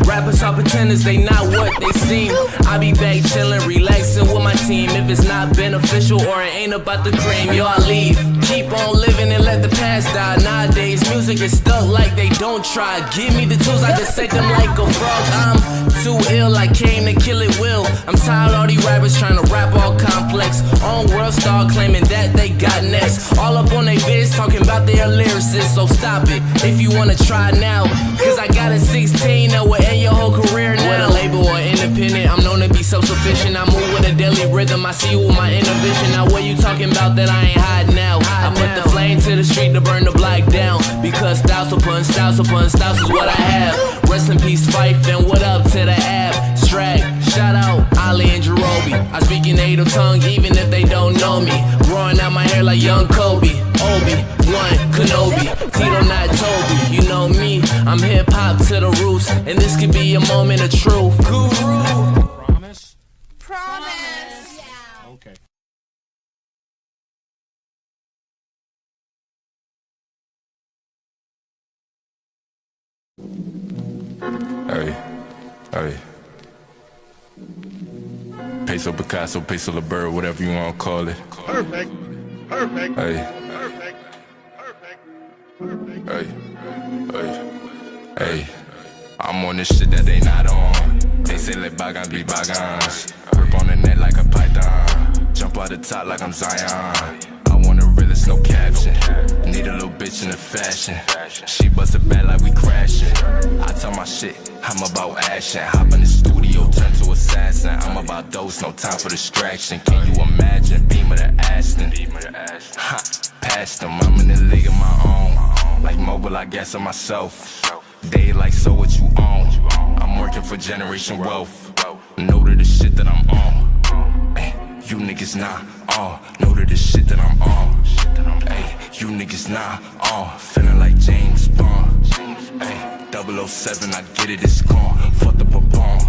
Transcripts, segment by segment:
Rappers are pretenders, they not what they seem. I be back chillin', relaxing with my team. If it's not beneficial or it ain't about the cream, yo, I leave. Keep on living and let the past die. Nowadays, music is stuck like they don't try. Give me the tools, I dissect them like a frog. I'm too ill, I came to kill it will. I'm tired of all these rappers trying to rap all complex. On world star claiming that they got next. All up on they vids talking about their lyricists. So stop it if you wanna try now. Cause I got a 16 that will end your whole career now. With a label or independent, I'm known to be self-sufficient. I move with a daily rhythm, I see you with my inner vision. Now what you talking about that I ain't hiding now? I put the flame to the street to burn the block down. Because styles upon styles upon styles is what I have. Rest in peace, Fife, and what up to the abstract. Shout out Ali and Jerobi. I speak in native tongue even if they don't know me. Growing out my hair like young Kobe. Obi-Wan Kenobi, Tito not Toby. You know me, I'm hip-hop to the roots, and this could be a moment of truth. Guru. Promise? Promise. Yeah. Okay. Hey. Peso Picasso, Peso LeBird, whatever you want to call it. Perfect. Hey. I'm on this shit that they not on. They say let bygones be bygones. Grip on the net like a python. Jump out the top like I'm Zion. I want a realist, no caption. Need a little bitch in the fashion. She bust a bad like we crashing. I tell my shit, I'm about action. Hop in the studio, turn to assassin. I'm about those, no time for distraction. Can you imagine? Beamer to Aston. Ha, past them, I'm in the league of my own. Like mobile, I guess on myself. They like, so what you own? I'm working for generation wealth. Know to the shit that I'm on. Ay, you niggas not on. Know to the shit that I'm on. Ay, you niggas not on. Feeling like James Bond. Ay, 007, I get it, it's gone. Fuck the pop-on.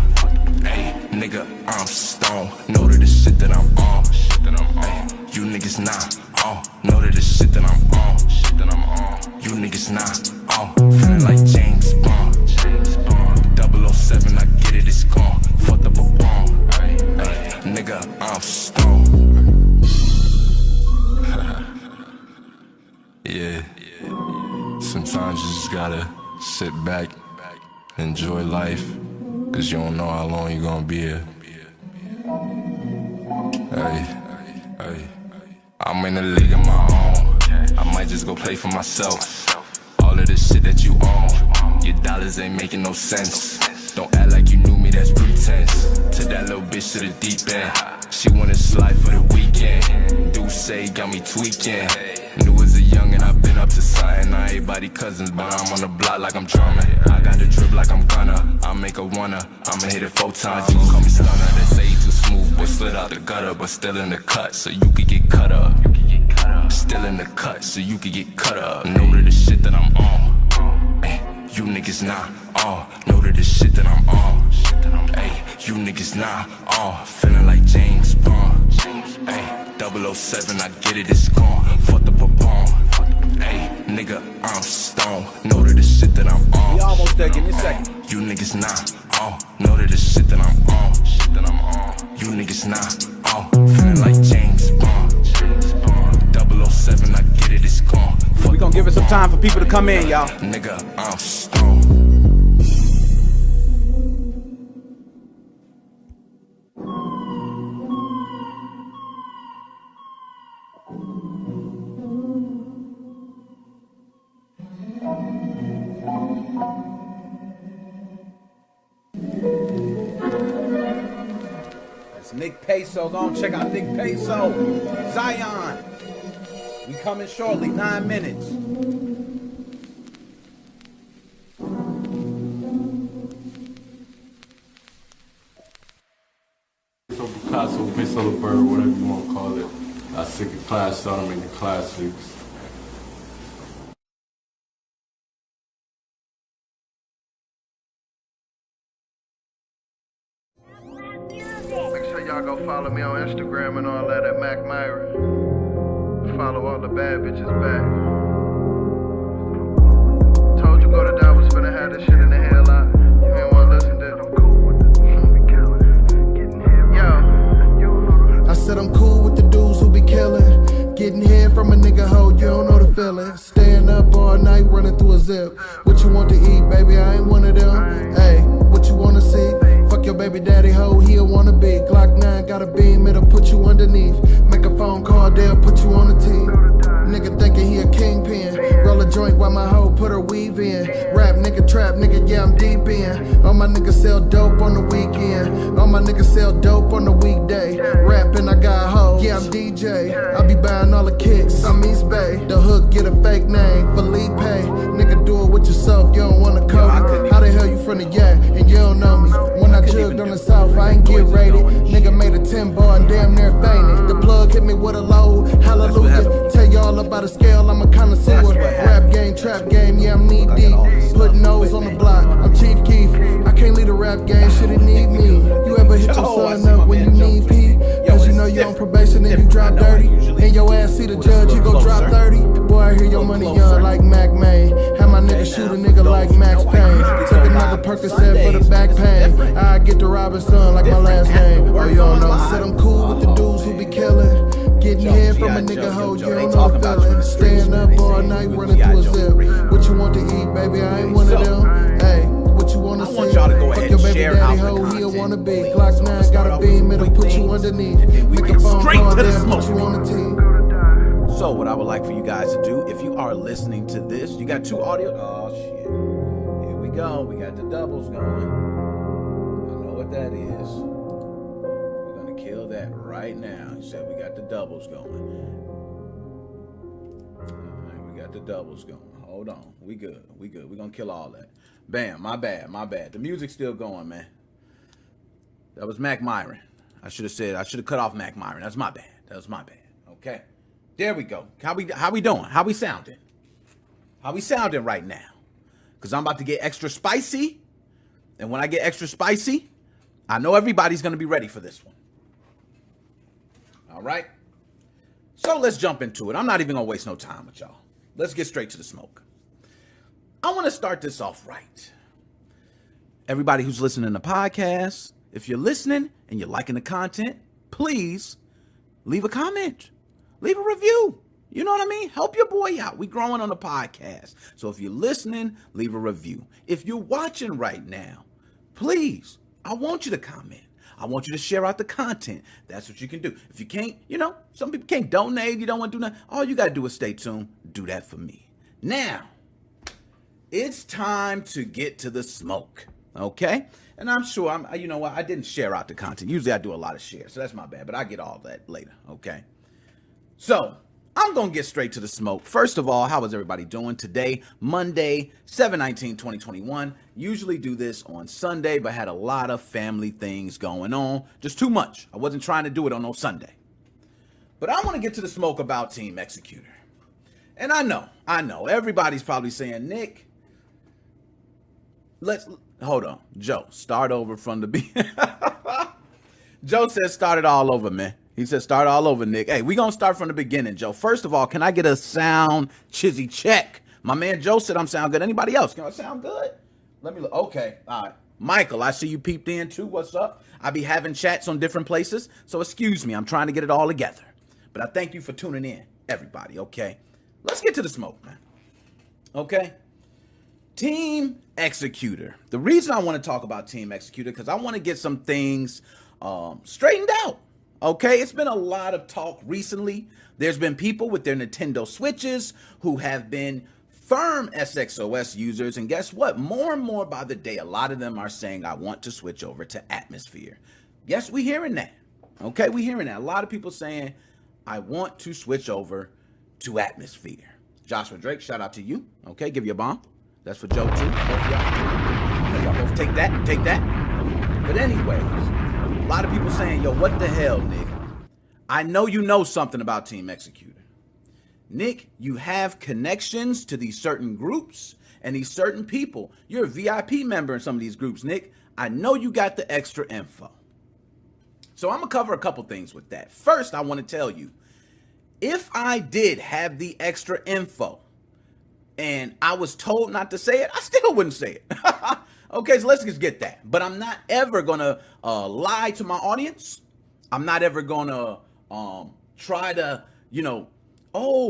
Ay, nigga, I'm stone. Know to the shit that I'm on. Ay, you niggas not on. Know to the shit that I'm on. You niggas not on. Feeling like James Bond. 007, I get it, it's gone. Fuck the pop-on. Ay, nigga, I'm stone. Yeah. Sometimes you just gotta sit back, enjoy life, cause you don't know how long you gonna be here. Hey, I'm in the league of my own. I might just go play for myself. All of this shit that you own, your dollars ain't making no sense. Don't act like you knew me, that's pretense. To that little bitch to the deep end. She wanna slide for the weekend. Do say got me tweaking. New as a youngin', I've been up to something. Not everybody cousins, but I'm on the block like I'm drumming. I got the drip like I'm gonna. I make a wanna. I'ma hit it 4 times. You can call me stunner. They say you too smooth, but slid out the gutter, but still in the cut, so you could get cut up. Still in the cut, so you could get cut up. Know to the shit that I'm on. Ay, you niggas not on. Know to the shit that I'm on. Ay, you niggas not on. Feeling like James Bond. Ay, 007, I get it, it's gone. Fuck the pop-on. Ay, nigga, I'm stone. Know to the shit that I'm on. We almost there, give me a second. You niggas not on. Know to the shit that I'm on. You niggas not on. Feeling like James Bond. 007, I get it, it's gone. Fuck We gonna give it some time for people to come in, y'all. Nigga, I'm stone. It's Nick Peso. Go on, check out Nick Peso. Zion. We coming shortly, 9 minutes. Peso Picasso, Peso LeBird, whatever you want to call it. I sick of class, starting in the classics. Make sure y'all go follow me on Instagram and all that at Mac Myra. Follow all the bad bitches back. Told you go to die was finna have this shit in the headlock. You ain't wanna listen. zip. What you want to eat, baby? I ain't one of them. Hey, what you wanna see? Fuck your baby daddy hoe, he'll wanna be. Glock 9 got a beam, it'll put you underneath. Make a phone call, they'll put you on the team. Nigga thinking he a kingpin. Roll a joint while my hoe put her weave in. Rap nigga, trap nigga, yeah, I'm deep in. All my niggas sell dope on the weekend. All my niggas sell dope on the weekday. Rapping, I got hoes, yeah, I'm DJ. I be buying all the kicks, I'm East Bay. The hook get a fake name, Felipe. Nigga, do it with yourself, you don't wanna code. How the hell you from the yak and you don't know me? When I jugged on the south, I ain't get rated. Nigga made a 10 bar and damn near fainted. The plug hit me with a load, hallelujah. Tell y'all about a scale, I'm a connoisseur. Rap game, trap game, yeah, I'm knee deep. Putting nose on the block, I'm Chief Keef. I can't lead a rap game, shit it need me. You ever hit your son up when you need P? Cause you know you on probation and you drop dirty. And your ass see the judge, you go drop 30. Boy, I hear your money young like Mac May. Have my nigga shoot a nigga like Max Payne. Took another Percocet for the back pain. I get the Robinson like my last name. Oh, you don't know, said I'm cool with the dudes who be killing. Getting head from a nigga hoe, you don't know the feeling. Staying up all night, running through a zip. What you want to eat, baby? I ain't one of them. Hey, what you wanna see? Fuck your baby daddy hoe, he'll wanna be. Glock 9 got a beam, it'll put you underneath. Make a phone call, then put you on the team. So what I would like for you guys to do, if you are listening to this, you got two audio. Oh shit! Here we go. We got the doubles going. I know what that is. We're gonna kill that right now. He said we got the doubles going. All right, we got the doubles going. Hold on. We good. We good. We're gonna kill all that. Bam. My bad. My bad. The music's still going, man. That was Mac Myron. I should have cut off Mac Myron. That's my bad. That was my bad. Okay. There we go. How we doing? How we sounding? How we sounding right now? Because I'm about to get extra spicy. And when I get extra spicy, I know everybody's going to be ready for this one. All right? So let's jump into it. I'm not even going to waste no time with y'all. Let's get straight to the smoke. I want to start this off right. Everybody who's listening to podcasts, if you're listening and you're liking the content, please leave a comment. Leave a review. You know what I mean? Help your boy out. We growing on the podcast. So if you're listening, leave a review. If you're watching right now, please, I want you to comment. I want you to share out the content. That's what you can do. If you can't, some people can't donate. You don't want to do nothing. All you got to do is stay tuned. Do that for me. Now, it's time to get to the smoke. Okay? And I'm sure I didn't share out the content. Usually I do a lot of shares. So that's my bad. But I get all that later. Okay? So, I'm going to get straight to the smoke. First of all, how is everybody doing today? Monday, 7/19/2021. Usually do this on Sunday, but had a lot of family things going on. Just too much. I wasn't trying to do it on no Sunday. But I want to get to the smoke about Team Executor. And I know. Everybody's probably saying, Nick, hold on. Joe, start over from the beginning. Joe says start it all over, man. He said, start all over, Nick. Hey, we going to start from the beginning, Joe. First of all, can I get a sound chizzy check? My man Joe said I'm sound good. Anybody else? Can I sound good? Let me look. Okay. All right. Michael, I see you peeped in too. What's up? I be having chats on different places. So excuse me. I'm trying to get it all together. But I thank you for tuning in, everybody. Okay. Let's get to the smoke, man. Okay. Team Executor. The reason I want to talk about Team Executor, because I want to get some things straightened out. Okay, it's been a lot of talk recently. There's been people with their Nintendo Switches who have been firm SXOS users. And guess what? More and more by the day, a lot of them are saying, I want to switch over to Atmosphere. Yes, we're hearing that. Okay, we're hearing that. A lot of people saying, I want to switch over to Atmosphere. Joshua Drake, shout out to you. Okay, give you a bomb. That's for Joe too. Both of y'all both take that. Take that. But anyways, a lot of people saying, yo, what the hell, Nick? I know you know something about Team Executor. Nick, you have connections to these certain groups and these certain people. You're a VIP member in some of these groups, Nick. I know you got the extra info. So I'm going to cover a couple things with that. First, I want to tell you, if I did have the extra info and I was told not to say it, I still wouldn't say it. Okay, so let's just get that. But I'm not ever going to lie to my audience. I'm not ever going to try to,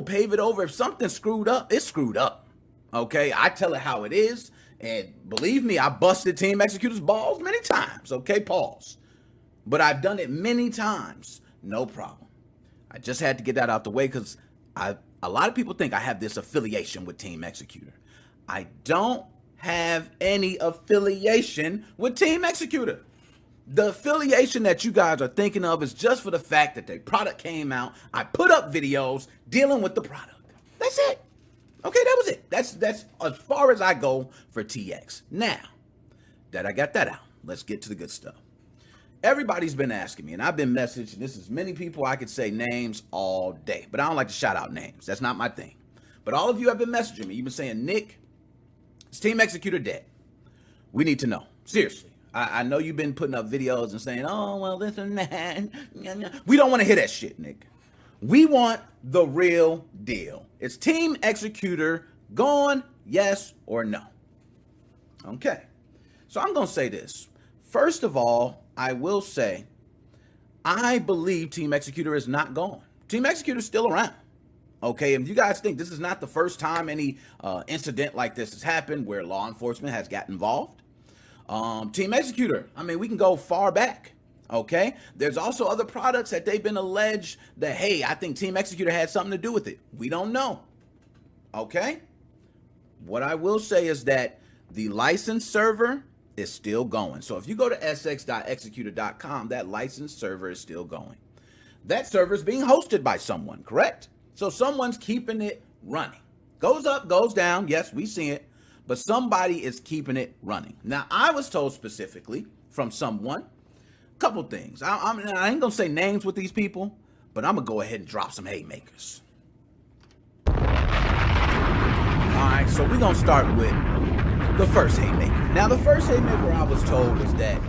pave it over. If something's screwed up, it's screwed up. Okay, I tell it how it is. And believe me, I busted Team Executor's balls many times. Okay, pause. But I've done it many times. No problem. I just had to get that out the way because a lot of people think I have this affiliation with Team Executor. I don't have any affiliation with Team Executor. The affiliation that you guys are thinking of is just for the fact that their product came out. I put up videos dealing with the product. That's it. Okay, that was it. That's as far as I go for TX. Now that I got that out, let's get to the good stuff. Everybody's been asking me, and I've been messaged. This is many people. I could say names all day, but I don't like to shout out names. That's not my thing. But all of you have been messaging me. You've been saying, Nick, is Team Executor dead? We need to know. Seriously. I know you've been putting up videos and saying, oh, well, this and that. We don't want to hear that shit, Nick. We want the real deal. Is Team Executor gone, yes or no? Okay. So I'm going to say this. First of all, I will say, I believe Team Executor is not gone. Team Executor is still around. Okay, if you guys think this is not the first time any incident like this has happened where law enforcement has got involved, Team Executor, I mean, we can go far back. Okay, there's also other products that they've been alleged that, hey, I think Team Executor had something to do with it. We don't know. Okay, what I will say is that the license server is still going. So if you go to sx.executor.com, that license server is still going. That server is being hosted by someone, correct? So someone's keeping it running. Goes up, goes down. Yes, we see it. But somebody is keeping it running. Now, I was told specifically from someone, a couple things. I ain't going to say names with these people, but I'm going to go ahead and drop some haymakers. All right, so we're going to start with the first haymaker. Now, the first haymaker I was told was that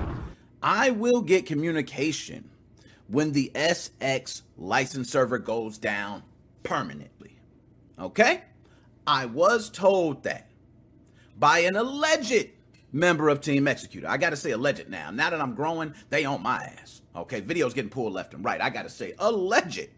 I will get communication when the SX license server goes down permanently. Okay? I was told that by an alleged member of Team Executor. I got to say alleged now. Now that I'm growing, they on my ass. Okay? Videos getting pulled left and right. I got to say alleged.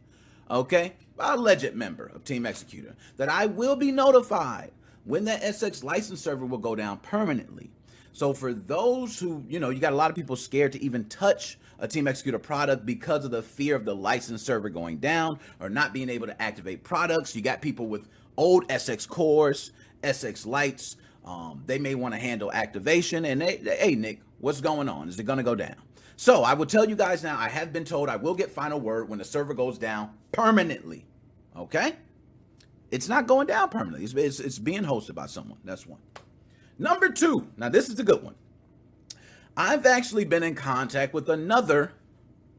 Okay? By alleged member of Team Executor. That I will be notified when that SX license server will go down permanently. So for those who, you got a lot of people scared to even touch a Team Executor product because of the fear of the license server going down or not being able to activate products. You got people with old SX cores, SX lights. They may want to handle activation. And hey, Nick, what's going on? Is it going to go down? So I will tell you guys now, I have been told I will get final word when the server goes down permanently. Okay? It's not going down permanently. It's being hosted by someone. That's one. Number two. Now, this is the good one. I've actually been in contact with another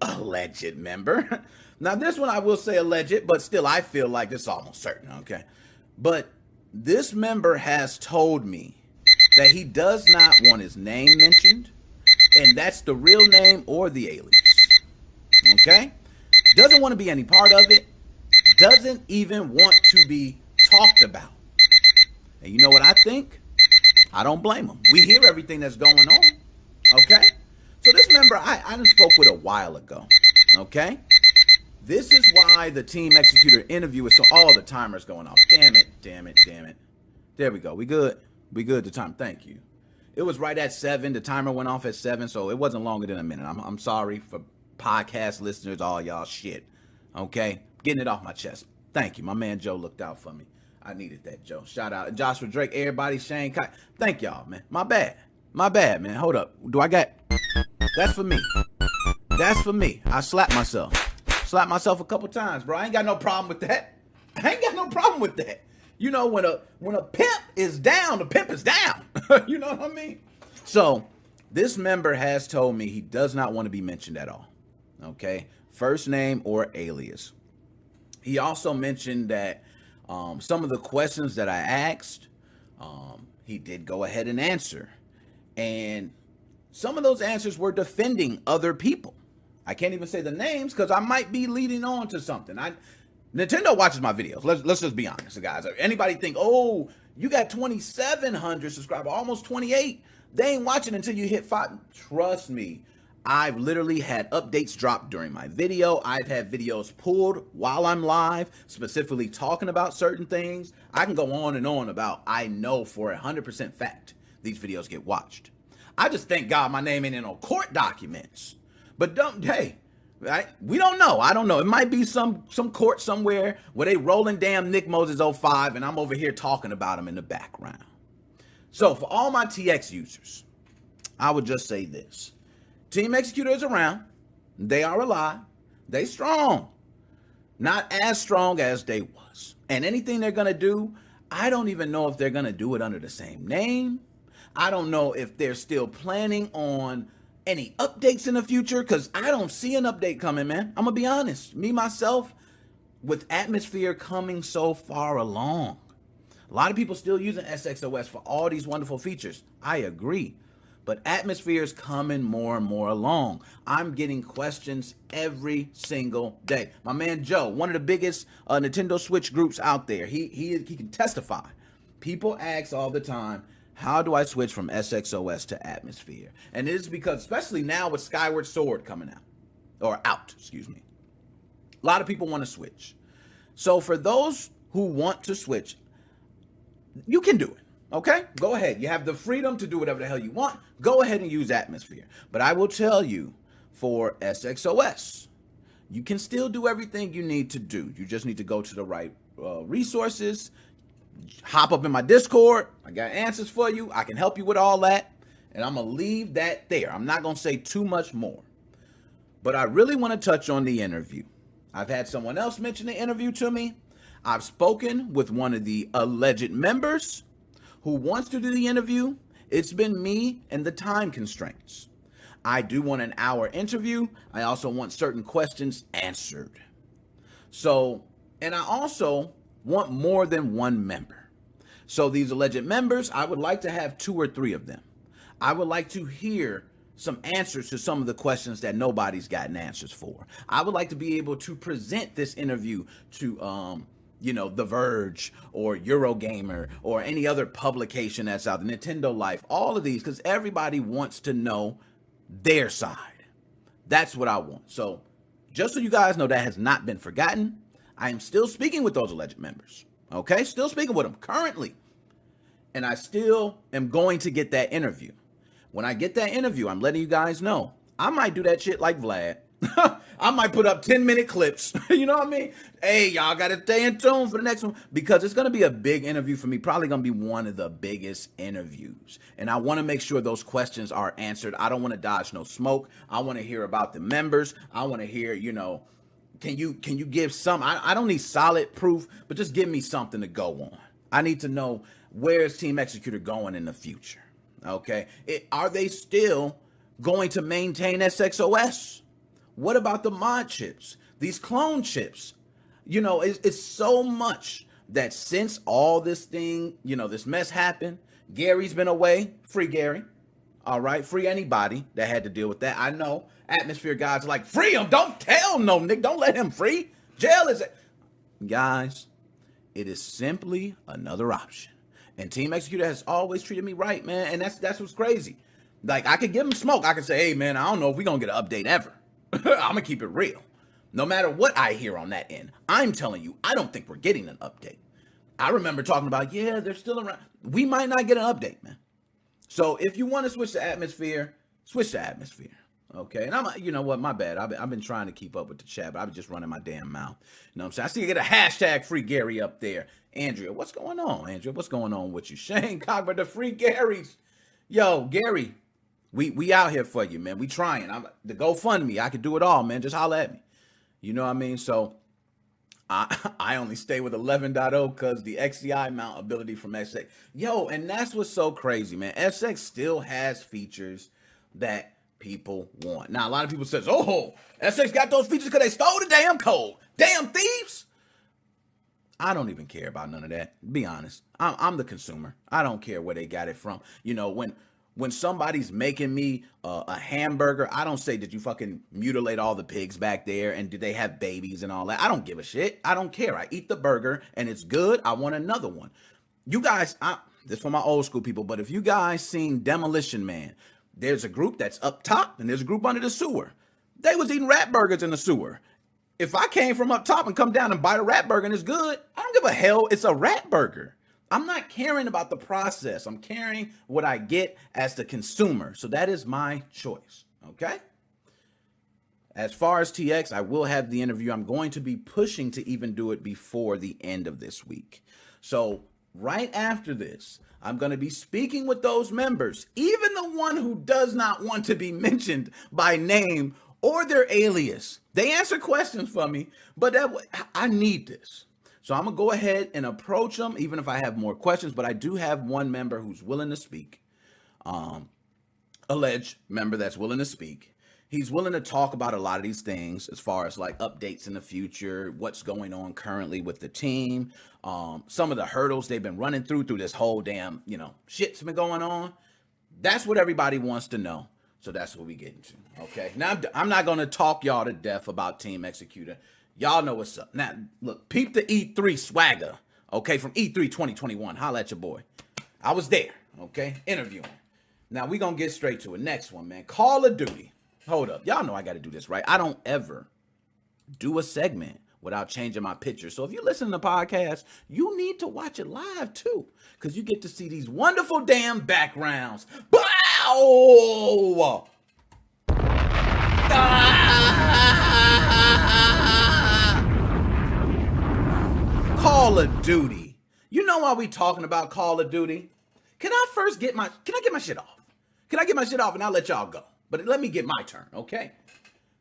alleged member. Now, this one I will say alleged, but still I feel like it's almost certain, okay? But this member has told me that he does not want his name mentioned, and that's the real name or the alias, okay? Doesn't want to be any part of it. Doesn't even want to be talked about. And you know what I think? I don't blame him. We hear everything that's going on. Okay? So this member, I done spoke with a while ago. Okay? This is why the Team Executor interview is so... Oh, the timer's going off. Damn it. There we go. We good. The time. Thank you. It was right at 7. The timer went off at 7, so it wasn't longer than a minute. I'm sorry for podcast listeners, all y'all shit. Okay? Getting it off my chest. Thank you. My man Joe looked out for me. I needed that, Joe. Shout out. Joshua Drake, everybody, Shane Kai. Thank y'all, man. My bad, man. Hold up. That's for me. I slapped myself a couple times, bro. I ain't got no problem with that. You know, when a pimp is down, the pimp is down. You know what I mean? So this member has told me he does not want to be mentioned at all. Okay? First name or alias. He also mentioned that some of the questions that I asked, he did go ahead and answer. And some of those answers were defending other people. I can't even say the names because I might be leading on to something. Nintendo watches my videos. Let's just be honest, guys. Anybody think, oh, you got 2,700 subscribers, almost 28. They ain't watching until you hit 5. Trust me. I've literally had updates dropped during my video. I've had videos pulled while I'm live, specifically talking about certain things. I can go on and on about, I know for 100% fact these videos get watched. I just thank God my name ain't in no court documents. But we don't know. I don't know. It might be some court somewhere where they rolling damn Nickmoses05 and I'm over here talking about them in the background. So for all my TX users, I would just say this. Team Executor is around. They are alive. They strong. Not as strong as they was. And anything they're going to do, I don't even know if they're going to do it under the same name. I don't know if they're still planning on any updates in the future, because I don't see an update coming, man. I'm going to be honest. Me, myself, with Atmosphere coming so far along. A lot of people still using SXOS for all these wonderful features. I agree. But Atmosphere is coming more and more along. I'm getting questions every single day. My man Joe, one of the biggest Nintendo Switch groups out there, he can testify. People ask all the time, how do I switch from SXOS to Atmosphere? And it is because, especially now with Skyward Sword coming out, a lot of people want to switch. So for those who want to switch, you can do it. Okay, go ahead. You have the freedom to do whatever the hell you want. Go ahead and use Atmosphere. But I will tell you, for SXOS, you can still do everything you need to do. You just need to go to the right resources, hop up in my Discord. I got answers for you. I can help you with all that. And I'm going to leave that there. I'm not going to say too much more. But I really want to touch on the interview. I've had someone else mention the interview to me. I've spoken with one of the alleged members who wants to do the interview. It's been me and the time constraints. I do want an hour interview. I also want certain questions answered. So, and I also want more than one member. So these alleged members, I would like to have 2 or 3 of them. I would like to hear some answers to some of the questions that nobody's gotten answers for. I would like to be able to present this interview to, The Verge or Eurogamer or any other publication that's out, the Nintendo Life, all of these, because everybody wants to know their side. That's what I want. So just so you guys know, that has not been forgotten. I am still speaking with those alleged members. Okay? Still speaking with them currently. And I still am going to get that interview. When I get that interview, I'm letting you guys know, I might do that shit like Vlad. I might put up 10-minute clips. You know what I mean? Hey, y'all got to stay in tune for the next one, because it's going to be a big interview for me. Probably going to be one of the biggest interviews. And I want to make sure those questions are answered. I don't want to dodge no smoke. I want to hear about the members. I want to hear, can you give some, I don't need solid proof, but just give me something to go on. I need to know, where's Team Executor going in the future? Okay. Are they still going to maintain SXOS? What about the mod chips? These clone chips? It's so much that since all this thing, this mess happened, Gary's been away. Free Gary. All right. Free anybody that had to deal with that. I know Atmosphere guys are like, free him. Don't tell no Nick. Don't let him free. Jail is it. Guys, it is simply another option. And Team Executor has always treated me right, man. And that's what's crazy. Like, I could give him smoke. I could say, hey, man, I don't know if we're going to get an update ever. I'm going to keep it real. No matter what I hear on that end, I'm telling you, I don't think we're getting an update. I remember talking about, yeah, they're still around. We might not get an update, man. So if you want to switch to Atmosphere, switch to Atmosphere. Okay. And you know what? My bad. I've been trying to keep up with the chat, but I've been just running my damn mouth. You know what I'm saying? I see you get a hashtag Free Gary up there. Andrea, what's going on? Andrea, what's going on with you? Shane Cogburn, the Free Garys. Yo, Gary, we out here for you, man. We trying. The GoFundMe, I could do it all, man. Just holler at me. You know what I mean? So I only stay with 11.0 because the XCI mount ability from SX. Yo, and that's what's so crazy, man. SX still has features that people want. Now, a lot of people says, oh, SX got those features because they stole the damn code. Damn thieves. I don't even care about none of that. Be honest. I'm the consumer. I don't care where they got it from. When somebody's making me a hamburger, I don't say, did you fucking mutilate all the pigs back there? And did they have babies and all that? I don't give a shit. I don't care. I eat the burger and it's good. I want another one. You guys, this is for my old school people, but if you guys seen Demolition Man There's a group that's up top and there's a group under the sewer. They was eating rat burgers in the sewer. If I came from up top and come down and bite a rat burger and it's good, I don't give a hell. It's a rat burger. I'm not caring about the process. I'm caring what I get as the consumer. So that is my choice. Okay. As far as TX, I will have the interview. I'm going to be pushing to even do it before the end of this week. So right after this, I'm going to be speaking with those members, even the one who does not want to be mentioned by name or their alias. They answer questions for me, but I need this. So I'm going to go ahead and approach them, even if I have more questions. But I do have one member who's willing to speak, alleged member that's willing to speak. He's willing to talk about a lot of these things as far as like updates in the future, what's going on currently with the team, some of the hurdles they've been running through this whole damn, shit's been going on. That's what everybody wants to know. So that's what we get into. Okay. Now I'm not going to talk y'all to death about Team Executor. Y'all know what's up. Now, look, peep the E3 swagger. Okay. From E3 2021. Holla at your boy. I was there. Okay. Interviewing. Now we going to get straight to it. Next one, man. Call of Duty. Hold up. Y'all know I got to do this, right? I don't ever do a segment without changing my picture. So if you listen to the podcast, you need to watch it live too, because you get to see these wonderful damn backgrounds. Bow! Ah! Call of Duty. You know why we talking about Call of Duty? Can I get my shit off? Can I get my shit off and I'll let y'all go? But let me get my turn, okay?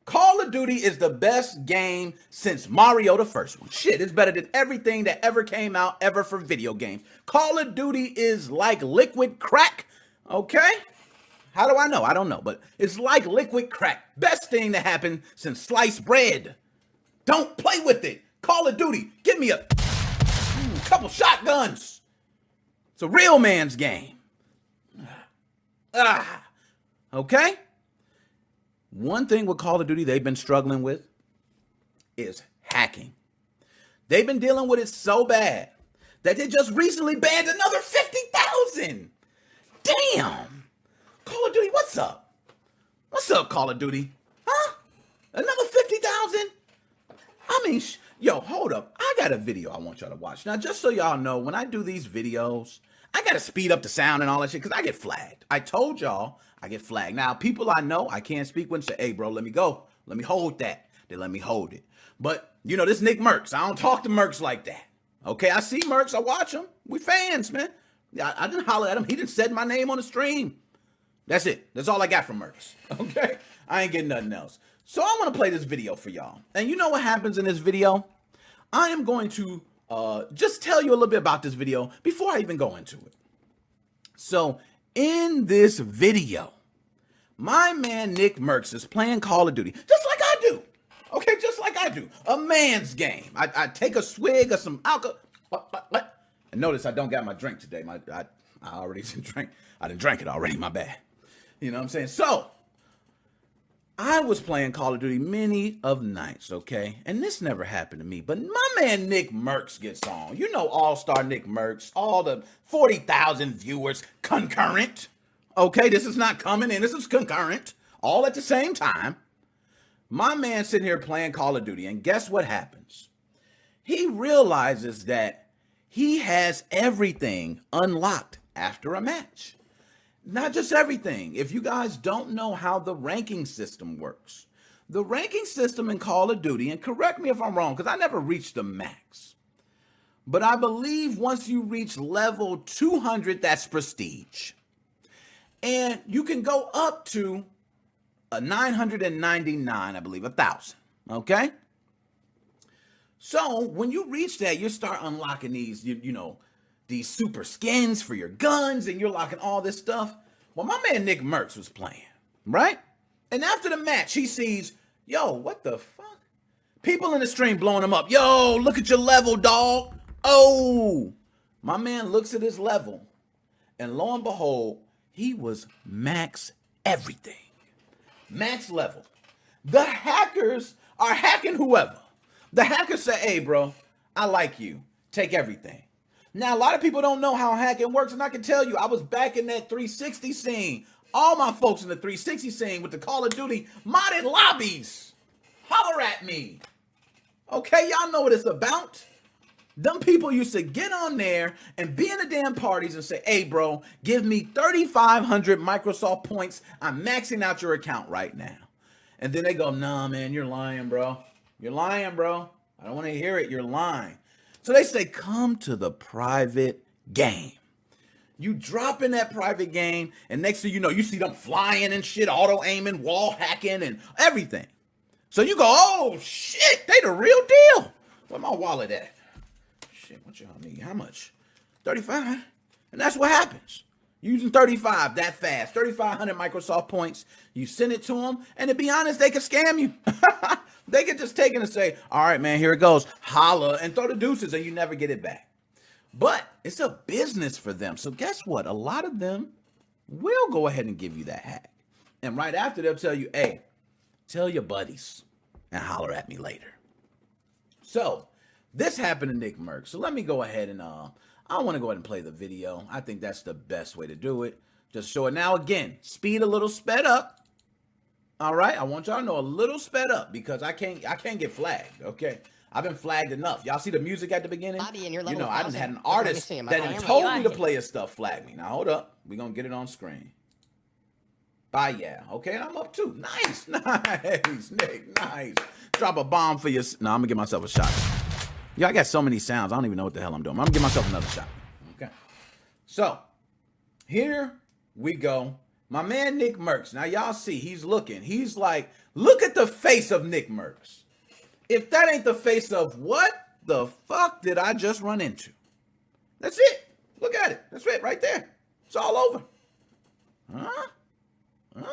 Call of Duty is the best game since Mario the first one. Shit, it's better than everything that ever came out ever for video games. Call of Duty is like liquid crack, okay? How do I know? I don't know, but it's like liquid crack. Best thing that happened since sliced bread. Don't play with it. Call of Duty, give me a couple shotguns. It's a real man's game. Okay? One thing with Call of Duty they've been struggling with is hacking. They've been dealing with it so bad that they just recently banned another 50,000. Damn. Call of Duty, what's up? What's up, Call of Duty? Huh? Another 50,000? I mean, yo, hold up. I got a video I want y'all to watch. Now, just so y'all know, when I do these videos, I got to speed up the sound and all that shit because I get flagged. I told y'all I get flagged. Now, people I know, I can't speak with and say, hey, bro, let me go. Let me hold that. They let me hold it. But, this Nick Mercs. I don't talk to Mercs like that. Okay, I see Mercs. I watch him. We fans, man. I didn't holler at him. He didn't said my name on the stream. That's it. That's all I got from Mercs. Okay? I ain't getting nothing else. So I want to play this video for y'all. And you know what happens in this video? I am going to just tell you a little bit about this video before I even go into it. So in this video, my man Nick Mercs is playing Call of Duty, just like I do. Okay, just like I do. A man's game. I take a swig of some alcohol. And notice I don't got my drink today. I already drank. I didn't drink it already. My bad. You know what I'm saying? So I was playing Call of Duty many of nights, okay? And this never happened to me. But my man Nick Mercs gets on. You know All-Star Nick Mercs. All the 40,000 viewers concurrent. Okay, this is not coming in. This is concurrent. All at the same time. My man sitting here playing Call of Duty. And guess what happens? He realizes that he has everything unlocked after a match. Not just everything. If you guys don't know how the ranking system works, the ranking system in Call of Duty, and correct me if I'm wrong, because I never reached the max, but I believe once you reach level 200, that's prestige. And you can go up to a 999, I believe, 1,000. Okay? So when you reach that, you start unlocking these, these super skins for your guns, and you're locking all this stuff. Well, my man Nick Mercs was playing, right? And after the match, he sees, yo, what the fuck? People in the stream blowing him up. Yo, look at your level, dog. Oh, my man looks at his level, and lo and behold, he was max everything. Max level. The hackers are hacking whoever. The hackers say, hey, bro, I like you. Take everything. Now, a lot of people don't know how hacking works, and I can tell you, I was back in that 360 scene. All my folks in the 360 scene with the Call of Duty modded lobbies. Holler at me. Okay, y'all know what it's about. Them people used to get on there and be in the damn parties and say, hey, bro, give me 3,500 Microsoft points. I'm maxing out your account right now. And then they go, nah, man, you're lying, bro. You're lying, bro. I don't want to hear it. You're lying. So they say, come to the private game. You drop in that private game, and next thing you know, you see them flying and shit, auto-aiming, wall hacking, and everything. So you go, oh, shit, they the real deal. Where my wallet at? Shit, what y'all need? How much? 35? And that's what happens. Using 35 that fast, 3,500 Microsoft points. You send it to them, and to be honest, they could scam you. They could just take it and say, all right, man, here it goes. Holla, and throw the deuces, and you never get it back. But it's a business for them. So guess what? A lot of them will go ahead and give you that hack. And right after, they'll tell you, hey, tell your buddies and holler at me later. So this happened to Nick Merck. So let me go ahead and I want to go ahead and play the video. I think that's the best way to do it. Just show it. Now, again, speed a little sped up. All right. I want y'all to know a little sped up because I can't get flagged. Okay. I've been flagged enough. Y'all see the music at the beginning? Bobby, and your You level know, I done 1,000. had an Let me artist see him. that I done am told right. me to play his stuff flag me. Now, hold up. We're going to get it on screen. Bye, yeah. Okay, and I'm up too. Nice. Nice, Nick. Nice. Drop a bomb for your... No, I'm going to give myself a shot. Yeah, I got so many sounds. I don't even know what the hell I'm doing. I'm going to give myself another shot. Okay. So, here we go. My man, Nick Merckx. Now, y'all see, he's looking. He's like, look at the face of Nick Merckx. If that ain't the face of what the fuck did I just run into? That's it. Look at it. That's it right there. It's all over. Huh?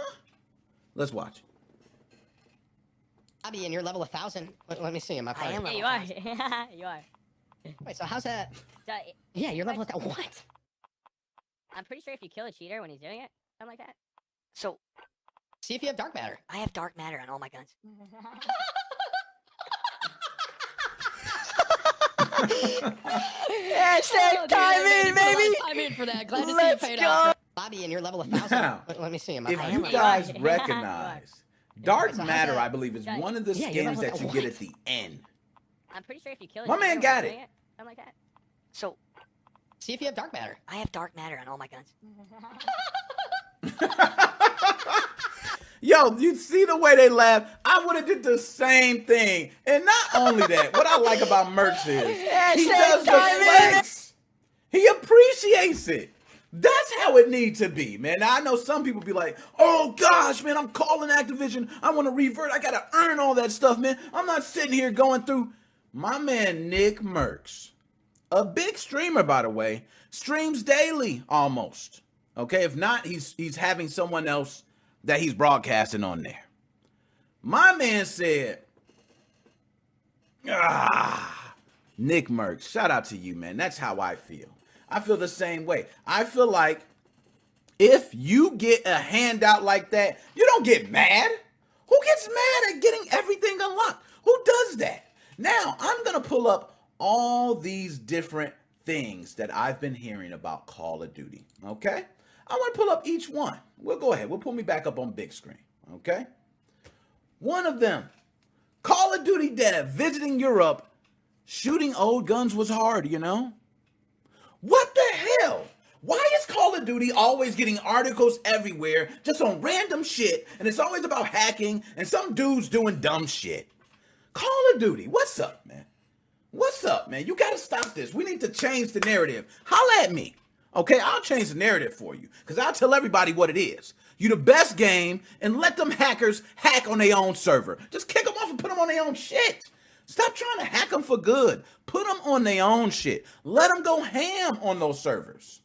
Let's watch. Bobby, and your level 1,000. Let me see him. I am Yeah, level you are. 1,000. You are. Wait, so how's that? So, Yeah, your level 1,000. What? I'm pretty sure if you kill a cheater when he's doing it, something like that. So, See if you have dark matter. I have dark matter on all my guns. Hashtag time in, baby. I'm in for that. Glad to Let's see you paid go. off. Bobby, and your level 1,000. Now, Let me see him. If I you am guys right. recognize, Dark So how's Matter, that? I believe, is one of the Yeah, you're skins level- that you get at the end. I'm pretty sure if you kill a My cheater man when got he's it. doing it, something like that. So, See if you have dark matter. I have dark matter on all my guns. Yo, you see the way they laugh? I would have did the same thing. And not only that, what I like about Merckx is he does the flex. He appreciates it. That's how it needs to be, man. Now, I know some people be like, oh gosh, man, I'm calling Activision. I want to revert. I got to earn all that stuff, man. I'm not sitting here going through. My man, Nick Merckx, a big streamer, by the way, streams daily almost. Okay, if not, he's having someone else that he's broadcasting on there. My man said, Nick Merckx, shout out to you, man. That's how I feel. I feel the same way. I feel like if you get a handout like that, you don't get mad. Who gets mad at getting everything unlocked? Who does that? Now, I'm going to pull up all these different things that I've been hearing about Call of Duty, okay? I want to pull up each one. We'll go ahead. We'll pull me back up on big screen, okay? One of them, Call of Duty dev visiting Europe, shooting old guns was hard, you know? What the hell? Why is Call of Duty always getting articles everywhere just on random shit, and it's always about hacking and some dudes doing dumb shit? Call of Duty, what's up, man? What's up, man? You gotta stop this. We need to change the narrative. Holla at me. Okay, I'll change the narrative for you because I'll tell everybody what it is. You the best game, and let them hackers hack on their own server. Just kick them off and put them on their own shit. Stop trying to hack them for good. Put them on their own shit. Let them go ham on those servers.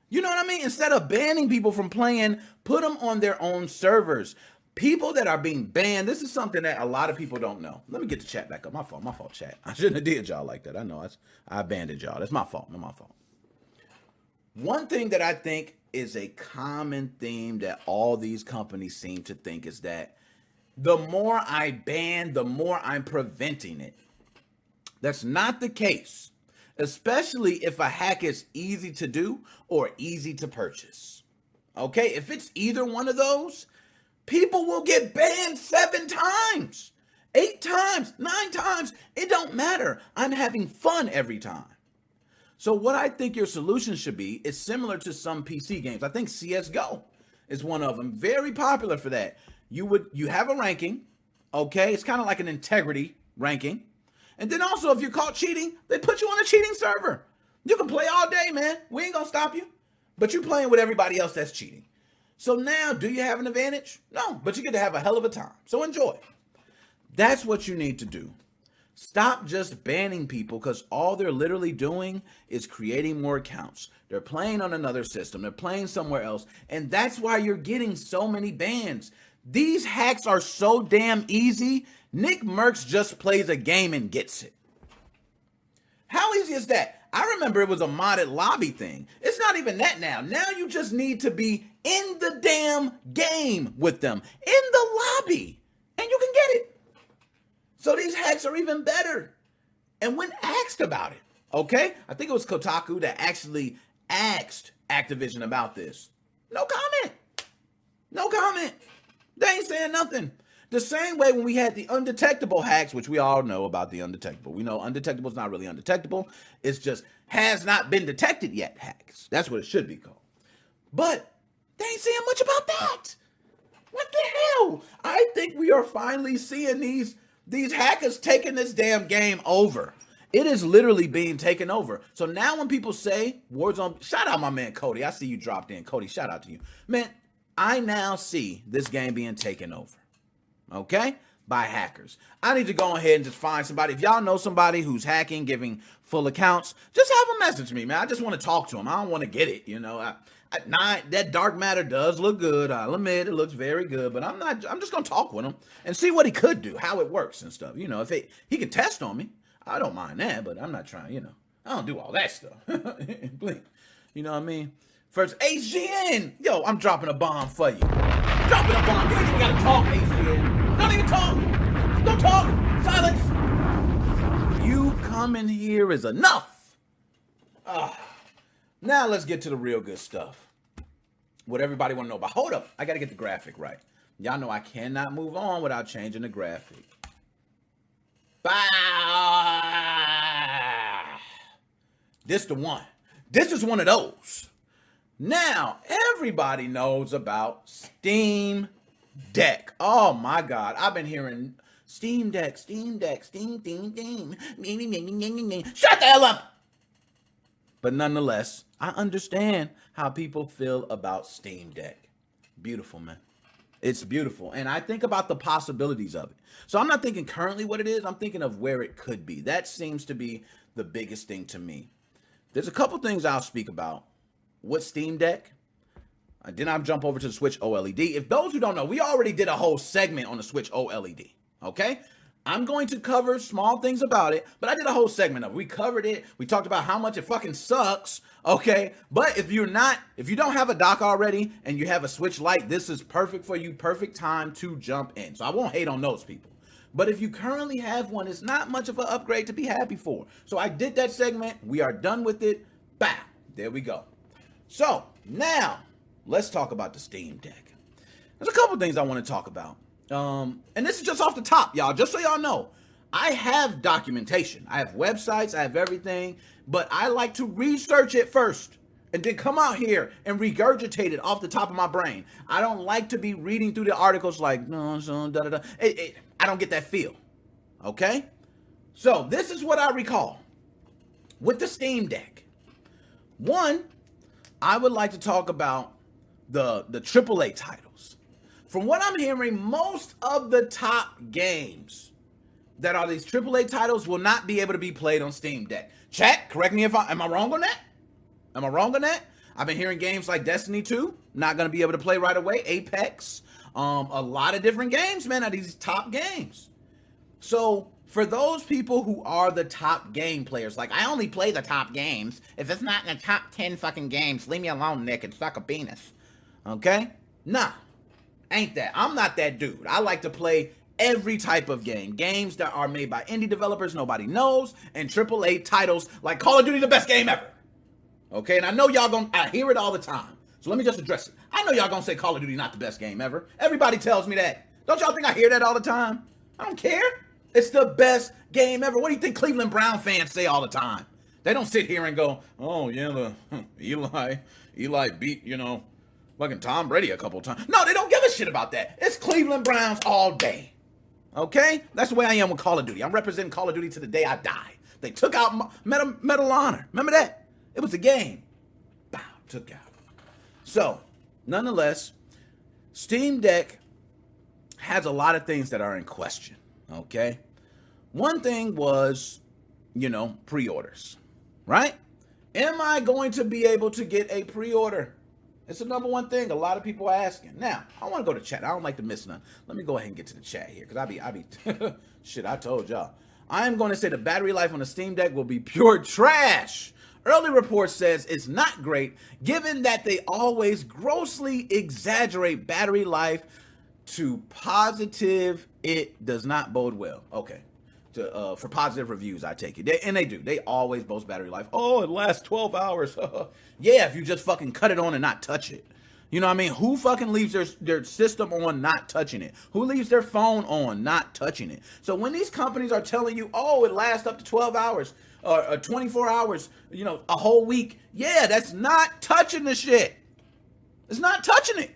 You know what I mean? Instead of banning people from playing, put them on their own servers. People that are being banned, this is something that a lot of people don't know. Let me get the chat back up. My fault, chat. I shouldn't have did y'all like that. I know I abandoned y'all. That's my fault. Not my fault. One thing that I think is a common theme that all these companies seem to think is that the more I ban, the more I'm preventing it. That's not the case, especially if a hack is easy to do or easy to purchase. Okay, if it's either one of those, people will get banned 7 times, 8 times, 9 times. It don't matter. I'm having fun every time. So what I think your solution should be is similar to some PC games. I think CSGO is one of them. Very popular for that. You have a ranking, okay? It's kind of like an integrity ranking. And then also, if you're caught cheating, they put you on a cheating server. You can play all day, man. We ain't gonna stop you. But you're playing with everybody else that's cheating. So now, do you have an advantage? No, but you get to have a hell of a time. So enjoy. That's what you need to do. Stop just banning people, because all they're literally doing is creating more accounts. They're playing on another system. They're playing somewhere else. And that's why you're getting so many bans. These hacks are so damn easy. Nick Mercs just plays a game and gets it. How easy is that? I remember it was a modded lobby thing. It's not even that now. Now you just need to be in the damn game with them, in the lobby, and you can get it. So these hacks are even better. And when asked about it, okay, I think it was Kotaku that actually asked Activision about this. No comment. No comment. They ain't saying nothing. The same way when we had the undetectable hacks, which we all know about the undetectable. We know undetectable is not really undetectable. It's just has not been detected yet hacks. That's what it should be called. But they ain't saying much about that. What the hell? I think we are finally seeing these hackers taking this damn game over. It is literally being taken over. So now when people say Warzone, shout out my man Cody. I see you dropped in. Cody, shout out to you. Man, I now see this game being taken over. Okay, by hackers. I need to go ahead and just find somebody. If y'all know somebody who's hacking, giving full accounts, just have them message me, man. I just want to talk to them. I don't want to get it, you know. That dark matter does look good. I'll admit it looks very good, but I'm just gonna talk with him and see what he could do, how it works and stuff. You know, if he can test on me, I don't mind that, but I'm not trying. You know, I don't do all that stuff. Blink. You know what I mean? First, HGN. Yo, I'm dropping a bomb for you. Dropping a bomb. You ain't even gotta talk, HGN. Don't even talk. Don't talk. Silence. You coming here is enough. Now let's get to the real good stuff. What everybody want to know about. Hold up. I got to get the graphic right. Y'all know I cannot move on without changing the graphic. Bah! This the one. This is one of those. Now, everybody knows about Steam Deck. Oh my God. I've been hearing Steam Deck, Steam Deck, Steam. Shut the hell up. But nonetheless, I understand how people feel about Steam Deck. Beautiful, man. It's beautiful. And I think about the possibilities of it. So I'm not thinking currently what it is. I'm thinking of where it could be. That seems to be the biggest thing to me. There's a couple things I'll speak about with Steam Deck. Then I'll jump over to the Switch OLED. If those who don't know, we already did a whole segment on the Switch OLED. Okay? I'm going to cover small things about it, but I did a whole segment of it. We covered it. We talked about how much it fucking sucks. Okay? But if you don't have a dock already and you have a Switch Lite, this is perfect for you. Perfect time to jump in. So I won't hate on those people. But if you currently have one, it's not much of an upgrade to be happy for. So I did that segment. We are done with it. Bow. There we go. So now let's talk about the Steam Deck. There's a couple things I want to talk about. And this is just off the top, y'all, just so y'all know. I have documentation. I have websites. I have everything. But I like to research it first and then come out here and regurgitate it off the top of my brain. I don't like to be reading through the articles like, no, so, da-da-da. I don't get that feel. Okay? So this is what I recall with the Steam Deck. One, I would like to talk about the AAA titles. From what I'm hearing, most of the top games that are these AAA titles will not be able to be played on Steam Deck. Chat, correct me if am I wrong on that? Am I wrong on that? I've been hearing games like Destiny 2, not going to be able to play right away. Apex, a lot of different games, man, are these top games. So for those people who are the top game players, like I only play the top games. If it's not in the top 10 fucking games, leave me alone, Nick, and suck a penis. Okay? Nah. Ain't that. I'm not that dude. I like to play every type of game. Games that are made by indie developers nobody knows, and AAA titles like Call of Duty, the best game ever. Okay, and I know y'all I hear it all the time. So let me just address it. I know y'all gonna say Call of Duty not the best game ever. Everybody tells me that. Don't y'all think I hear that all the time? I don't care. It's the best game ever. What do you think Cleveland Brown fans say all the time? They don't sit here and go, oh, yeah, Eli beat, fucking Tom Brady a couple times. No, they don't give a shit about that. It's Cleveland Browns all day. Okay? That's the way I am with Call of Duty. I'm representing Call of Duty to the day I die. They took out Medal of Honor. Remember that? It was a game. Bow, took out. So, nonetheless, Steam Deck has a lot of things that are in question. Okay? One thing was, pre-orders. Right? Am I going to be able to get a pre-order? It's the number one thing a lot of people are asking. Now, I want to go to chat. I don't like to miss none. Let me go ahead and get to the chat here, because I be shit, I told y'all. I am going to say the battery life on the Steam Deck will be pure trash. Early report says it's not great, given that they always grossly exaggerate battery life to positive. It does not bode well. Okay. For positive reviews, I take it. They do. They always boast battery life. Oh, it lasts 12 hours. Yeah, if you just fucking cut it on and not touch it. You know what I mean? Who fucking leaves their system on not touching it? Who leaves their phone on not touching it? So when these companies are telling you, oh, it lasts up to 12 hours or 24 hours, a whole week. Yeah, that's not touching the shit. It's not touching it.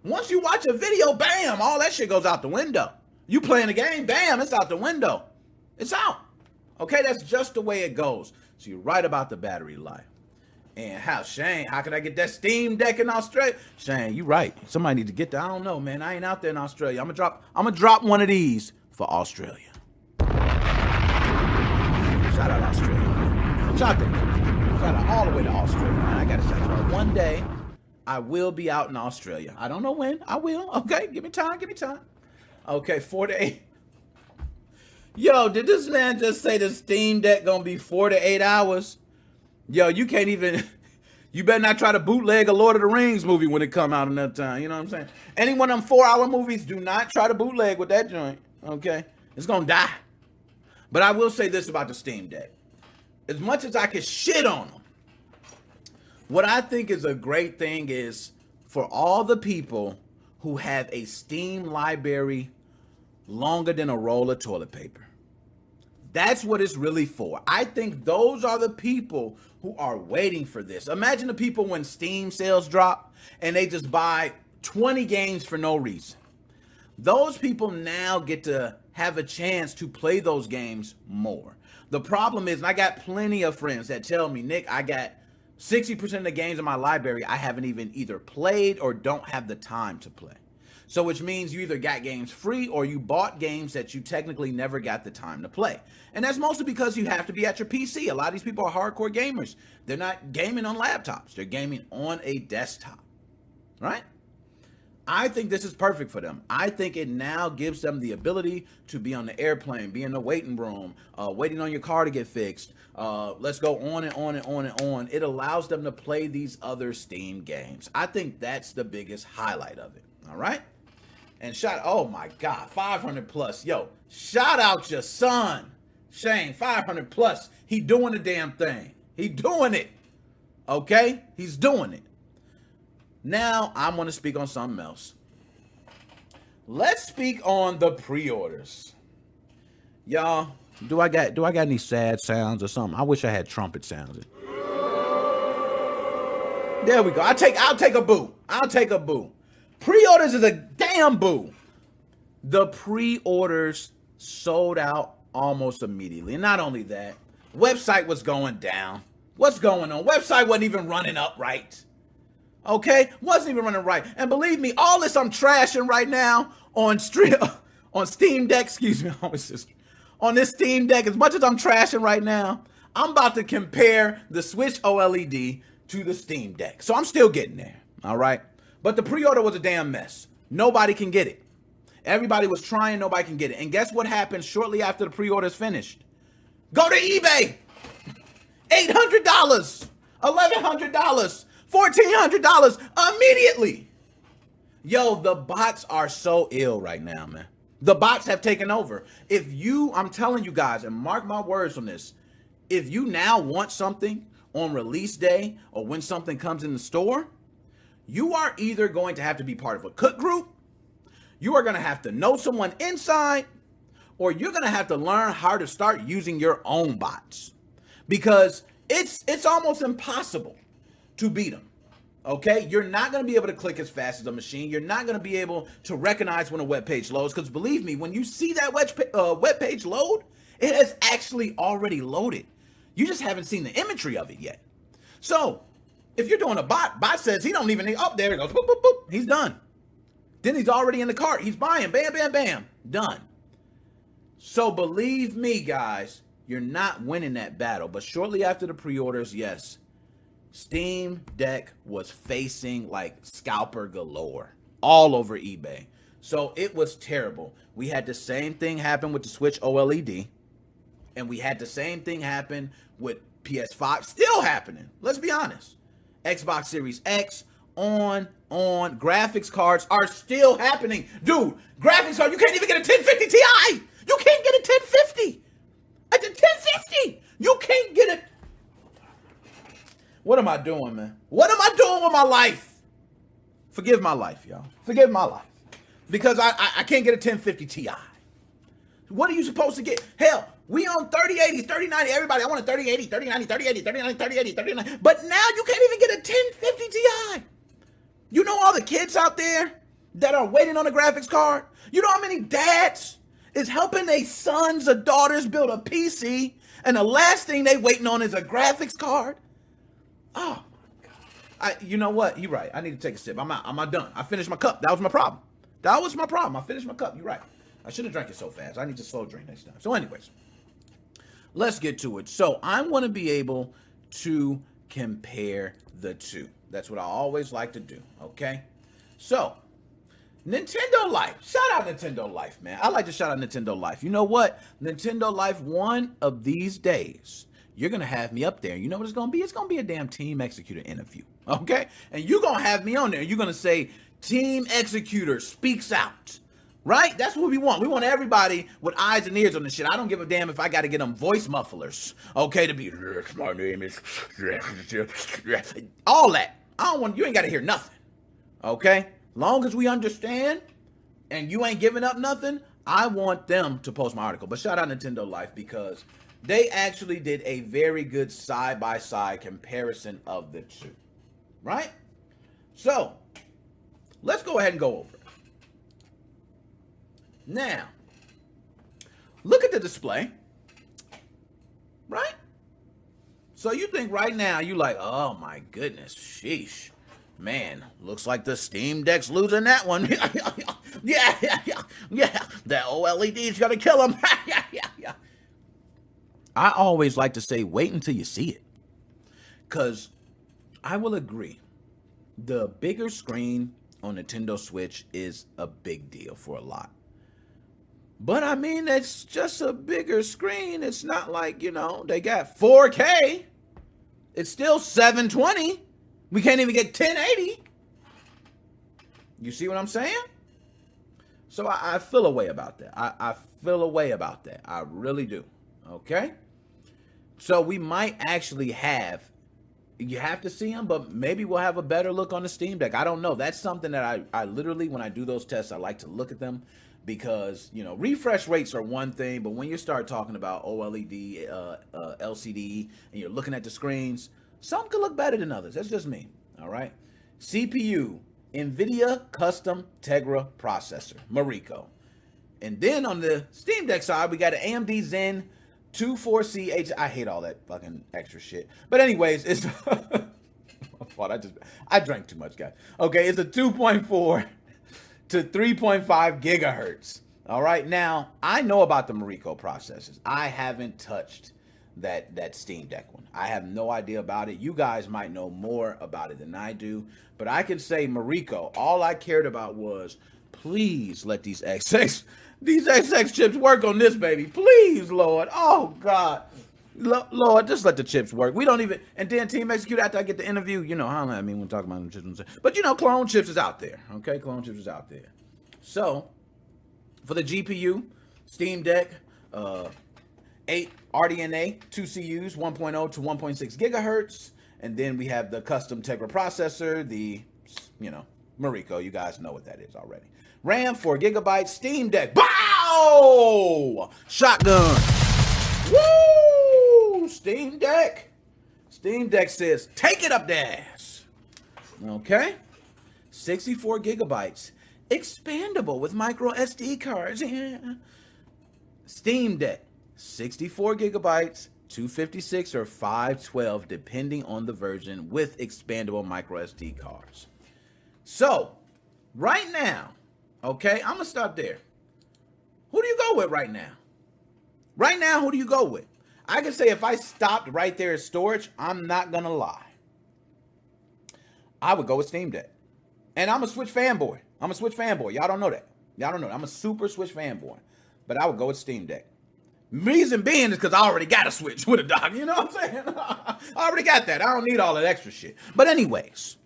Once you watch a video, bam, all that shit goes out the window. You playing a game, bam, it's out the window. It's out. Okay, that's just the way it goes. So you're right about the battery life. And Shane, how can I get that Steam Deck in Australia? Shane, you right. Somebody need to get that. I don't know, man. I ain't out there in Australia. I'm gonna drop one of these for Australia. Shout out Australia, man. Shout out all the way to Australia, man. I gotta shout out. One day, I will be out in Australia. I don't know when. I will. Okay, give me time. Okay, 4 to 8. Yo, did this man just say the Steam Deck gonna be 4 to 8 hours? Yo, you can't even, you better not try to bootleg a Lord of the Rings movie when it come out in that time. You know what I'm saying? Any one of them 4-hour movies, do not try to bootleg with that joint, okay? It's gonna die. But I will say this about the Steam Deck. As much as I could shit on them, what I think is a great thing is for all the people who have a Steam library longer than a roll of toilet paper. That's what it's really for. I think those are the people who are waiting for this. Imagine the people when Steam sales drop and they just buy 20 games for no reason. Those people now get to have a chance to play those games more. The problem is, and I got plenty of friends that tell me, Nick, I got 60% of the games in my library I haven't even either played or don't have the time to play. So which means you either got games free or you bought games that you technically never got the time to play. And that's mostly because you have to be at your PC. A lot of these people are hardcore gamers. They're not gaming on laptops. They're gaming on a desktop, right? I think this is perfect for them. I think it now gives them the ability to be on the airplane, be in the waiting room, waiting on your car to get fixed. Let's go on and on and on and on. It allows them to play these other Steam games. I think that's the biggest highlight of it, all right? And oh my God, 500 plus. Yo, shout out your son, Shane, 500 plus. He doing the damn thing. He doing it. Okay? He's doing it. Now, I'm going to speak on something else. Let's speak on the pre-orders. Y'all, do I got any sad sounds or something? I wish I had trumpet sounds. There we go. I'll take a boo. I'll take a boo. Pre-orders is a damn boo. The pre-orders sold out almost immediately. And not only that, website was going down. What's going on? Website wasn't even running up right. Okay? Wasn't even running right. And believe me, all this I'm trashing right now on Steam Deck, excuse me, on this Steam Deck, as much as I'm trashing right now, I'm about to compare the Switch OLED to the Steam Deck. So I'm still getting there. All right? But the pre-order was a damn mess. Nobody can get it. Everybody was trying, nobody can get it. And guess what happened shortly after the pre-orders finished? Go to eBay. $800, $1,100, $1,400 immediately. Yo, the bots are so ill right now, man. The bots have taken over. I'm telling you guys, and mark my words on this, if you now want something on release day or when something comes in the store, you are either going to have to be part of a cook group, you are going to have to know someone inside, or you're going to have to learn how to start using your own bots, because it's almost impossible to beat them. Okay, you're not going to be able to click as fast as a machine. You're not going to be able to recognize when a web page loads, because believe me, when you see that web page load, it has actually already loaded. You just haven't seen the imagery of it yet. So if you're doing a bot says he don't even need, oh, there it goes, boop, boop, boop, he's done. Then he's already in the cart. He's buying, bam, bam, bam, done. So believe me, guys, you're not winning that battle. But shortly after the pre-orders, yes, Steam Deck was facing like scalper galore all over eBay. So it was terrible. We had the same thing happen with the Switch OLED, and we had the same thing happen with PS5, still happening. Let's be honest. Xbox Series X, on, graphics cards are still happening. Dude, graphics card, you can't even get a 1050 Ti. You can't get a 1050. At the 1050, you can't get it. What am I doing, man? What am I doing with my life? Forgive my life, y'all. Forgive my life. Because I can't get a 1050 Ti. What are you supposed to get? Hell, we on 3080s, 3090. Everybody, I want a 3080, 3090, 3080, 3090, 3080, 3090. But now you can't even get a 1050 Ti. You know all the kids out there that are waiting on a graphics card? You know how many dads is helping their sons or daughters build a PC, and the last thing they waiting on is a graphics card? Oh my God. You know what? You're right. I need to take a sip. I'm not done. I finished my cup. That was my problem. I finished my cup. You're right. I should have drank it so fast. I need to slow drink next time. So anyways, let's get to it. So I want to be able to compare the two. That's what I always like to do. Okay. So Nintendo Life. Shout out Nintendo Life, man. I like to shout out Nintendo Life. You know what? Nintendo Life, one of these days, you're going to have me up there. You know what it's going to be? It's going to be a damn Team Executor interview. Okay? And you're going to have me on there. You're going to say, Team Executor speaks out. Right? That's what we want. We want everybody with eyes and ears on this shit. I don't give a damn if I got to get them voice mufflers. Okay? To be, my name is, all that. I don't want, you ain't got to hear nothing. Okay? Long as we understand and you ain't giving up nothing, I want them to post my article. But shout out Nintendo Life, because they actually did a very good side-by-side comparison of the two. Right? So, let's go ahead and go over it. Now, look at the display. Right? So you think right now, you like, oh my goodness, sheesh. Man, looks like the Steam Deck's losing that one. Yeah. That OLED's gonna kill him. Yeah. I always like to say, wait until you see it. Because I will agree, the bigger screen on Nintendo Switch is a big deal for a lot. But I mean, it's just a bigger screen. It's not like, they got 4K. It's still 720. We can't even get 1080. You see what I'm saying? So I feel a way about that. I feel a way about that. I really do. Okay? So we might actually have, you have to see them, but maybe we'll have a better look on the Steam Deck. I don't know. That's something that I literally, when I do those tests, I like to look at them, because, refresh rates are one thing, but when you start talking about OLED, LCD, and you're looking at the screens, some could look better than others. That's just me. All right. CPU, NVIDIA Custom Tegra Processor, Mariko. And then on the Steam Deck side, we got an AMD Zen 24C. I hate all that fucking extra shit. But anyways, it's my fault. I drank too much, guys. Okay, it's a 2.4 to 3.5 gigahertz. All right. Now, I know about the Mariko processors. I haven't touched that Steam Deck one. I have no idea about it. You guys might know more about it than I do, but I can say Mariko, all I cared about was, please let these XX chips work on this baby. Please, Lord. Oh God. Lord, just let the chips work. We don't even, and then Team Execute, after I get the interview, how I mean, when talking about them chips. But Clone Chips is out there. Okay, Clone Chips is out there. So, for the GPU, Steam Deck, 8 RDNA, 2 CUs, 1.0 to 1.6 gigahertz. And then we have the custom Tegra processor, the you know, Mariko, you guys know what that is already. RAM 4 gigabytes, Steam Deck. Bow! Shotgun. Woo! Steam Deck. Steam Deck says, take it up the ass. Okay. 64 gigabytes. Expandable with micro SD cards. Yeah. Steam Deck. 64 gigabytes, 256 or 512, depending on the version, with expandable micro SD cards. So, right now, okay, I'm going to stop there. Who do you go with right now? Right now, who do you go with? I can say if I stopped right there at storage, I'm not going to lie. I would go with Steam Deck. And I'm a Switch fanboy. Y'all don't know that. I'm a super Switch fanboy. But I would go with Steam Deck. Reason being is because I already got a Switch with a dock. You know what I'm saying? I already got that. I don't need all that extra shit. But anyways,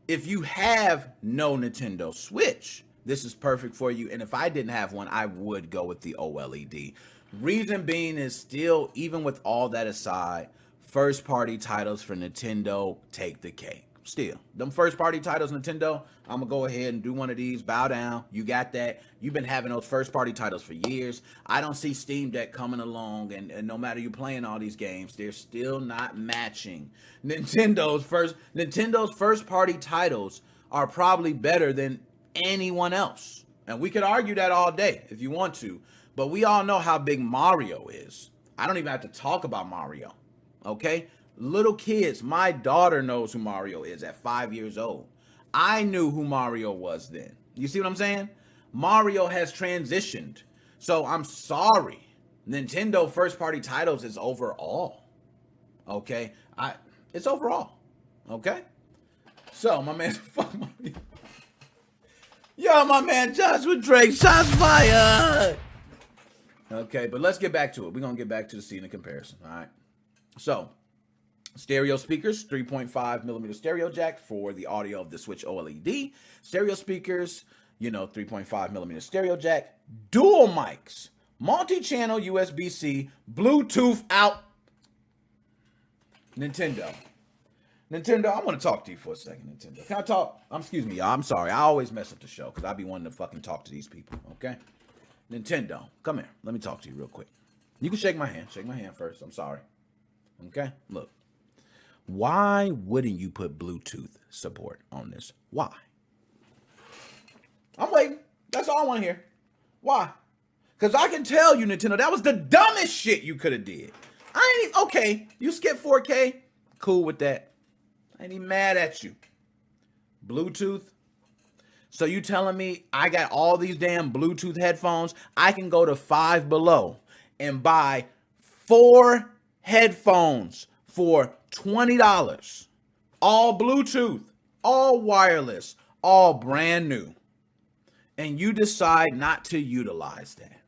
if you have no Nintendo Switch, this is perfect for you. And if I didn't have one, I would go with the OLED. Reason being is still, even with all that aside, first-party titles for Nintendo take the cake. Still, them first-party titles, Nintendo, I'm going to go ahead and do one of these. Bow down. You got that. You've been having those first-party titles for years. I don't see Steam Deck coming along, and no matter you playing all these games, they're still not matching. Nintend's first-party titles are probably better than anyone else. And we could argue that all day if you want to. But we all know how big Mario is. I don't even have to talk about Mario. Okay? Little kids, my daughter knows who Mario is at 5 years old. I knew who Mario was then. You see what I'm saying? Mario has transitioned. So I'm sorry. Nintendo first-party titles is overall. Okay? It's overall. Okay? So, my man, yo, my man Joshua Drake, shots fired. Okay, but let's get back to it. We're going to get back to the scene of comparison, all right? So, stereo speakers, 3.5 millimeter stereo jack for the audio of the Switch OLED. Stereo speakers, 3.5 millimeter stereo jack. Dual mics, multi-channel USB-C, Bluetooth out. Nintendo, I want to talk to you for a second, Nintendo. Can I talk? Excuse me, y'all. I'm sorry. I always mess up the show because I be wanting to fucking talk to these people, okay? Nintendo, come here. Let me talk to you real quick. You can shake my hand. Shake my hand first. I'm sorry. Okay? Look. Why wouldn't you put Bluetooth support on this? Why? I'm waiting. That's all I want to hear. Why? Because I can tell you, Nintendo, that was the dumbest shit you could have did. Okay, you skip 4K. Cool with that. I ain't even mad at you. Bluetooth. So you telling me I got all these damn Bluetooth headphones? I can go to Five Below and buy 4 headphones for $20. All Bluetooth, all wireless, all brand new. And you decide not to utilize that.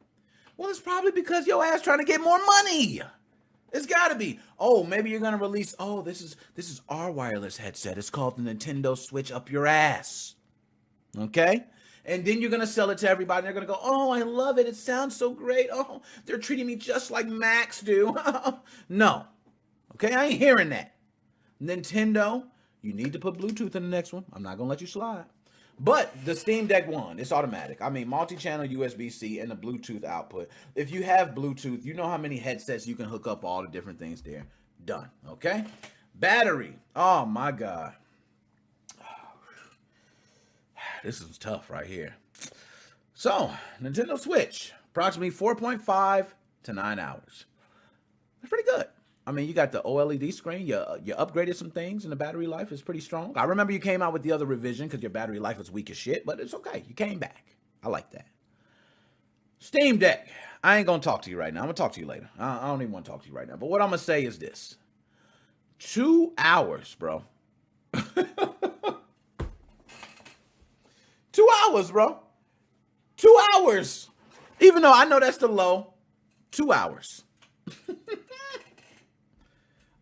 Well, it's probably because your ass trying to get more money. It's got to be. Oh, maybe you're going to release, this is our wireless headset. It's called the Nintendo Switch up your ass. Okay? And then you're going to sell it to everybody. And they're going to go, oh, I love it. It sounds so great. Oh, they're treating me just like Macs do. No. Okay? I ain't hearing that. Nintendo, you need to put Bluetooth in the next one. I'm not going to let you slide. But the Steam Deck one, it's automatic. I mean, multi-channel USB-C and the Bluetooth output. If you have Bluetooth, you know how many headsets you can hook up all the different things there. Done. Okay? Battery. Oh, my God. This is tough right here. So, Nintendo Switch, approximately 4.5 to 9 hours. That's pretty good. I mean, you got the OLED screen. You upgraded some things, and the battery life is pretty strong. I remember you came out with the other revision because your battery life was weak as shit, but it's okay. You came back. I like that. Steam Deck. I ain't going to talk to you right now. I'm going to talk to you later. I don't even want to talk to you right now. But what I'm going to say is this. 2 hours, bro. 2 hours, bro. 2 hours. Even though I know that's the low. 2 hours.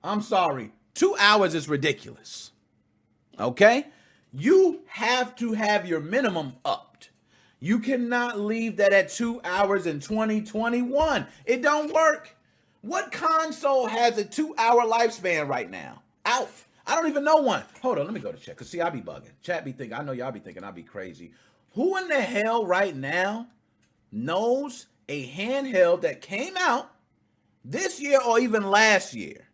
I'm sorry. 2 hours is ridiculous. Okay? You have to have your minimum upped. You cannot leave that at 2 hours in 2021. It don't work. What console has a 2 hour lifespan right now? Out. I don't even know one. Hold on, let me go to chat. Because, see, I be bugging. Chat be thinking, I know y'all be thinking I be crazy. Who in the hell right now knows a handheld that came out this year or even last year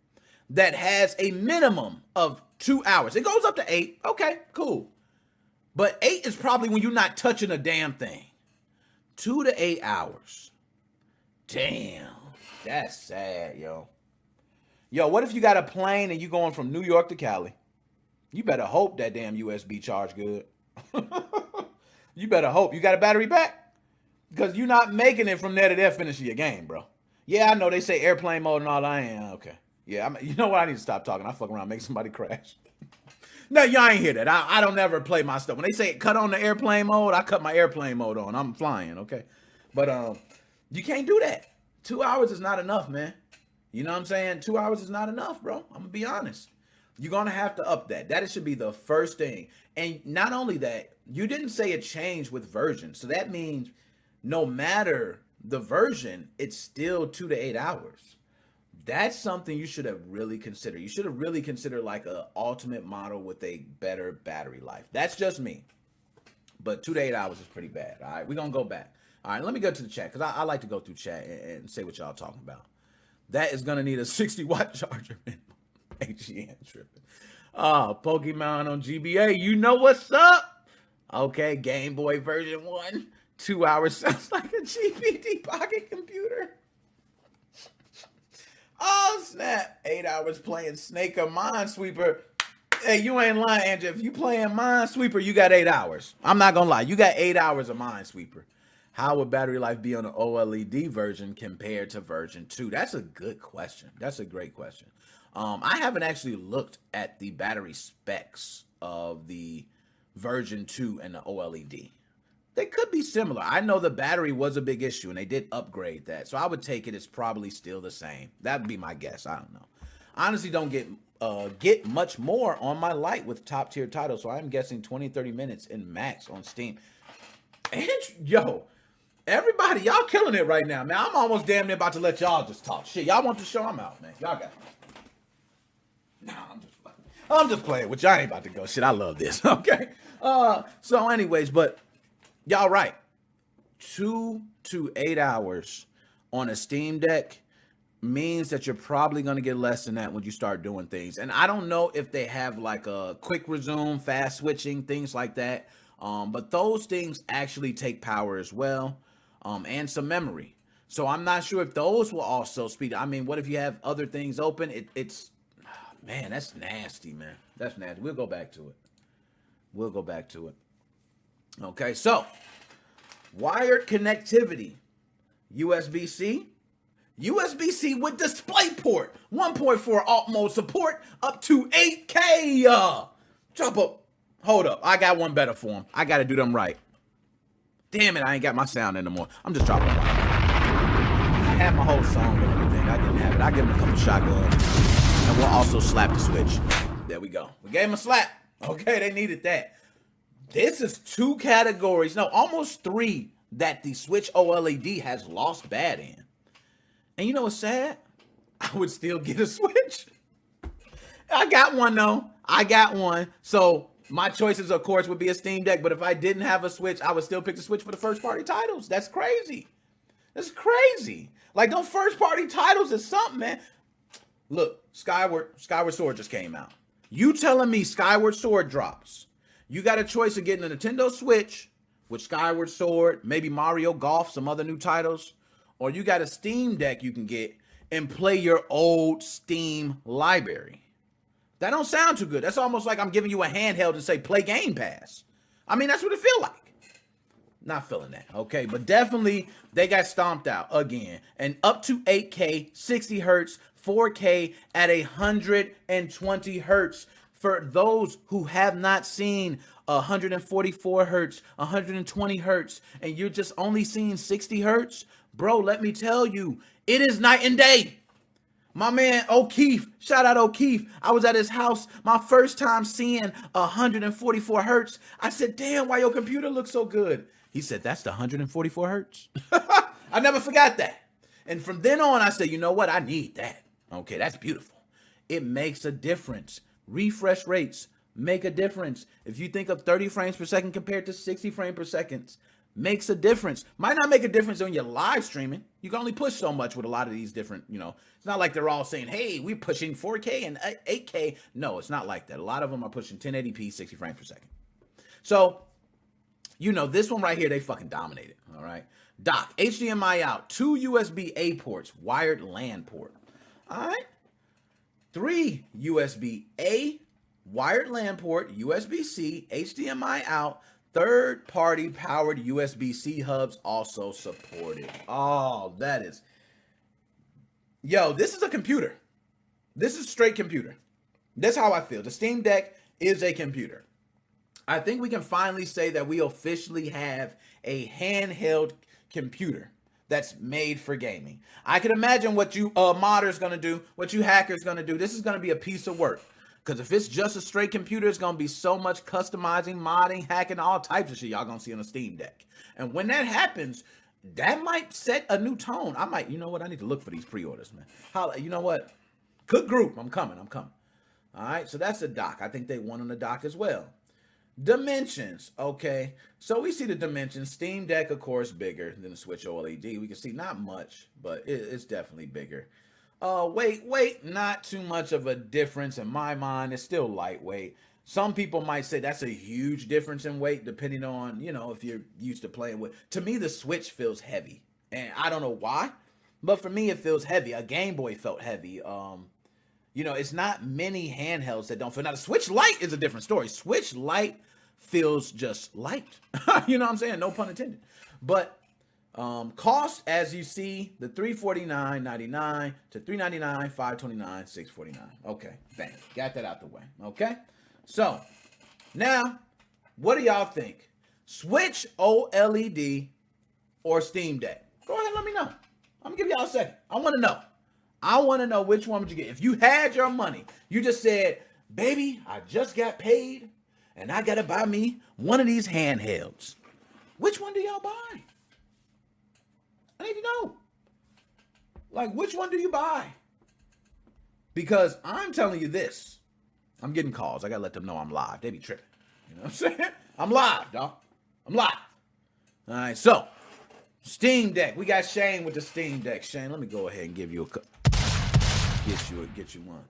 that has a minimum of 2 hours? It goes up to 8. Okay, cool. But 8 is probably when you're not touching a damn thing. 2 to 8 hours. Damn. That's sad, yo. Yo, what if you got a plane and you going from New York to Cali? You better hope that damn USB charge good. You better hope. You got a battery pack? Because you're not making it from there to there finishing your game, bro. Yeah, I know they say airplane mode and all that. Okay. Yeah, you know what? I need to stop talking. I fuck around, make somebody crash. No, y'all ain't hear that. I don't ever play my stuff. When they say cut on the airplane mode, I cut my airplane mode on. I'm flying, okay? But you can't do that. 2 hours is not enough, man. You know what I'm saying? 2 hours is not enough, bro. I'm going to be honest. You're going to have to up that. That should be the first thing. And not only that, you didn't say it changed with version. So that means no matter the version, it's still 2 to 8 hours. That's something you should have really considered. You should have really considered like a ultimate model with a better battery life. That's just me. But 2 to 8 hours is pretty bad. All right, we're going to go back. All right, let me go to the chat because I like to go through chat and say what y'all talking about. That is going to need a 60-watt charger. HEN tripping. Pokemon on GBA. You know what's up? Okay, Game Boy version 1. 2 hours sounds like a GPT pocket computer. Oh, snap. 8 hours playing Snake or Minesweeper. Hey, you ain't lying, Andrew. If you playing Minesweeper, you got 8 hours. I'm not going to lie. You got 8 hours of Minesweeper. How would battery life be on the OLED version compared to version 2? That's a good question. That's a great question. I haven't actually looked at the battery specs of the version 2 and the OLED. They could be similar. I know the battery was a big issue, and they did upgrade that. So I would take it as probably still the same. That would be my guess. I don't know. Honestly, don't get much more on my light with top-tier titles, so I'm guessing 20, 30 minutes in max on Steam. And, yo, everybody, y'all killing it right now, man. I'm almost damn near about to let y'all just talk. Shit, y'all want the show? I'm out, man. Y'all got it. Nah, I'm just playing with y'all. I ain't about to go. Shit, I love this. Okay. So anyways, but y'all right. 2 to 8 hours on a Steam Deck means that you're probably going to get less than that when you start doing things. And I don't know if they have like a quick resume, fast switching, things like that. But those things actually take power as well, and some memory. So I'm not sure if those will also speed. I mean, what if you have other things open? It's man, that's nasty, man. That's nasty. We'll go back to it. Okay, so wired connectivity, USB-C with DisplayPort, 1.4 alt mode support, up to 8K. Drop up. Hold up. I got one better for them. I got to do them right. Damn it, I ain't got my sound anymore. I'm just dropping it. I had my whole song and everything. I didn't have it. I give him a couple shotguns. And we'll also slap the Switch. There we go. We gave him a slap. Okay, they needed that. This is 2 categories. No, almost 3 that the Switch OLED has lost bad in. And you know what's sad? I would still get a Switch. I got one, though. I got one. So my choices, of course, would be a Steam Deck. But if I didn't have a Switch, I would still pick the Switch for the first-party titles. That's crazy. That's crazy. Like, those first-party titles is something, man. Look, Skyward Sword just came out. You telling me Skyward Sword drops. You got a choice of getting a Nintendo Switch with Skyward Sword, maybe Mario Golf, some other new titles, or you got a Steam Deck you can get and play your old Steam library. That don't sound too good. That's almost like I'm giving you a handheld and say, play Game Pass. I mean, that's what it feel like. Not feeling that, okay? But definitely, they got stomped out again. And up to 8K, 60 hertz, 4K at 120 hertz. For those who have not seen 144 hertz, 120 hertz, and you're just only seeing 60 hertz, bro, let me tell you, it is night and day. My man O'Keefe, shout out O'Keefe. I was at his house, my first time seeing 144 hertz. I said, damn, why your computer looks so good? He said, that's the 144 hertz. I never forgot that. And from then on, I said, you know what? I need that. Okay, that's beautiful. It makes a difference refresh rates make a difference. If you think of 30 frames per second compared to 60 frames per second, makes a difference. Might not make a difference when you're live streaming. You can only push so much with a lot of these different, it's not like they're all saying, hey, we're pushing 4K and 8K. No, it's not like that. A lot of them are pushing 1080p, 60 frames per second. So, this one right here, they fucking dominated, all right? Dock, HDMI out, 2 USB-A ports, wired LAN port, all right? 3 USB-A, wired LAN port, USB-C, HDMI out, third-party powered USB-C hubs also supported. Oh, that is... Yo, this is a computer. This is straight computer. That's how I feel. The Steam Deck is a computer. I think we can finally say that we officially have a handheld computer that's made for gaming. I can imagine what you modders going to do, what you hackers going to do. This is going to be a piece of work. Because if it's just a straight computer, it's going to be so much customizing, modding, hacking, all types of shit y'all going to see on a Steam Deck. And when that happens, that might set a new tone. I might, I need to look for these pre-orders, man. You know what? Good group. I'm coming. All right, so that's the dock. I think they won on the dock as well. Dimensions, okay. So we see the dimensions. Steam Deck, of course, bigger than the Switch OLED. We can see not much, but it's definitely bigger. Weight, not too much of a difference in my mind. It's still lightweight. Some people might say that's a huge difference in weight, depending on, if you're used to playing with. To me, the Switch feels heavy, and I don't know why, but for me, it feels heavy. A Game Boy felt heavy. It's not many handhelds that don't feel. Now, the Switch Lite is a different story. Switch Lite feels just light. You know what I'm saying? No pun intended. But cost, as you see, the $349.99 to $399, $529, $649. Okay, bang. Got that out the way. Okay? So, now, what do y'all think? Switch OLED or Steam Deck? Go ahead and let me know. I'm going to give y'all a second. I want to know. I want to know which one would you get. If you had your money, you just said, baby, I just got paid, and I got to buy me one of these handhelds. Which one do y'all buy? I need to know. Like, which one do you buy? Because I'm telling you this. I'm getting calls. I got to let them know I'm live. They be tripping. You know what I'm saying? I'm live, dog. I'm live. All right, so, Steam Deck. We got Shane with the Steam Deck. Shane, let me go ahead and give you a... Get you one.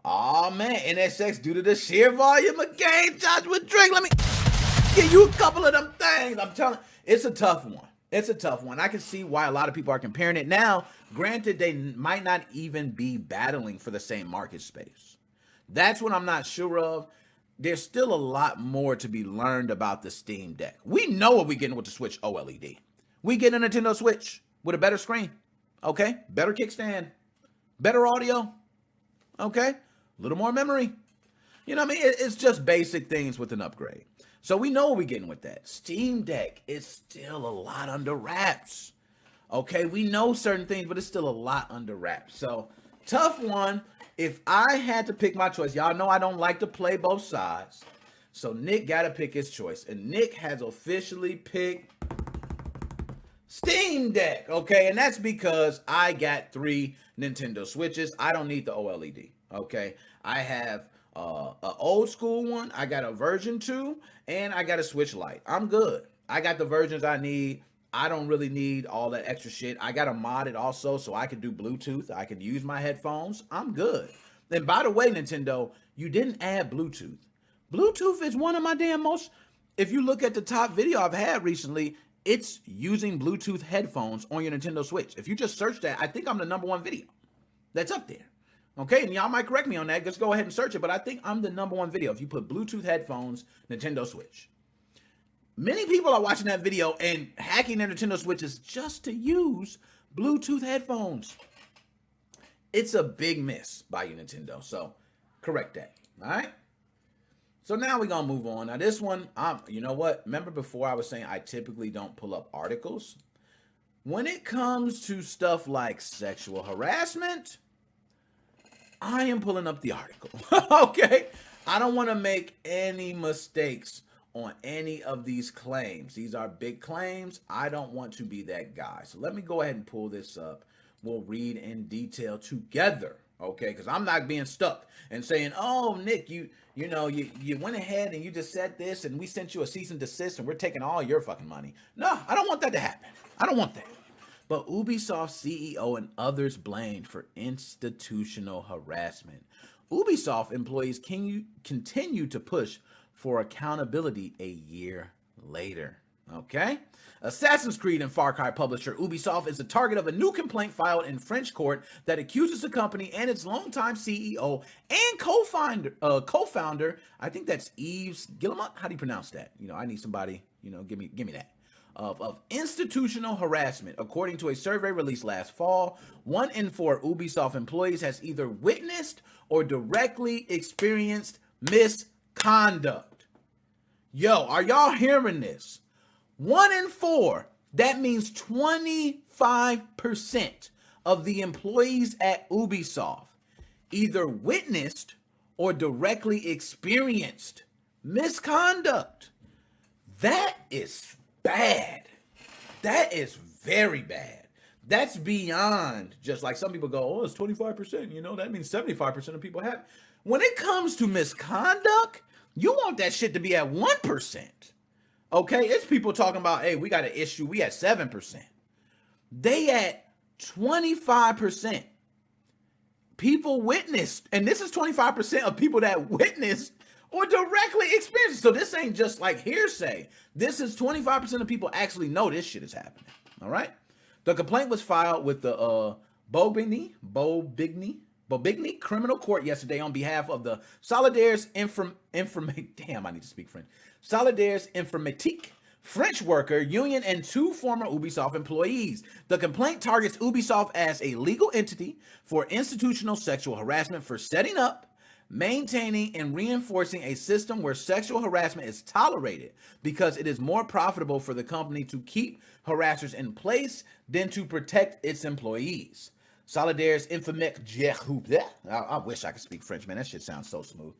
Oh man, NSX, due to the sheer volume of game charged with drink, let me give you a couple of them things. I'm telling you, it's a tough one. I can see why a lot of people are comparing it. Now, granted, they might not even be battling for the same market space. That's what I'm not sure of. There's still a lot more to be learned about the Steam Deck. We know what we're getting with the Switch OLED. We get a Nintendo Switch with a better screen, okay? Better kickstand. Better audio, okay? A little more memory. You know what I mean? It's just basic things with an upgrade. So we know what we're getting with that. Steam Deck is still a lot under wraps. Okay, we know certain things, but it's still a lot under wraps. So, tough one. If I had to pick my choice, y'all know I don't like to play both sides. So Nick got to pick his choice. And Nick has officially picked Steam Deck, okay? And that's because I got 3 Nintendo Switches. I don't need the OLED, okay? I have an old school one. I got a version 2, and I got a Switch Lite. I'm good. I got the versions I need. I don't really need all that extra shit. I got to mod it also so I can do Bluetooth. I can use my headphones. I'm good. And by the way, Nintendo, you didn't add Bluetooth. Bluetooth is one of my damn most... If you look at the top video I've had recently... It's using Bluetooth headphones on your Nintendo Switch. If you just search that, I think I'm the #1 video that's up there. Okay, and y'all might correct me on that. Just go ahead and search it, but I think I'm the #1 video. If you put Bluetooth headphones, Nintendo Switch. Many people are watching that video and hacking their Nintendo Switches just to use Bluetooth headphones. It's a big miss by you, Nintendo. So, correct that. All right? So now we're going to move on. Now this one, you know what? Remember before I was saying I typically don't pull up articles? When it comes to stuff like sexual harassment, I am pulling up the article. Okay? I don't want to make any mistakes on any of these claims. These are big claims. I don't want to be that guy. So let me go ahead and pull this up. We'll read in detail together. Okay, because I'm not being stuck and saying, oh, Nick, you went ahead and you just said this and we sent you a cease and desist and we're taking all your fucking money. No, I don't want that to happen. I don't want that. But Ubisoft CEO and others blamed for institutional harassment. Ubisoft employees continue to push for accountability a year later. Okay? Assassin's Creed and Far Cry publisher Ubisoft is the target of a new complaint filed in French court that accuses the company and its longtime CEO and co-founder, I think that's Yves Guillemot. How do you pronounce that? I need somebody, give me that. Of institutional harassment. According to a survey released last fall, 1 in 4 Ubisoft employees has either witnessed or directly experienced misconduct. Yo, are y'all hearing this? 1 in 4. That means 25% of the employees at Ubisoft either witnessed or directly experienced misconduct. That is bad. That is very bad. That's beyond just like some people go, oh, it's 25%. That means 75% of people have. When it comes to misconduct, you want that shit to be at 1%. Okay, it's people talking about, hey, we got an issue. We at 7%. They at 25%. People witnessed, and this is 25% of people that witnessed or directly experienced. So this ain't just like hearsay. This is 25% of people actually know this shit is happening. All right. The complaint was filed with the Bobigny Criminal Court yesterday on behalf of the Solidaires Informatique French worker union and 2 former Ubisoft employees. The complaint targets Ubisoft as a legal entity for institutional sexual harassment for setting up, maintaining, and reinforcing a system where sexual harassment is tolerated because it is more profitable for the company to keep harassers in place than to protect its employees. Solidaires Informatique, I wish I could speak French, man. That shit sounds so smooth.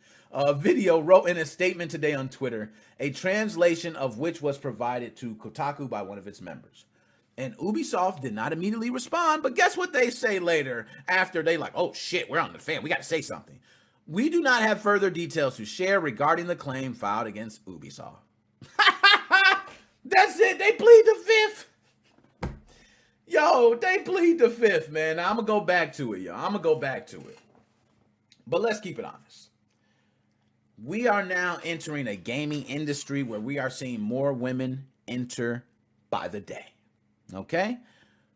Video wrote in a statement today on Twitter, a translation of which was provided to Kotaku by one of its members. And Ubisoft did not immediately respond, but guess what they say later after they like, oh shit, we're on the fan. We got to say something. We do not have further details to share regarding the claim filed against Ubisoft. That's it. They plead the fifth. Yo, they plead the fifth, man. I'm going to go back to it, yo. I'm going to go back to it. But let's keep it honest. We are now entering a gaming industry where we are seeing more women enter by the day. Okay?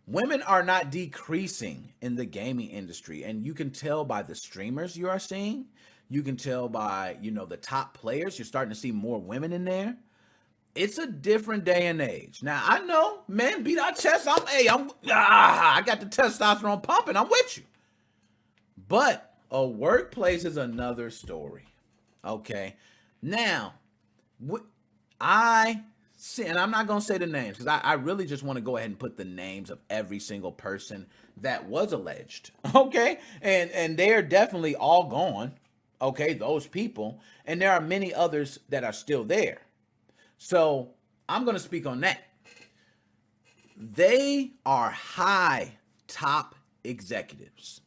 Women are not decreasing in the gaming industry, and you can tell by the streamers you are seeing. You can tell by, the top players. You're starting to see more women in there. It's a different day and age. Now, I know men beat our chest. I got the testosterone pumping. I'm with you. But a workplace is another story. Okay? Now, I see, and I'm not going to say the names because I really just want to go ahead and put the names of every single person that was alleged. Okay? And they're definitely all gone. Okay? Those people. And there are many others that are still there. So I'm going to speak on that. They are high top executives.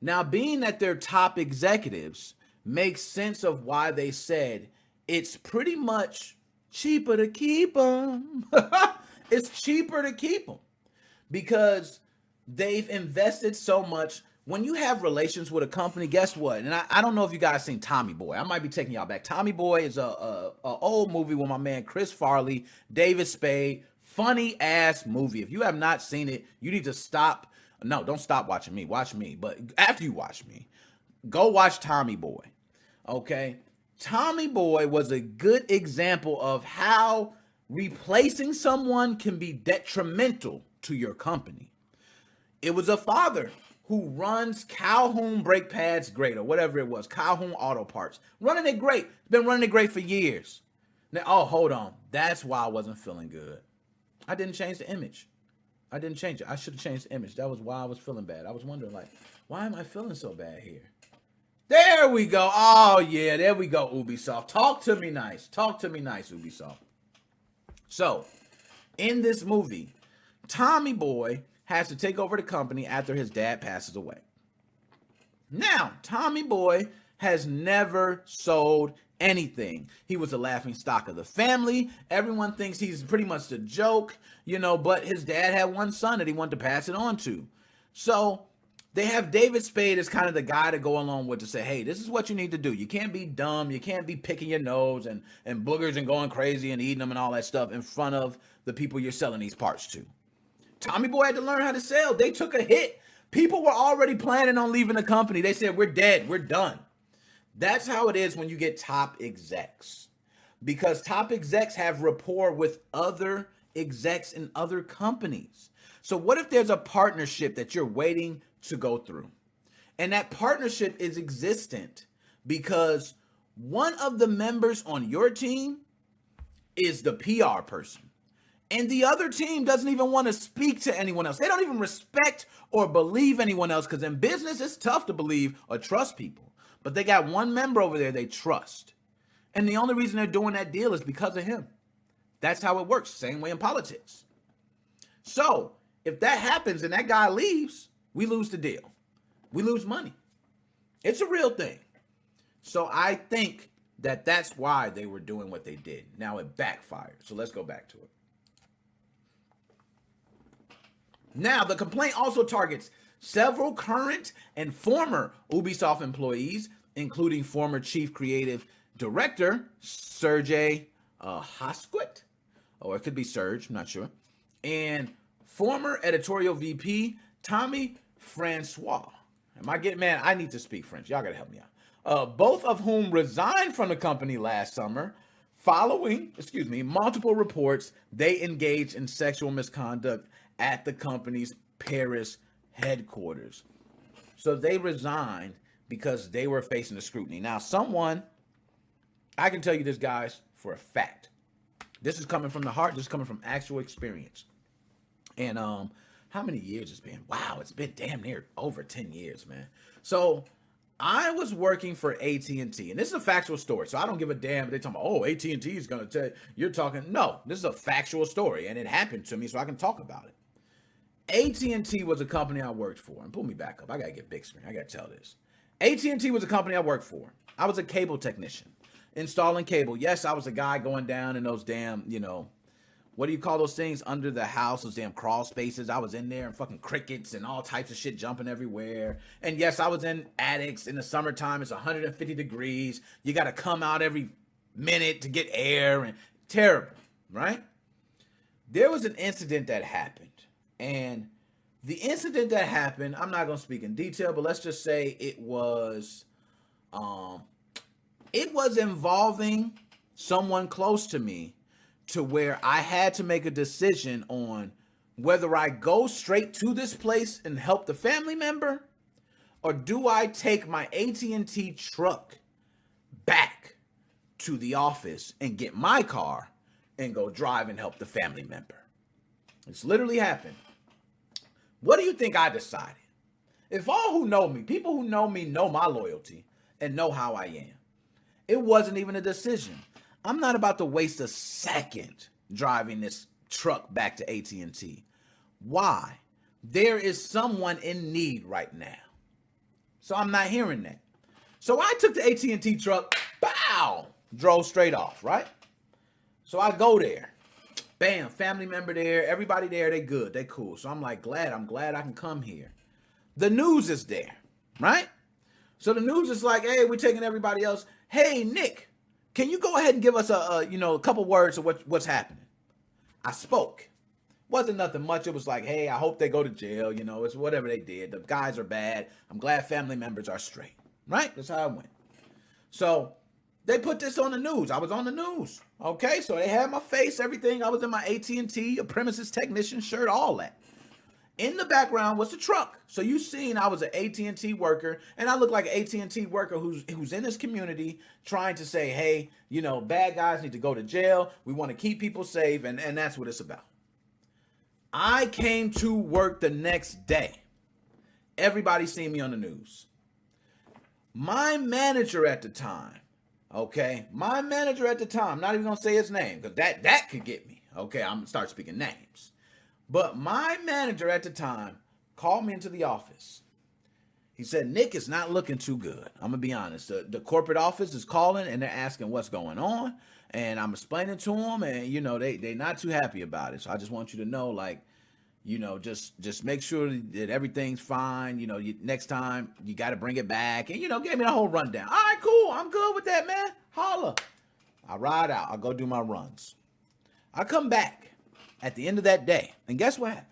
Now, being that they're top executives makes sense of why they said it's pretty much cheaper to keep them. It's cheaper to keep them because they've invested so much. When you have relations with a company, guess what? And I don't know if you guys seen Tommy Boy. I might be taking y'all back. Tommy Boy is a old movie with my man Chris Farley, David Spade. Funny ass movie. If you have not seen it, you need to stop. No, don't stop watching me. Watch me. But after you watch me, go watch Tommy Boy. Okay? Tommy Boy was a good example of how replacing someone can be detrimental to your company. It was a father who runs Calhoun Brake Pads Great or whatever it was, Calhoun Auto Parts. Running it great. Been running it great for years. Now, oh, hold on. That's why I wasn't feeling good. I didn't change the image. I didn't change it. I should have changed the image. That was why I was feeling bad. I was wondering, like, why am I feeling so bad here? There we go. Oh, yeah, there we go, Ubisoft. Talk to me nice. Talk to me nice, Ubisoft. So, in this movie, Tommy Boy has to take over the company after his dad passes away. Now, Tommy Boy has never sold anything. He was the laughing stock of the family. Everyone thinks he's pretty much the joke, but his dad had one son that he wanted to pass it on to. So they have David Spade as kind of the guy to go along with to say, hey, this is what you need to do. You can't be dumb. You can't be picking your nose and boogers and going crazy and eating them and all that stuff in front of the people you're selling these parts to. Tommy Boy had to learn how to sell. They took a hit. People were already planning on leaving the company. They said, we're dead. We're done. That's how it is when you get top execs. Because top execs have rapport with other execs in other companies. So what if there's a partnership that you're waiting to go through? And that partnership is existent because one of the members on your team is the PR person. And the other team doesn't even want to speak to anyone else. They don't even respect or believe anyone else because in business, it's tough to believe or trust people. But they got one member over there they trust. And the only reason they're doing that deal is because of him. That's how it works. Same way in politics. So if that happens and that guy leaves, we lose the deal. We lose money. It's a real thing. So I think that that's why they were doing what they did. Now it backfired. So let's go back to it. Now, the complaint also targets several current and former Ubisoft employees, including former Chief Creative Director Sergey Hosquit, or it could be Serge, I'm not sure, and former Editorial VP Tommy Francois. Man, I need to speak French. Y'all gotta help me out. Both of whom resigned from the company last summer following, multiple reports they engaged in sexual misconduct at the company's Paris headquarters. So they resigned because they were facing the scrutiny. Now, I can tell you this, guys, for a fact. This is coming from the heart. This is coming from actual experience. And how many years it's been? Wow, it's been damn near over 10 years, man. So I was working for AT&T, and this is a factual story, so I don't give a damn if they're talking about, AT&T is going to tell you. You're talking, no, this is a factual story, and it happened to me, so I can talk about it. AT&T was a company I worked for, and pull me back up. I got to get big screen. I got to tell this. AT&T was a company I worked for. I was a cable technician, installing cable. Yes, I was a guy going down in those damn, what do you call those things under the house, those damn crawl spaces. I was in there and fucking crickets and all types of shit jumping everywhere. And yes, I was in attics in the summertime. It's 150 degrees. You got to come out every minute to get air, and terrible, right? There was an incident that happened. And the incident that happened, I'm not going to speak in detail, but let's just say it was involving someone close to me, to where I had to make a decision on whether I go straight to this place and help the family member, or do I take my AT&T truck back to the office and get my car and go drive and help the family member. It's literally happened. What do you think I decided? If all who know me, people who know me, know my loyalty and know how I am, it wasn't even a decision. I'm not about to waste a second driving this truck back to AT&T. Why? There is someone in need right now. So I'm not hearing that. So I took the AT&T truck, bow, drove straight off, right? So I go there. Bam, family member there, everybody there, they good, they cool. So I'm like, I'm glad I can come here. The news is there, right? So the news is like, hey, we're taking everybody else. Hey, Nick, can you go ahead and give us a couple words of what's happening? I spoke. Wasn't nothing much. It was like, hey, I hope they go to jail. It's whatever they did. The guys are bad. I'm glad family members are straight. Right? That's how it went. So they put this on the news. I was on the news. Okay, so they had my face, everything. I was in my AT&T, a premises technician shirt, all that. In the background was the truck. So you seen I was an AT&T worker, and I look like an AT&T worker who's in this community trying to say, hey, bad guys need to go to jail. We want to keep people safe, and that's what it's about. I came to work the next day. Everybody seen me on the news. My manager at the time, okay? I'm not even going to say his name because that could get me. Okay, I'm going to start speaking names. But my manager at the time called me into the office. He said, Nick, is not looking too good. I'm going to be honest. The corporate office is calling and they're asking what's going on. And I'm explaining to them and, you know, they're not too happy about it. So I just want you to know, like, you know, just make sure that everything's fine. You know, next time you got to bring it back. And, you know, gave me the whole rundown. All right, cool. I'm good with that, man. Holla. I ride out. I go do my runs. I come back at the end of that day. And guess what happened?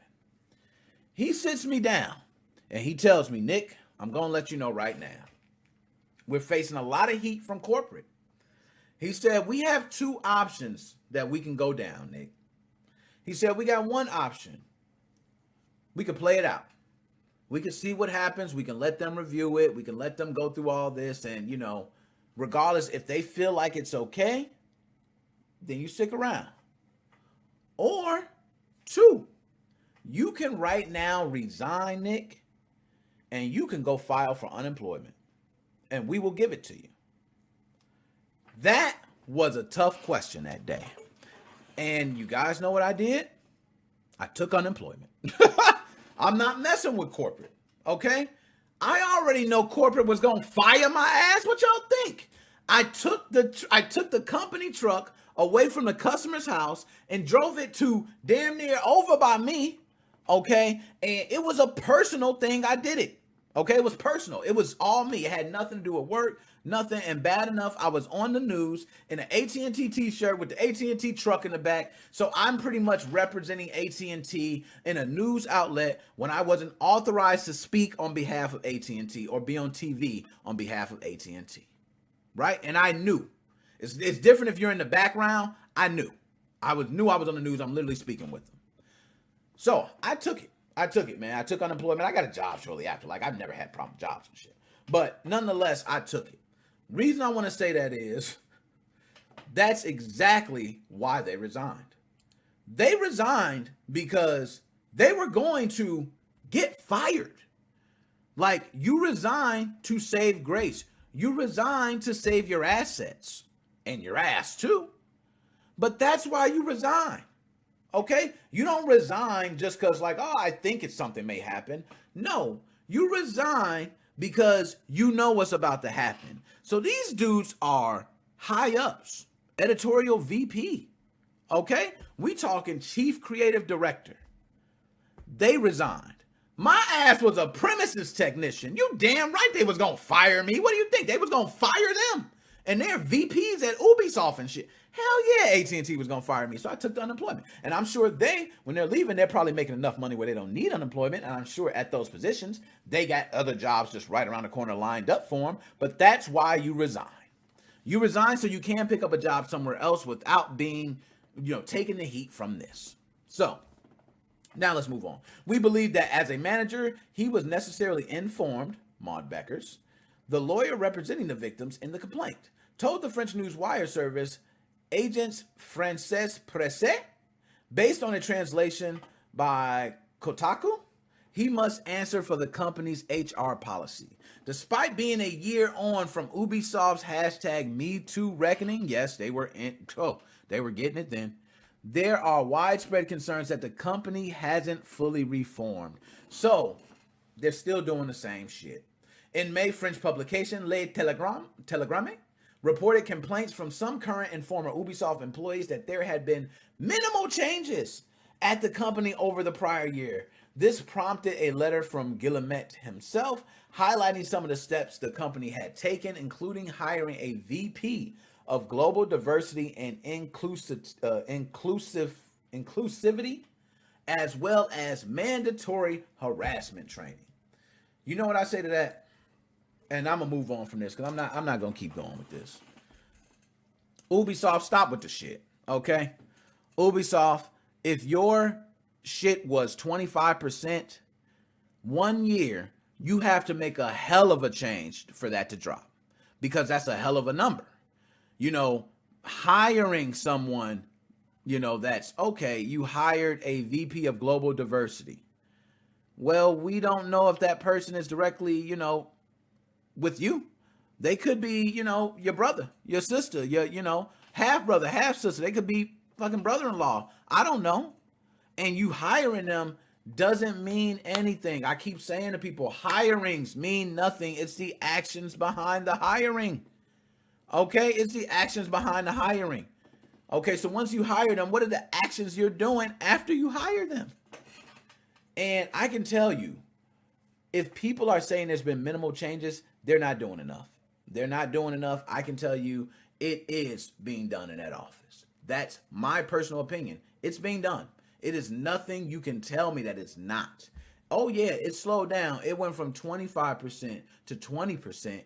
He sits me down and he tells me, Nick, I'm going to let you know right now. We're facing a lot of heat from corporate. He said, we have two options that we can go down, Nick. He said, we got one option. We can play it out. We can see what happens. We can let them review it. We can let them go through all this. And, you know, regardless, if they feel like it's okay, then you stick around. Or two, you can right now resign, Nick, and you can go file for unemployment. And we will give it to you. That was a tough question that day. And you guys know what I did? I took unemployment. I'm not messing with corporate, okay? I already know corporate was going to fire my ass. What y'all think? I took the company truck away from the customer's house and drove it to damn near over by me, okay? And it was a personal thing. I did it. Okay, it was personal. It was all me. It had nothing to do with work, nothing. And bad enough, I was on the news in an AT&T t-shirt with the AT&T truck in the back. So I'm pretty much representing AT&T in a news outlet when I wasn't authorized to speak on behalf of AT&T or be on TV on behalf of AT&T. Right? And I knew. It's different if you're in the background. I knew. I was on the news. I'm literally speaking with them. So I took it. Man. I took unemployment. I got a job shortly after. Like, I've never had problem with jobs and shit. But nonetheless, I took it. Reason I want to say that is that's exactly why they resigned. They resigned because they were going to get fired. Like, you resign to save grace. You resign to save your assets and your ass too. But that's why you resign. Okay? You don't resign just because, like, oh, I think something may happen. No, you resign because you know what's about to happen. So these dudes are high ups, editorial VP. Okay? We talking chief creative director. They resigned. My ass was a premises technician. You damn right they was going to fire me. What do you think? They was going to fire them. And they're VPs at Ubisoft and shit. Hell yeah, AT&T was going to fire me. So I took the unemployment. And I'm sure when they're leaving, they're probably making enough money where they don't need unemployment. And I'm sure at those positions, they got other jobs just right around the corner lined up for them. But that's why you resign. You resign so you can pick up a job somewhere else without being, taking the heat from this. So now let's move on. We believe that as a manager, he was necessarily informed, Maud Beckers, the lawyer representing the victims in the complaint, told the French news wire service Agence Française Presse, based on a translation by Kotaku, he must answer for the company's HR policy. Despite being a year on from Ubisoft's #MeToo reckoning, yes, they were getting it then. There are widespread concerns that the company hasn't fully reformed. So they're still doing the same shit. In May, French publication Le Telegramme reported complaints from some current and former Ubisoft employees that there had been minimal changes at the company over the prior year. This prompted a letter from Guillemette himself, highlighting some of the steps the company had taken, including hiring a VP of Global Diversity and Inclusivity, as well as mandatory harassment training. You know what I say to that? And I'm gonna move on from this because I'm not gonna keep going with this. Ubisoft, stop with the shit, okay? Ubisoft, if your shit was 25%, 1 year, you have to make a hell of a change for that to drop because that's a hell of a number. Hiring someone, that's okay. You hired a VP of Global Diversity. Well, we don't know if that person is directly, with you. They could be, your brother, your sister, your, half brother, half sister. They could be fucking brother-in-law. I don't know. And you hiring them doesn't mean anything. I keep saying to people, hirings mean nothing. It's the actions behind the hiring. Okay, it's the actions behind the hiring. Okay, so once you hire them, what are the actions you're doing after you hire them? And I can tell you, if people are saying there's been minimal changes, they're not doing enough. They're not doing enough. I can tell you it is being done in that office. That's my personal opinion. It's being done. It is nothing you can tell me that it's not. Oh, yeah, it slowed down. It went from 25% to 20%.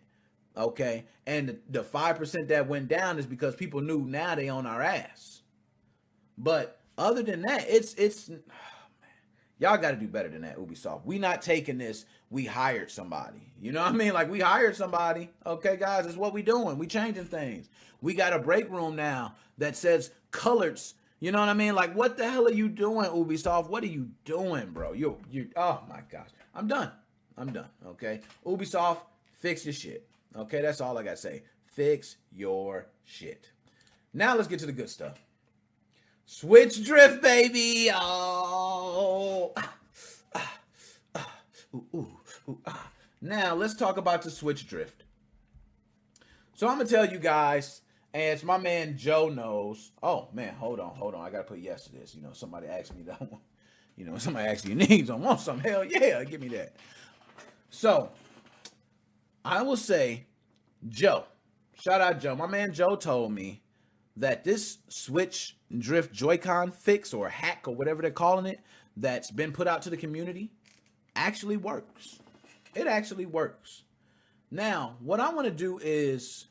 Okay, and the 5% that went down is because people knew now they on our ass. But other than that, it's oh man, y'all got to do better than that, Ubisoft. We not taking this. We hired somebody. You know what I mean? Like, we hired somebody. Okay, guys, it's what we doing. We changing things. We got a break room now that says colors. You know what I mean? Like, what the hell are you doing, Ubisoft? What are you doing, bro? You oh my gosh. I'm done. Okay, Ubisoft, fix your shit. Okay, that's all I got to say. Fix your shit. Now let's get to the good stuff. Switch drift, baby. Oh. Now let's talk about the switch drift. So I'm going to tell you guys, and it's my man Joe knows. Oh, man, hold on. I got to put yes to this. You know, somebody asked me that one. You know, somebody asked you needs on want some. Hell yeah, give me that. So I will say, Joe, shout out Joe. My man Joe told me that this switch drift Joy-Con fix or hack or whatever they're calling it that's been put out to the community actually works. It actually works. Now, what I want to do is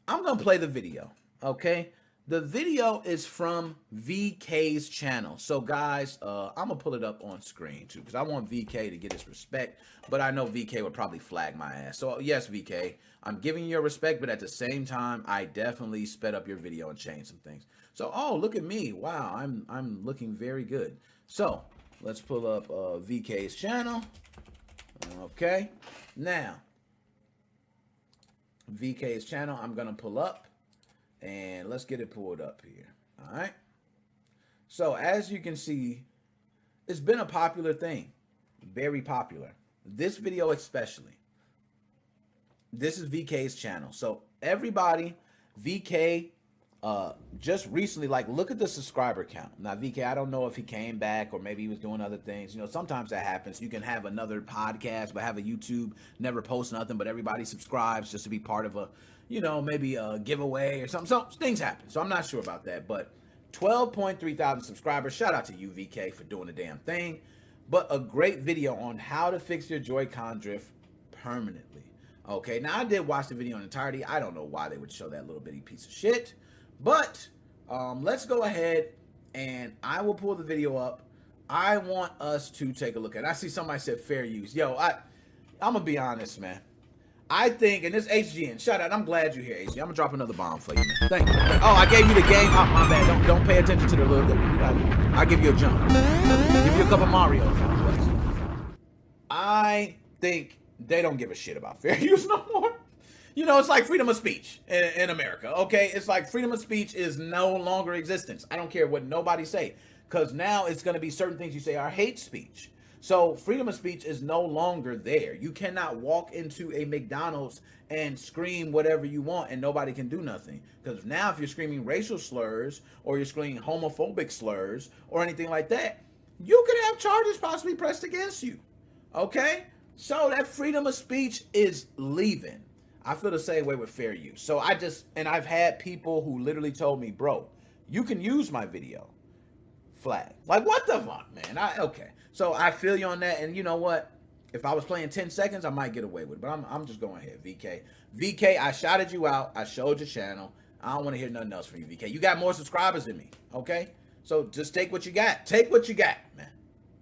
I'm going to play the video, okay? The video is from VK's channel. So, guys, I'm going to pull it up on screen, too, because I want VK to get his respect, but I know VK would probably flag my ass. So, yes, VK, I'm giving you your respect, but at the same time, I definitely sped up your video and changed some things. So, oh, look at me. Wow, I'm looking very good. So, let's pull up VK's channel. Okay. Now, VK's channel, I'm going to pull up. And let's get it pulled up here. All right. So as you can see, it's been a popular thing. Very popular. This video especially. This is VK's channel. So everybody, VK just recently, like, look at the subscriber count. Now, VK, I don't know if he came back or maybe he was doing other things. You know, sometimes that happens. You can have another podcast, but have a YouTube, never post nothing, but everybody subscribes just to be part of a, you know, maybe a giveaway or something. So things happen. So I'm not sure about that. But 12.3 thousand subscribers. Shout out to you, VK, for doing the damn thing. But a great video on how to fix your Joy-Con drift permanently. Okay, now I did watch the video in entirety. I don't know why they would show that little bitty piece of shit. But let's go ahead and I will pull the video up. I want us to take a look at it. I see somebody said fair use. Yo, I'm going to be honest, man. I think, and this HGN, shout out, I'm glad you're here, HGN. I'm going to drop another bomb for you, man. Thank you. Oh, I gave you the game. Oh, my bad. Don't pay attention to the little thing. I'll give you a jump. Give you a couple Mario jumps. I think they don't give a shit about fair use no more. You know, it's like freedom of speech in America, okay? It's like freedom of speech is no longer existence. I don't care what nobody say, because now it's going to be certain things you say are hate speech. So freedom of speech is no longer there. You cannot walk into a McDonald's and scream whatever you want and nobody can do nothing. Because now if you're screaming racial slurs or you're screaming homophobic slurs or anything like that, you could have charges possibly pressed against you, okay? So that freedom of speech is leaving. I feel the same way with fair use. So I've had people who literally told me, bro, you can use my video. Flag. Like, what the fuck, man? Okay. So I feel you on that. And you know what? If I was playing 10 seconds, I might get away with it. But I'm just going ahead, VK. VK, I shouted you out. I showed your channel. I don't want to hear nothing else from you, VK. You got more subscribers than me, okay? So just take what you got. Take what you got, man.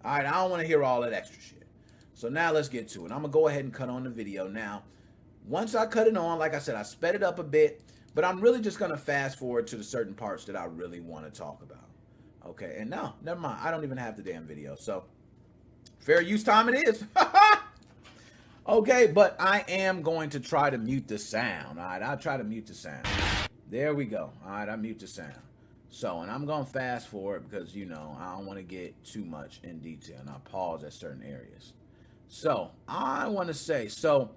All right, I don't want to hear all that extra shit. So now let's get to it. I'm going to go ahead and cut on the video now. Once I cut it on, like I said, I sped it up a bit, but I'm really just going to fast forward to the certain parts that I really want to talk about. Okay, and no, never mind. I don't even have the damn video. So, fair use time it is. Okay, but I am going to try to mute the sound. All right, I'll try to mute the sound. There we go. All right, I mute the sound. So, and I'm going to fast forward because, you know, I don't want to get too much in detail, and I'll pause at certain areas. So, I want to say, so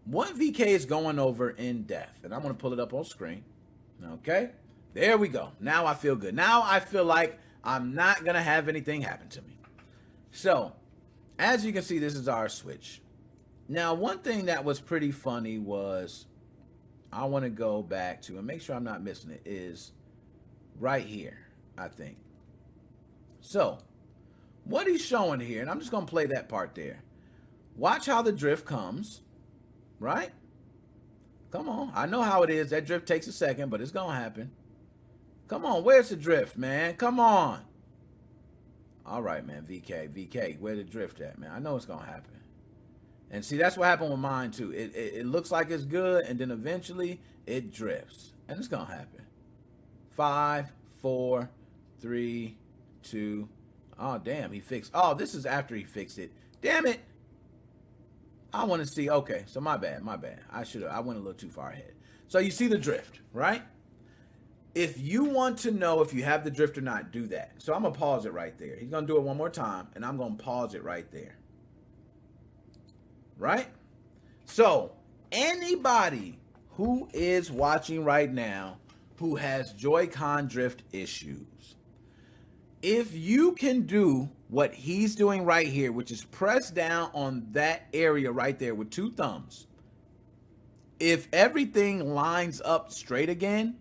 what VK is going over in depth, and I'm going to pull it up on screen. Okay, there we go. Now I feel good. Now I feel like I'm not going to have anything happen to me. So, as you can see, this is our switch. Now, one thing that was pretty funny was, I want to go back to, and make sure I'm not missing it, is right here, I think. So, what he's showing here, and I'm just going to play that part there. Watch how the drift comes, right? Come on. I know how it is. That drift takes a second, but it's going to happen. Come on. Where's the drift, man? Come on. All right, man. VK, where the drift at, man? I know it's going to happen. And see, that's what happened with mine, too. It looks like it's good, and then eventually it drifts. And it's going to happen. 5, 4, 3, 2. Oh, damn, he fixed. Oh, this is after he fixed it. Damn it. I want to see. Okay, so my bad. I went a little too far ahead. So you see the drift, right? If you want to know if you have the drift or not, do that. So I'm going to pause it right there. He's going to do it one more time, and I'm going to pause it right there. Right? So anybody who is watching right now who has Joy-Con drift issues, if you can do what he's doing right here, which is press down on that area right there with 2 thumbs, if everything lines up straight again,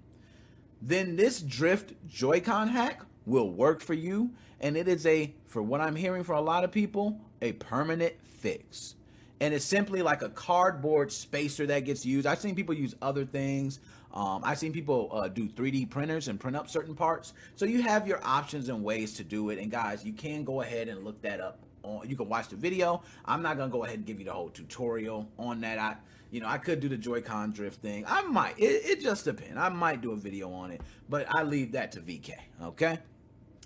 then this drift Joy-Con hack will work for you. And it is for what I'm hearing from a lot of people, a permanent fix. And it's simply like a cardboard spacer that gets used. I've seen people use other things. I've seen people do 3D printers and print up certain parts. So you have your options and ways to do it. And guys, you can go ahead and look that up. You can watch the video. I'm not going to go ahead and give you the whole tutorial on that. I could do the Joy-Con drift thing. I might. It just depends. I might do a video on it. But I leave that to VK. Okay?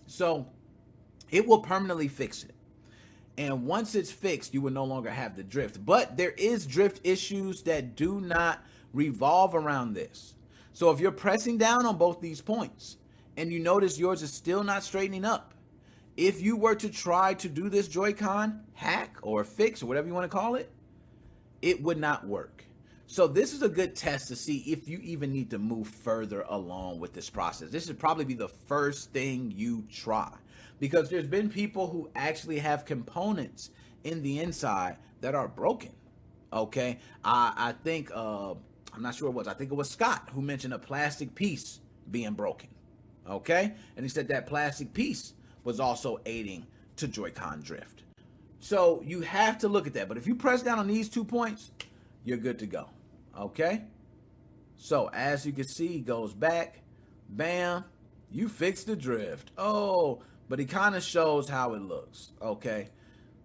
So it will permanently fix it. And once it's fixed, you will no longer have the drift. But there is drift issues that do not revolve around this. So if you're pressing down on both these points and you notice yours is still not straightening up, if you were to try to do this Joy-Con hack or fix or whatever you want to call it, it would not work. So this is a good test to see if you even need to move further along with this process. This should probably be the first thing you try, because there's been people who actually have components in the inside that are broken. Okay, I think I'm not sure what it was. I think it was Scott who mentioned a plastic piece being broken. Okay, and he said that plastic piece was also aiding to Joy-Con drift. So you have to look at that. But if you press down on these 2 points, you're good to go. Okay, so as you can see, he goes back, bam, you fix the drift. Oh, but he kind of shows how it looks. Okay,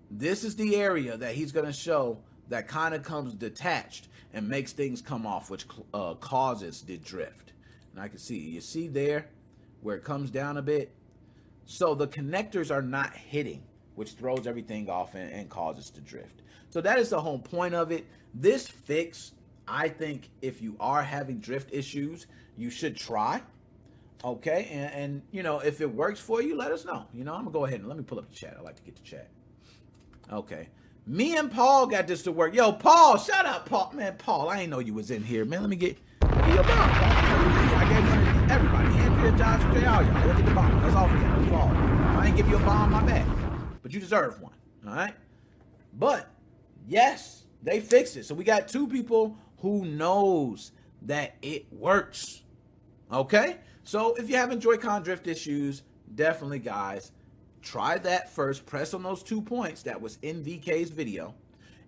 this is the area that he's going to show that kind of comes detached and makes things come off, which causes the drift. And I can see, you see there where it comes down a bit. So the connectors are not hitting, which throws everything off and causes the drift. So that is the whole point of it. This fix, I think if you are having drift issues, you should try. Okay, and if it works for you, let us know. I'm gonna go ahead and let me pull up the chat. I like to get the chat. Okay, me and Paul got this to work. Yo, Paul, shut up, Paul. Man, Paul, I ain't know you was in here, man. Let me get you a bomb. I gave one to everybody. Andrea, Josh, Jay, all y'all. Look at the bomb. That's all for you. That's all. If I ain't give you a bomb, my bad. But you deserve one. All right. But yes, they fixed it. So we got 2 people who knows that it works. Okay. So if you're having Joy-Con drift issues, definitely, guys, try that first. Press on those 2 points that was in VK's video.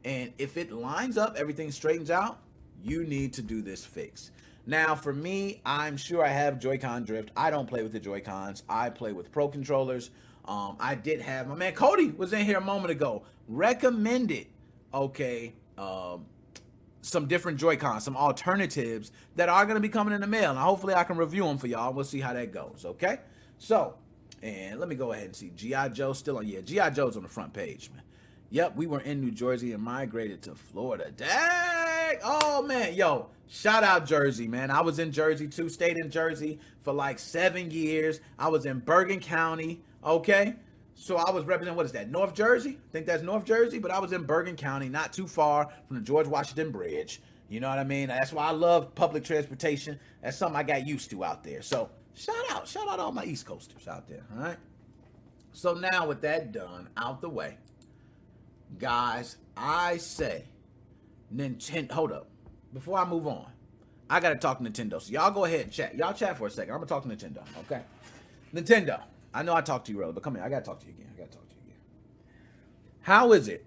And if it lines up, everything straightens out, you need to do this fix. Now, for me, I'm sure I have Joy-Con drift. I don't play with the Joy-Cons. I play with Pro controllers. I did have, my man Cody was in here a moment ago, recommended, okay, some different Joy-Cons, some alternatives that are going to be coming in the mail. And hopefully I can review them for y'all. We'll see how that goes, okay? So, and let me go ahead and see. G.I. Joe still on. Yeah, G.I. Joe's on the front page, man. Yep, we were in New Jersey and migrated to Florida. Dang! right. Oh, man. Yo, shout out Jersey, man. I was in Jersey, too. Stayed in Jersey for like 7 years. I was in Bergen County, okay? So I was representing, what is that, North Jersey? I think that's North Jersey, but I was in Bergen County, not too far from the George Washington Bridge. You know what I mean? That's why I love public transportation. That's something I got used to out there. So shout out all my East Coasters out there, all right? So now with that done, out the way, guys, I say, Nintendo, hold up. Before I move on, I got to talk Nintendo. So y'all go ahead and chat. Y'all chat for a second. I'm going to talk to Nintendo, okay? Nintendo. I know I talked to you earlier, but come here. I got to talk to you again. How is it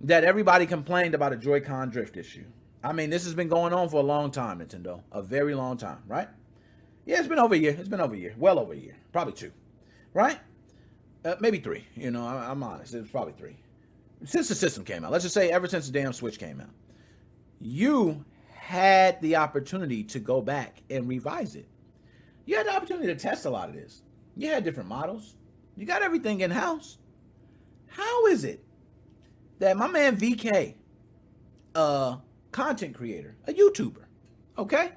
that everybody complained about a Joy-Con drift issue? I mean, this has been going on for a long time, Nintendo. A very long time, right? Yeah, it's been over a year. Well over a year. Probably 2, right? Maybe 3. You know, I'm honest. It was probably 3. Since the system came out. Let's just say ever since the damn Switch came out. You had the opportunity to go back and revise it. You had the opportunity to test a lot of this. You had different models. You got everything in-house. How is it that my man VK, a content creator, a YouTuber, okay,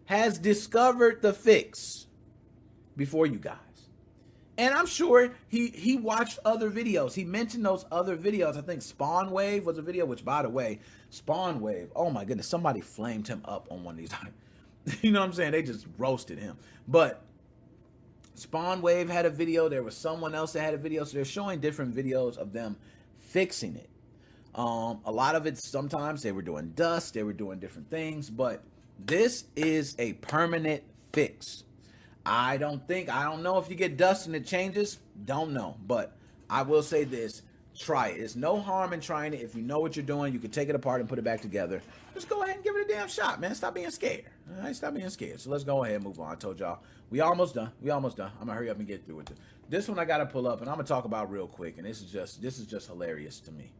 has discovered the fix before you guys? And I'm sure he watched other videos. He mentioned those other videos. I think Spawn Wave was a video, which, by the way, Spawn Wave, oh my goodness, somebody flamed him up on one of these. You know what I'm saying? They just roasted him. But Spawn Wave had a video. There was someone else that had a video. So they're showing different videos of them fixing it. A lot of it, sometimes they were doing dust. They were doing different things. But this is a permanent fix. I don't know if you get dust and it changes. Don't know. But I will say this. Try it. There's no harm in trying it. If you know what you're doing, you can take it apart and put it back together. Just go ahead and give it a damn shot, man. Stop being scared. All right, stop being scared. So let's go ahead and move on. I told y'all, we almost done. I'm gonna hurry up and get through it. This one I gotta pull up, and I'm gonna talk about real quick. And this is just hilarious to me.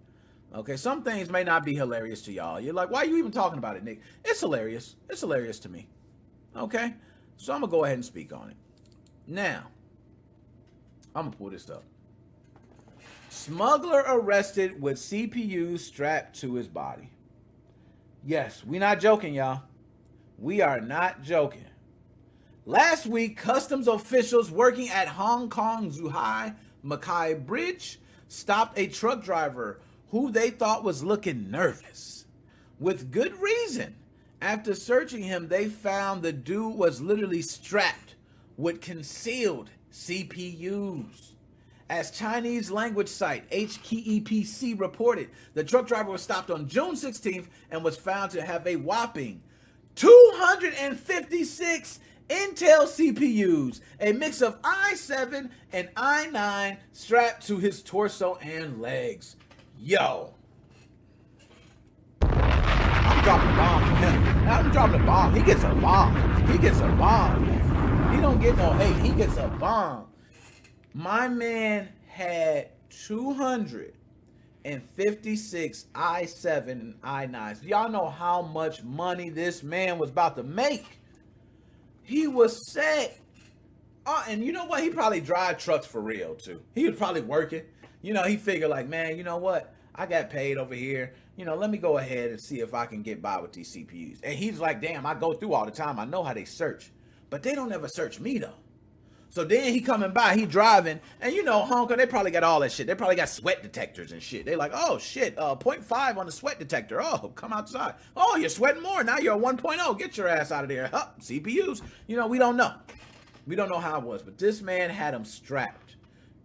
Okay, some things may not be hilarious to y'all. You're like, why are you even talking about it, Nick? It's hilarious. It's hilarious to me. Okay, so I'm gonna go ahead and speak on it. Now, I'm gonna pull this up. Smuggler arrested with CPU strapped to his body. Yes, we're not joking, y'all. We are not joking. Last week, customs officials working at Hong Kong Zhuhai Mackay Bridge stopped a truck driver who they thought was looking nervous. With good reason. After searching him, they found the dude was literally strapped with concealed CPUs. As Chinese language site HKEPC reported, the truck driver was stopped on June 16th and was found to have a whopping 256 Intel CPUs, a mix of i7 and i9 strapped to his torso and legs. Yo. I'm dropping a bomb for him. I'm dropping a bomb. He gets a bomb. Man. He don't get no hate. He gets a bomb. My man had 256 i7 and i9s. Y'all know how much money this man was about to make. He was set. And you know what? He probably drive trucks for real, too. He was probably working. You know, he figured like, man, you know what? I got paid over here. You know, let me go ahead and see if I can get by with these CPUs. And he's like, damn, I go through all the time. I know how they search. But they don't ever search me, though. So then he coming by, he driving, and you know, Hong Kong, they probably got all that shit. They probably got sweat detectors and shit. They like, oh shit, 0.5 on the sweat detector. Oh, come outside. Oh, you're sweating more. Now you're a 1.0. Get your ass out of there. Huh, CPUs. You know, we don't know. We don't know how it was, but this man had them strapped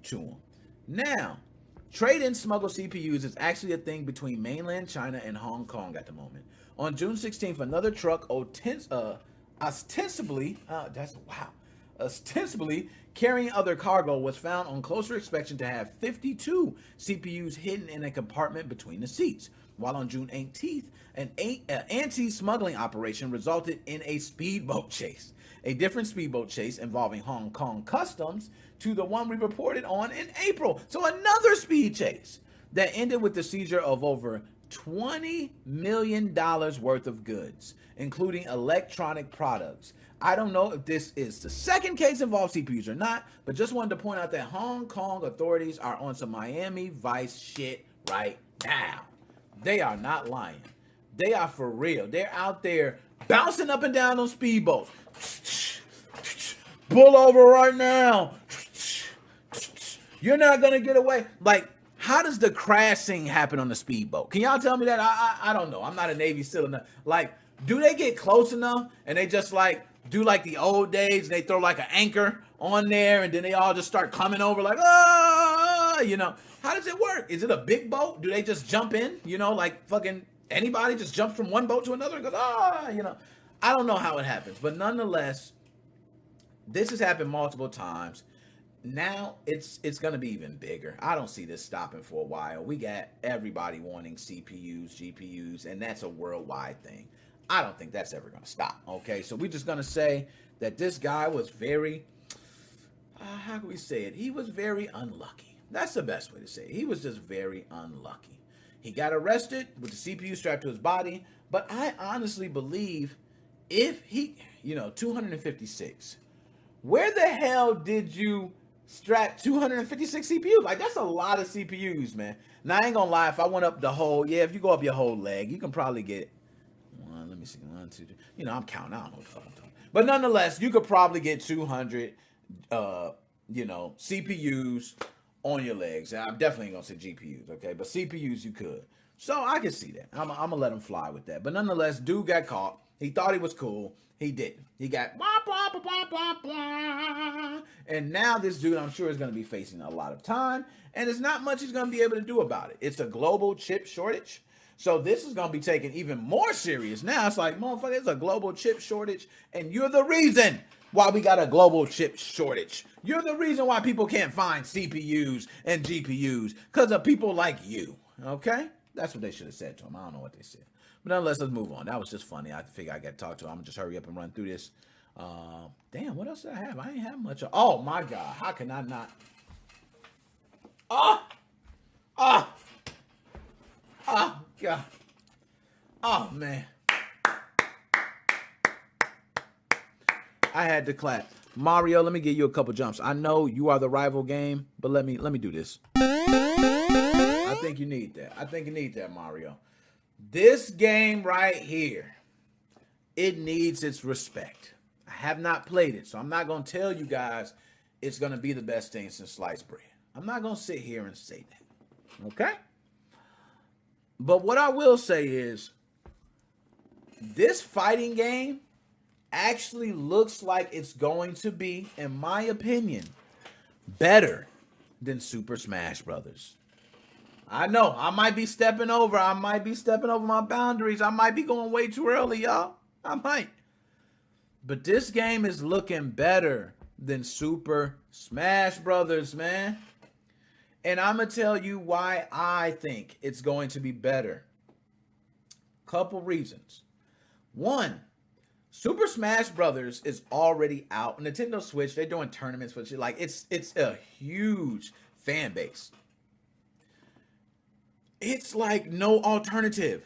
to him. Now, trade-in smuggled CPUs is actually a thing between mainland China and Hong Kong at the moment. On June 16th, another truck ostensibly carrying other cargo was found on closer inspection to have 52 CPUs hidden in a compartment between the seats. While on June 18th, an anti-smuggling operation resulted in a speedboat chase. A different speedboat chase involving Hong Kong customs to the one we reported on in April. So another speed chase that ended with the seizure of over $20 million worth of goods, including electronic products. I don't know if this is the second case involving CPUs or not, but just wanted to point out that Hong Kong authorities are on some Miami Vice shit right now. They are not lying. They are for real. They're out there bouncing up and down on speedboats. Pull over right now. You're not gonna get away. Like, how does the crashing happen on the speedboat? Can y'all tell me that? I don't know. I'm not a Navy SEAL enough. Like, do they get close enough and they just like do like the old days and they throw like an anchor on there and then they all just start coming over like, you know? How does it work? Is it a big boat? Do they just jump in? You know, like fucking anybody just jumps from one boat to another and goes, you know? I don't know how it happens, but nonetheless, this has happened multiple times. Now it's going to be even bigger. I don't see this stopping for a while. We got everybody wanting CPUs, GPUs, and that's a worldwide thing. I don't think that's ever going to stop. Okay, so we're just going to say that this guy was very, how can we say it? He was very unlucky. That's the best way to say it. He was just very unlucky. He got arrested with the CPU strapped to his body, but I honestly believe if he, 256, where the hell did you strap 256 CPUs? Like, that's a lot of CPUs, man. Now, I ain't gonna lie, if I went up the whole, if you go up your whole leg, you can probably get one, let me see, 1, 2, 3. I'm counting, I don't know what the fuck I'm talking. But nonetheless, you could probably get 200, CPUs on your legs. And I'm definitely gonna say GPUs, okay? But CPUs, you could. So I can see that. I'm gonna let him fly with that. But nonetheless, dude got caught. He thought he was cool. He didn't. He got blah, blah, blah, blah, blah, blah. And now this dude, I'm sure, is going to be facing a lot of time. And there's not much he's going to be able to do about it. It's a global chip shortage. So this is going to be taken even more serious. Now it's like, motherfucker, it's a global chip shortage. And you're the reason why we got a global chip shortage. You're the reason why people can't find CPUs and GPUs. Because of people like you. Okay? That's what they should have said to him. I don't know what they said. But nonetheless, let's move on. That was just funny. I figure I got to talk to him. I'm going to just hurry up and run through this. Damn, what else did I have? I ain't have much. Oh, my God. How can I not? God. Oh, man. I had to clap. Mario, let me give you a couple jumps. I know you are the rival game, but let me do this. I think you need that. I think you need that, Mario. This game right here, it needs its respect. I have not played it, so I'm not going to tell you guys it's going to be the best thing since sliced bread. I'm not going to sit here and say that. Okay? But what I will say is, this fighting game actually looks like it's going to be, in my opinion, better than Super Smash Brothers. I know, I might be stepping over. I might be stepping over my boundaries. I might be going way too early, y'all. I might. But this game is looking better than Super Smash Brothers, man. And I'm going to tell you why I think it's going to be better. Couple reasons. One, Super Smash Brothers is already out. Nintendo Switch, they're doing tournaments with shit. Like, it's a huge fan base. It's like no alternative,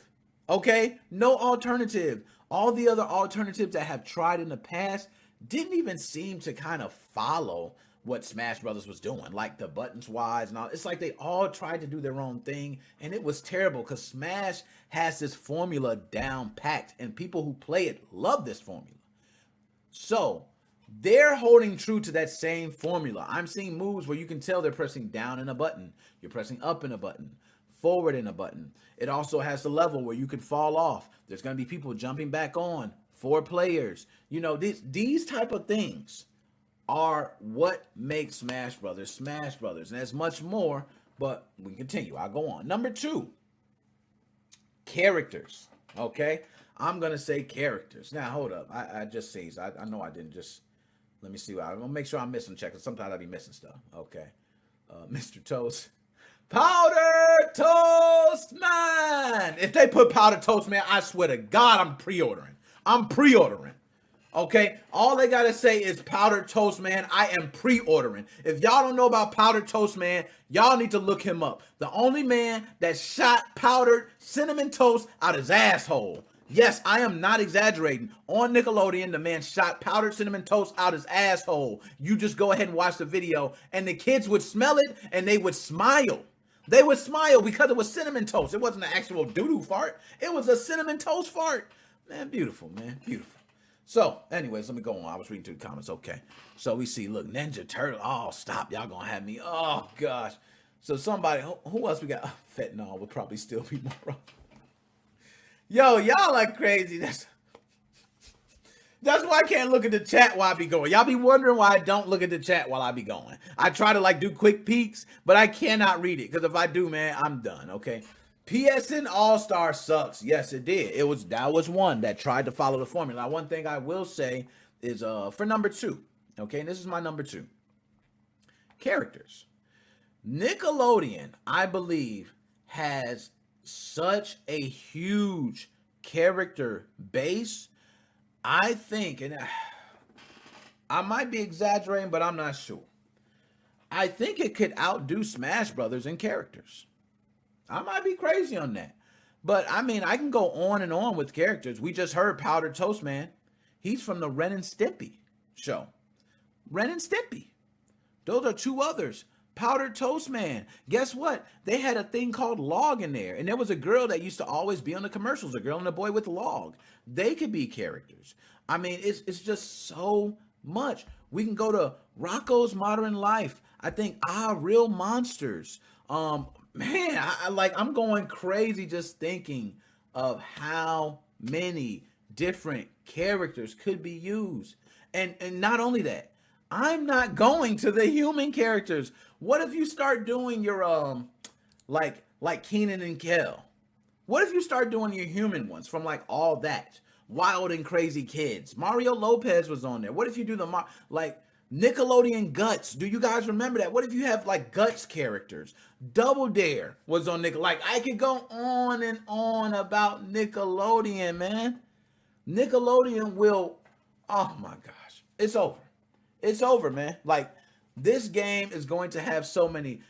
okay? No alternative. All the other alternatives that have tried in the past didn't even seem to kind of follow what Smash Brothers was doing, like the buttons wise and all. It's like they all tried to do their own thing, and it was terrible because Smash has this formula down packed, and people who play it love this formula. So they're holding true to that same formula. I'm seeing moves where you can tell they're pressing down in a button, you're pressing up in a button, forward in a button. It also has the level where you can fall off. There's going to be people jumping back on, 4 players. You know, these type of things are what makes Smash Brothers Smash Brothers. And there's much more, but we continue. I'll go on. Number 2, characters. Okay? I'm going to say characters. Now, hold up. I just see. I know I didn't just... Let me see. I'm going to make sure I'm missing check, because sometimes I'll be missing stuff. Okay. Mr. Toast. Powder Toast Man. If they put Powder Toast Man, I swear to God, I'm pre-ordering. Okay? All they got to say is Powder Toast Man. I am pre-ordering. If y'all don't know about Powder Toast Man, y'all need to look him up. The only man that shot powdered cinnamon toast out his asshole. Yes, I am not exaggerating. On Nickelodeon, the man shot powdered cinnamon toast out his asshole. You just go ahead and watch the video, and the kids would smell it, and they would smile. They would smile because it was cinnamon toast. It wasn't an actual doo-doo fart. It was a cinnamon toast fart. Man, beautiful, man. Beautiful. So, anyways, let me go on. I was reading through the comments. Okay. So we see, look, Ninja Turtle. Oh, stop. Y'all gonna have me. Oh, gosh. So somebody, who else we got? Fentanyl would probably still be more rough. Yo, y'all are crazy. That's why I can't look at the chat while I be going. Y'all be wondering why I don't look at the chat while I be going. I try to do quick peeks, but I cannot read it. Because if I do, man, I'm done, okay? PSN All-Star sucks. Yes, it did. That was one that tried to follow the formula. Now, one thing I will say is for number 2, okay? And this is my number 2. Characters. Nickelodeon, I believe, has such a huge character base. I think, and I might be exaggerating, but I'm not sure. I think it could outdo Smash Brothers in characters. I might be crazy on that. But, I mean, I can go on and on with characters. We just heard Powdered Toast Man. He's from the Ren and Stimpy show. Ren and Stimpy. Those are 2 others. Powdered Toast Man. Guess what? They had a thing called Log in there. And there was a girl that used to always be on the commercials. A girl and a boy with Log. They could be characters. I mean, it's just so much. We can go to Rocco's Modern Life. I think Real Monsters. Man, I'm going crazy just thinking of how many different characters could be used. And not only that, I'm not going to the human characters. What if you start doing your like Keenan and Kel? What if you start doing your human ones from all that? Wild and Crazy Kids. Mario Lopez was on there. What if you do the Nickelodeon Guts? Do you guys remember that? What if you have Guts characters? Double Dare was on Nickelodeon. I could go on and on about Nickelodeon, man. Nickelodeon will, oh my gosh, it's over. It's over, man. This game is going to have so many,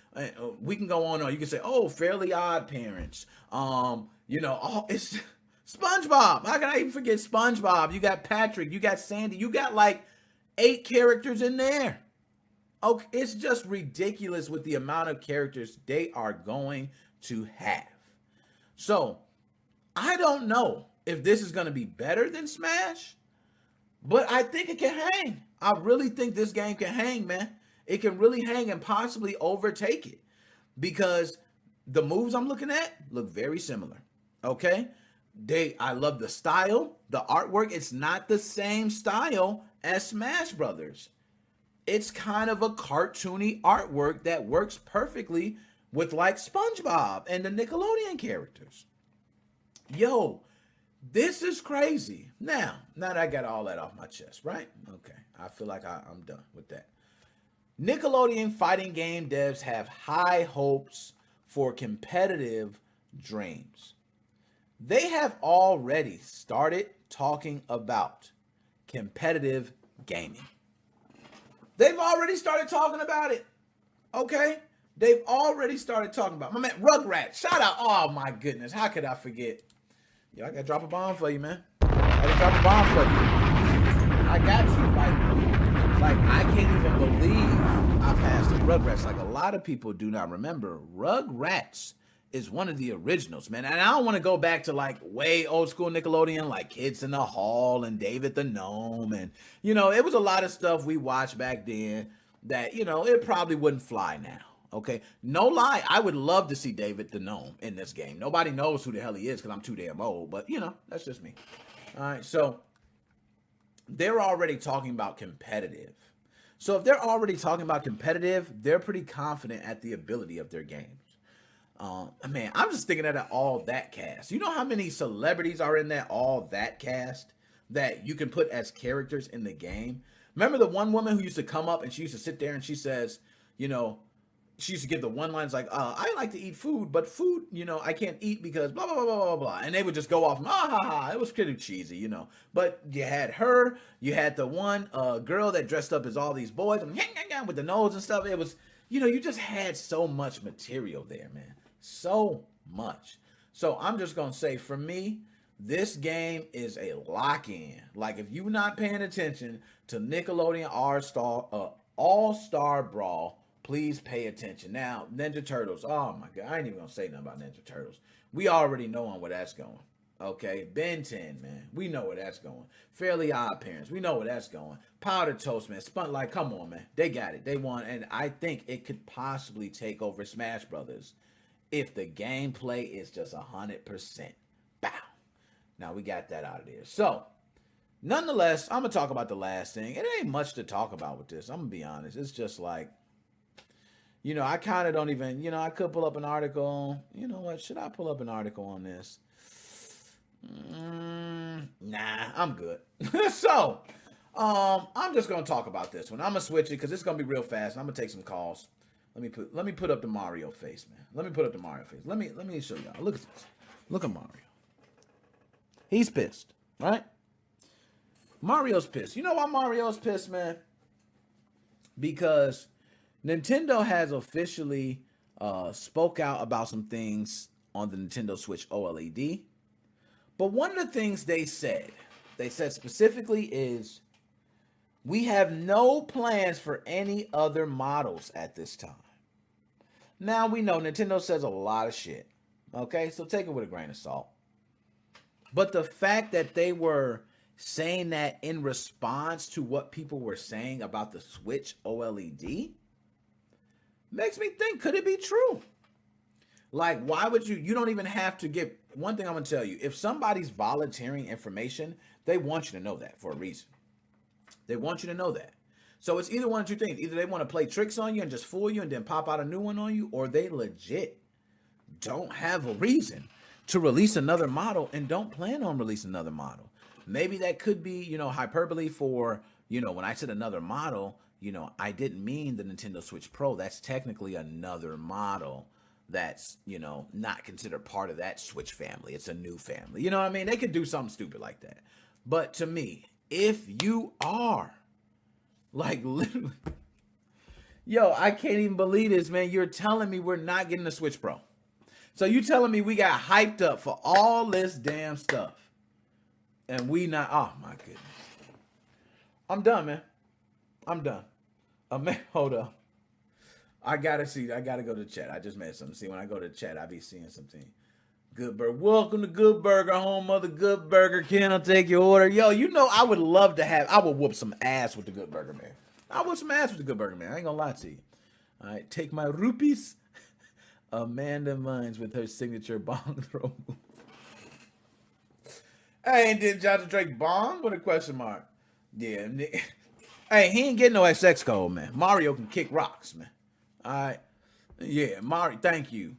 we can go on. You can say, oh, Fairly Odd Parents. It's SpongeBob. How can I even forget SpongeBob? You got Patrick. You got Sandy. You got 8 characters in there. Okay, it's just ridiculous with the amount of characters they are going to have. So, I don't know if this is going to be better than Smash, but I think it can hang. I really think this game can hang, man. It can really hang and possibly overtake it because the moves I'm looking at look very similar. Okay? I love the style, the artwork. It's not the same style as Smash Brothers. It's kind of a cartoony artwork that works perfectly with SpongeBob and the Nickelodeon characters. Yo, this is crazy. Now that I got all that off my chest, right? Okay, I feel like I'm done with that. Nickelodeon fighting game devs have high hopes for competitive dreams. They have already started talking about competitive gaming. They've already started talking about it. Okay? They've already started talking about it. My man, Rugrats. Shout out. Oh, my goodness. How could I forget? Yo, I got to drop a bomb for you, man. I got to drop a bomb for you. I got you. I can't even believe I passed the Rugrats. A lot of people do not remember. Rugrats is one of the originals, man. And I don't want to go back to way old school Nickelodeon, Kids in the Hall and David the Gnome. And, it was a lot of stuff we watched back then that, it probably wouldn't fly now. Okay. No lie. I would love to see David the Gnome in this game. Nobody knows who the hell he is because I'm too damn old, but that's just me. All right. So they're already talking about competitive. So if they're already talking about competitive, they're pretty confident at the ability of their games. Man, I'm just thinking of that All That cast. You know how many celebrities are in that All That cast that you can put as characters in the game? Remember the one woman who used to come up and she used to sit there and she says, she used to give the one lines I like to eat food, but food, I can't eat because blah, blah, blah, blah, blah, blah. And they would just go off, It was pretty cheesy, But you had her, you had the one girl that dressed up as all these boys with the nose and stuff. It was, you just had so much material there, man. So much. So I'm just going to say, for me, this game is a lock-in. If you're not paying attention to Nickelodeon All-Star Brawl, Please pay attention. Now, Ninja Turtles. Oh my God. I ain't even gonna say nothing about Ninja Turtles. We already know on where that's going. Okay, Ben 10, man. We know where that's going. Fairly Odd Parents. We know where that's going. Powdered Toast, man. Like, come on, man. They got it. They won. And I think it could possibly take over Smash Brothers if the gameplay is just 100%. Bow. Now we got that out of there. So, nonetheless, I'm going to talk about the last thing. It ain't much to talk about with this. I'm going to be honest. It's just like, I kind of don't even, I could pull up an article. You know what? Should I pull up an article on this? Nah, I'm good. So, I'm just gonna talk about this one. I'm gonna switch it because it's gonna be real fast. And I'm gonna take some calls. Let me put up the Mario face, man. Let me put up the Mario face. Let me show y'all. Look at this. Look at Mario. He's pissed, right? Mario's pissed. You know why Mario's pissed, man? Because Nintendo has officially spoke out about some things on the Nintendo Switch OLED. But one of the things they said specifically is, we have no plans for any other models at this time. Now, we know Nintendo says a lot of shit. Okay, so take it with a grain of salt. But the fact that they were saying that in response to what people were saying about the Switch OLED makes me think, could it be true? Like, why would you don't even have to give, one thing I'm going to tell you, if somebody's volunteering information, they want you to know that for a reason. They want you to know that. So it's either one of two things. Either they want to play tricks on you and just fool you and then pop out a new one on you, or they legit don't have a reason to release another model and don't plan on releasing another model. Maybe that could be, hyperbole for, when I said another model, I didn't mean the Nintendo Switch Pro. That's technically another model that's, not considered part of that Switch family. It's a new family. You know what I mean? They could do something stupid like that. But to me, if you are, like, literally, I can't even believe this, man. You're telling me we're not getting a Switch Pro. So you telling me we got hyped up for all this damn stuff, and we not, oh my goodness. I'm done, man. I'm done. Man, hold up. I gotta go to the chat. I just made something. See, when I go to the chat, I be seeing something. Good Burger. Welcome to Good Burger, home of the Good Burger. Can I take your order? Yo, I would love to I would whoop some ass with the Good Burger Man. I whoop some ass with the Good Burger Man. I ain't gonna lie to you. All right, take my rupees. Amanda Mines with her signature bong throw move. Hey, did Dr. Drake bong with a question mark? Yeah. Hey, he ain't getting no XX code, man. Mario can kick rocks, man. All right. Yeah, Mario, thank you.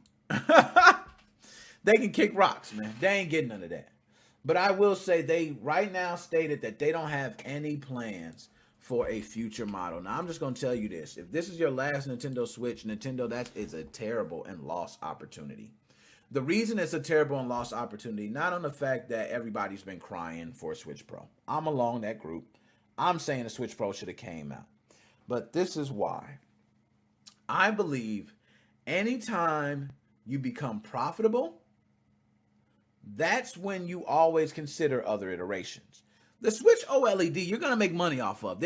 They can kick rocks, man. They ain't getting none of that. But I will say they right now stated that they don't have any plans for a future model. Now, I'm just going to tell you this. If this is your last Nintendo Switch, Nintendo, that is a terrible and lost opportunity. The reason it's a terrible and lost opportunity, not on the fact that everybody's been crying for a Switch Pro. I'm along that group. I'm saying the Switch Pro should have came out. But this is why. I believe anytime you become profitable, that's when you always consider other iterations. The Switch OLED, you're going to make money off of.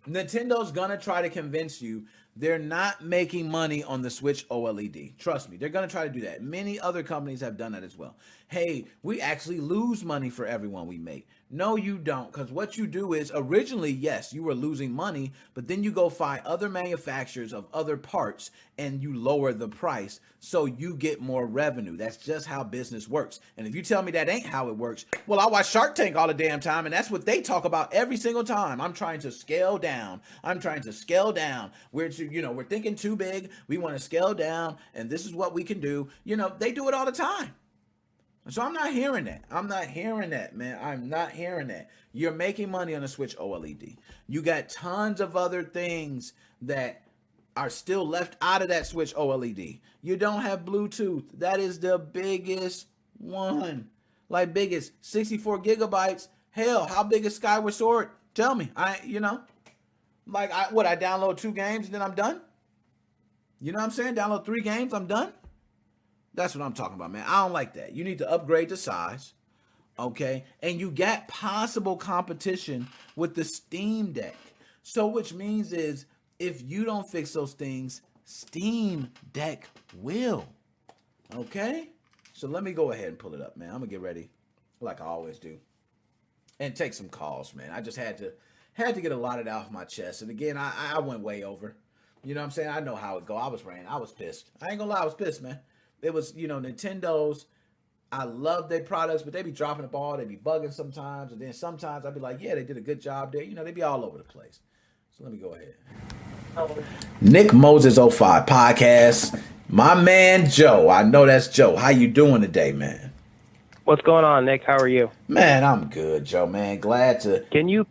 Nintendo's going to try to convince you they're not making money on the Switch OLED. Trust me, they're going to try to do that. Many other companies have done that as well. Hey, we actually lose money for everyone we make. No, you don't, because what you do is originally, yes, you were losing money, but then you go find other manufacturers of other parts and you lower the price so you get more revenue. That's just how business works. And if you tell me that ain't how it works, well, I watch Shark Tank all the damn time, and that's what they talk about every single time. I'm trying to scale down. We're thinking too big. We want to scale down, and this is what we can do. They do it all the time. So I'm not hearing that. I'm not hearing that, man. I'm not hearing that. You're making money on the Switch OLED. You got tons of other things that are still left out of that Switch OLED. You don't have Bluetooth. That is the biggest one. Like biggest 64 gigabytes. Hell, how big is Skyward Sword? Tell me. I download 2 games and then I'm done? You know what I'm saying? Download 3 games, I'm done? That's what I'm talking about, man. I don't like that. You need to upgrade the size, okay? And you got possible competition with the Steam Deck. So which means is if you don't fix those things, Steam Deck will. Okay? So let me go ahead and pull it up, man. I'm going to get ready like I always do and take some calls, man. I just had to get a lot of it off my chest. And again, I went way over. You know what I'm saying? I know how it go. I was pissed. I ain't gonna lie, I was pissed, man. It was, Nintendo's, I love their products, but they be dropping the ball. They be bugging sometimes. And then sometimes I'd be like, yeah, they did a good job there. They be all over the place. So let me go ahead. Nickmoses05 Podcast. My man, Joe. I know that's Joe. How you doing today, man? What's going on, Nick? How are you? Man, I'm good, Joe, man. Glad to... Can you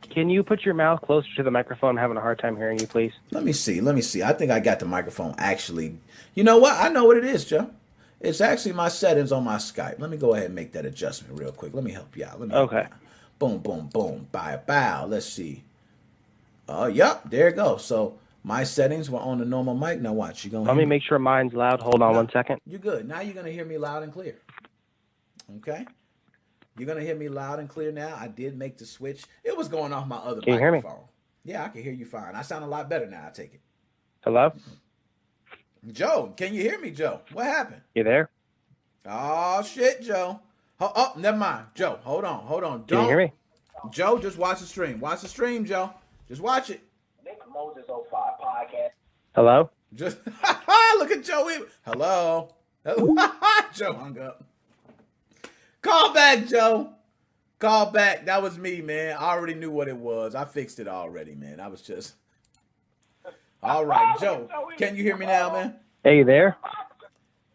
put your mouth closer to the microphone? I'm having a hard time hearing you, please. Let me see. I think I got the microphone actually. You know what? I know what it is, Joe. It's actually my settings on my Skype. Let me go ahead and make that adjustment real quick. Let me help you out. Okay. Boom, boom, boom. Bow. Let's see. Oh, yep. There it goes. So my settings were on the normal mic. Now watch. Let me make sure mine's loud. Hold on 1 second. You're good. Now you're going to hear me loud and clear. Okay? You're going to hear me loud and clear now. I did make the switch. It was going off my other microphone. Can you hear me? Yeah, I can hear you fine. I sound a lot better now, I take it. Hello? Joe, can you hear me, Joe? What happened? You there? Oh, shit, Joe. Oh, never mind. Joe, hold on. Can you hear me? Joe, just watch the stream. Watch the stream, Joe. Just watch it. Nickmoses05 Podcast. Hello? Just look at Joe. Hello? Joe hung up. Call back, Joe. Call back. That was me, man. I already knew what it was. I fixed it already, man. I was just... All right, Joe. Can you hear me now, man? Hey, you there?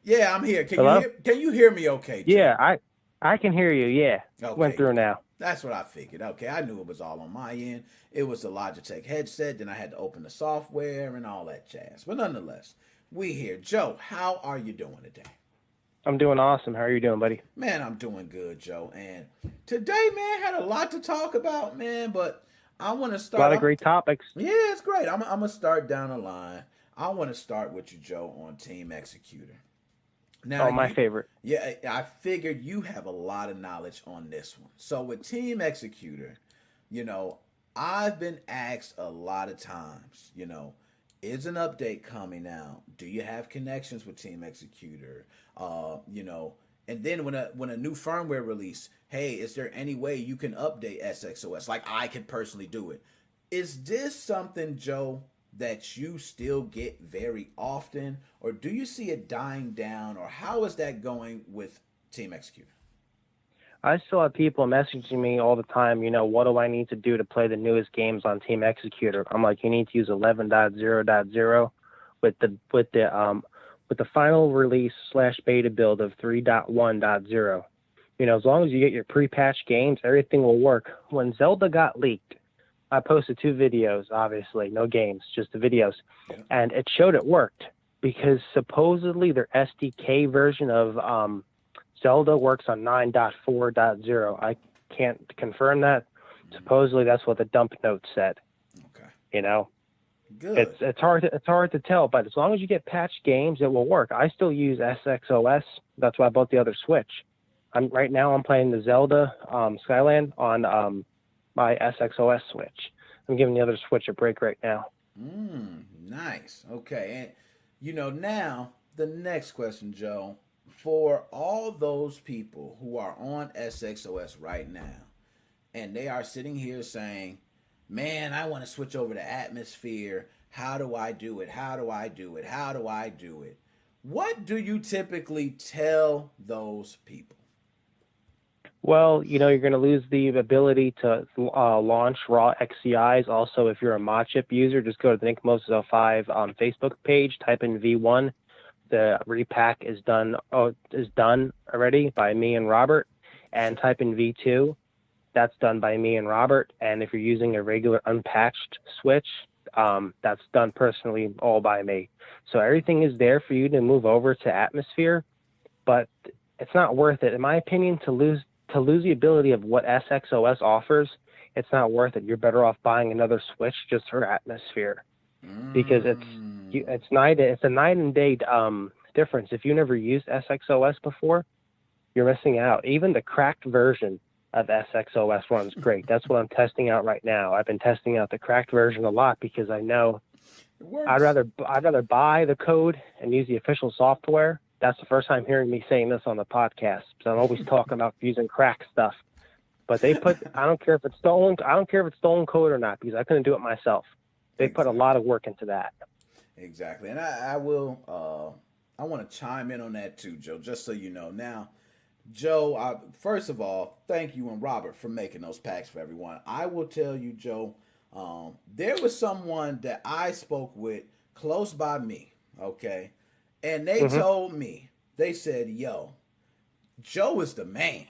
Yeah, I'm here. Hello? Can you hear me okay, Joe? Yeah, I can hear you. Yeah. Okay. Went through now. That's what I figured. Okay, I knew it was all on my end. It was the Logitech headset. Then I had to open the software and all that jazz. But nonetheless, we here. Joe, how are you doing today? I'm doing awesome. How are you doing, buddy? Man, I'm doing good, Joe. And today, man, had a lot to talk about, man. But I want to start. A lot of great topics. Yeah, it's great. I'm going to start down the line. I want to start with you, Joe, on Team Executor. Now, my favorite. Yeah, I figured you have a lot of knowledge on this one. So with Team Executor, I've been asked a lot of times, is an update coming out? Do you have connections with Team Executor? And then when a new firmware release, hey, is there any way you can update SXOS? Like I could personally do it. Is this something, Joe, that you still get very often, or do you see it dying down, or how is that going with Team Executor? I still have people messaging me all the time, what do I need to do to play the newest games on Team Executor? I'm like, you need to use 11.0.0 with the final release / beta build of 3.1.0. As long as you get your pre-patched games, everything will work. When Zelda got leaked, I posted 2 videos, obviously, no games, just the videos. Yeah. And it showed it worked because supposedly their SDK version of Zelda works on 9.4.0. I can't confirm that. Supposedly that's what the dump note said. Okay. Good. It's hard to tell, but as long as you get patched games, it will work. I still use SXOS. That's why I bought the other Switch. I'm playing the Zelda Skyland on my SXOS Switch. I'm giving the other Switch a break right now. Nice. Okay. And, now the next question, Joe, for all those people who are on SXOS right now, and they are sitting here saying, man, I want to switch over to Atmosphere. How do I do it? How do I do it? How do I do it? What do you typically tell those people? Well, you're going to lose the ability to launch raw XCIs. Also, if you're a mod chip user, just go to the Nickmoses05 Facebook page, type in V1. The repack is done already by me and Robert, and type in V2. That's done by me and Robert. And if you're using a regular unpatched Switch, that's done personally all by me. So everything is there for you to move over to Atmosphere, but it's not worth it, in my opinion, to lose the ability of what SXOS offers. It's not worth it. You're better off buying another Switch just for Atmosphere, because it's a night and day difference. If you never used SXOS before, you're missing out. Even the cracked version of SXOS runs great. That's what I'm testing out right now. I've been testing out the cracked version a lot because I know It works. I'd rather buy the code and use the official software. That's the first time hearing me saying this on the podcast. So I'm always talking about using crack stuff. But they put, I don't care if it's stolen code or not, because I couldn't do it myself. They put a lot of work into that. Exactly. And I will, I want to chime in on that too, Joe, just so you know. Now, Joe, first of all, thank you and Robert for making those packs for everyone. I will tell you, Joe, there was someone that I spoke with close by me, okay? And they told me, they said, yo, Joe is the man.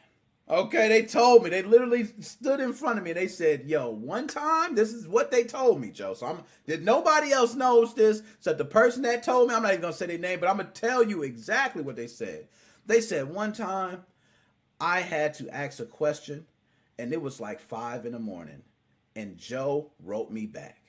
Okay, they told me. They literally stood in front of me. They said, yo, one time, this is what they told me, Joe. So nobody else knows this. So the person that told me, I'm not even going to say their name, but I'm going to tell you exactly what they said. They said one time I had to ask a question, and it was like 5 a.m, and Joe wrote me back.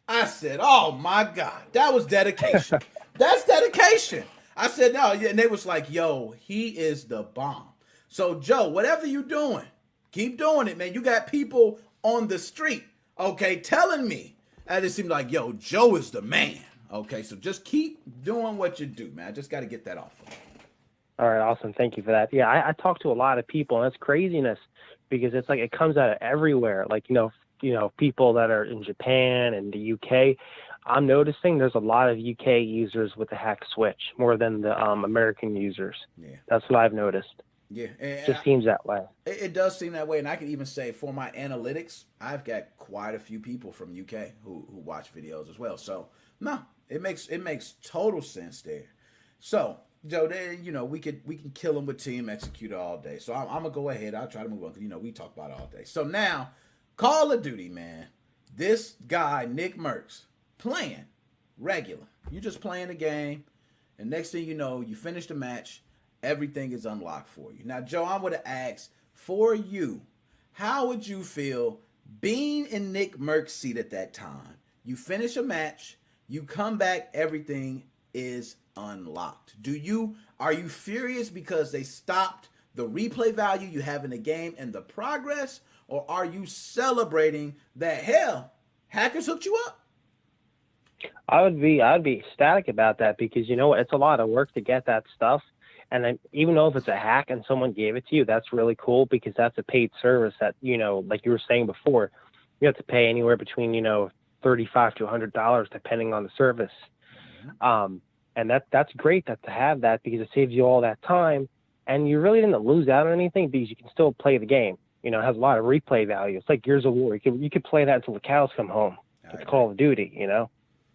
I said, oh, my God, that was dedication. That's dedication. I said, no, and they was like, yo, he is the bomb. So, Joe, whatever you doing, keep doing it, man. You got people on the street, okay, telling me. And it seemed like, yo, Joe is the man. Okay, so just keep doing what you do, man. I just got to get that off of you. All right, awesome. Thank you for that. Yeah, I talk to a lot of people, and it's craziness because it's like it comes out of everywhere. Like, you know, people that are in Japan and the UK. I'm noticing there's a lot of UK users with the hack switch more than the American users. Yeah, that's what I've noticed. Yeah, it just seems that way. It does seem that way, and I can even say for my analytics, I've got quite a few people from UK who watch videos as well. So no, it makes total sense there. So Joe, then we can kill them with Team Executor all day. So I'm gonna go ahead. I'll try to move on because we talk about it all day. So now, Call of Duty, man. This guy Nick Mercs playing regular. You just playing the game, and next thing you know, you finish the match. Everything is unlocked for you. Now, Joe, I'm going to ask for you, how would you feel being in Nick Mercs' seat at that time? You finish a match, you come back, everything is unlocked. Are you furious because they stopped the replay value you have in the game and the progress, or are you celebrating that, hell, hackers hooked you up? I'd be ecstatic about that because, it's a lot of work to get that stuff. And then even though if it's a hack and someone gave it to you, that's really cool because that's a paid service that, like you were saying before, you have to pay anywhere between, $35 to $100 depending on the service. And that's great to have that because it saves you all that time and you really didn't lose out on anything because you can still play the game. It has a lot of replay value. It's like Gears of War. You could play that until the cows come home. It's Call of Duty,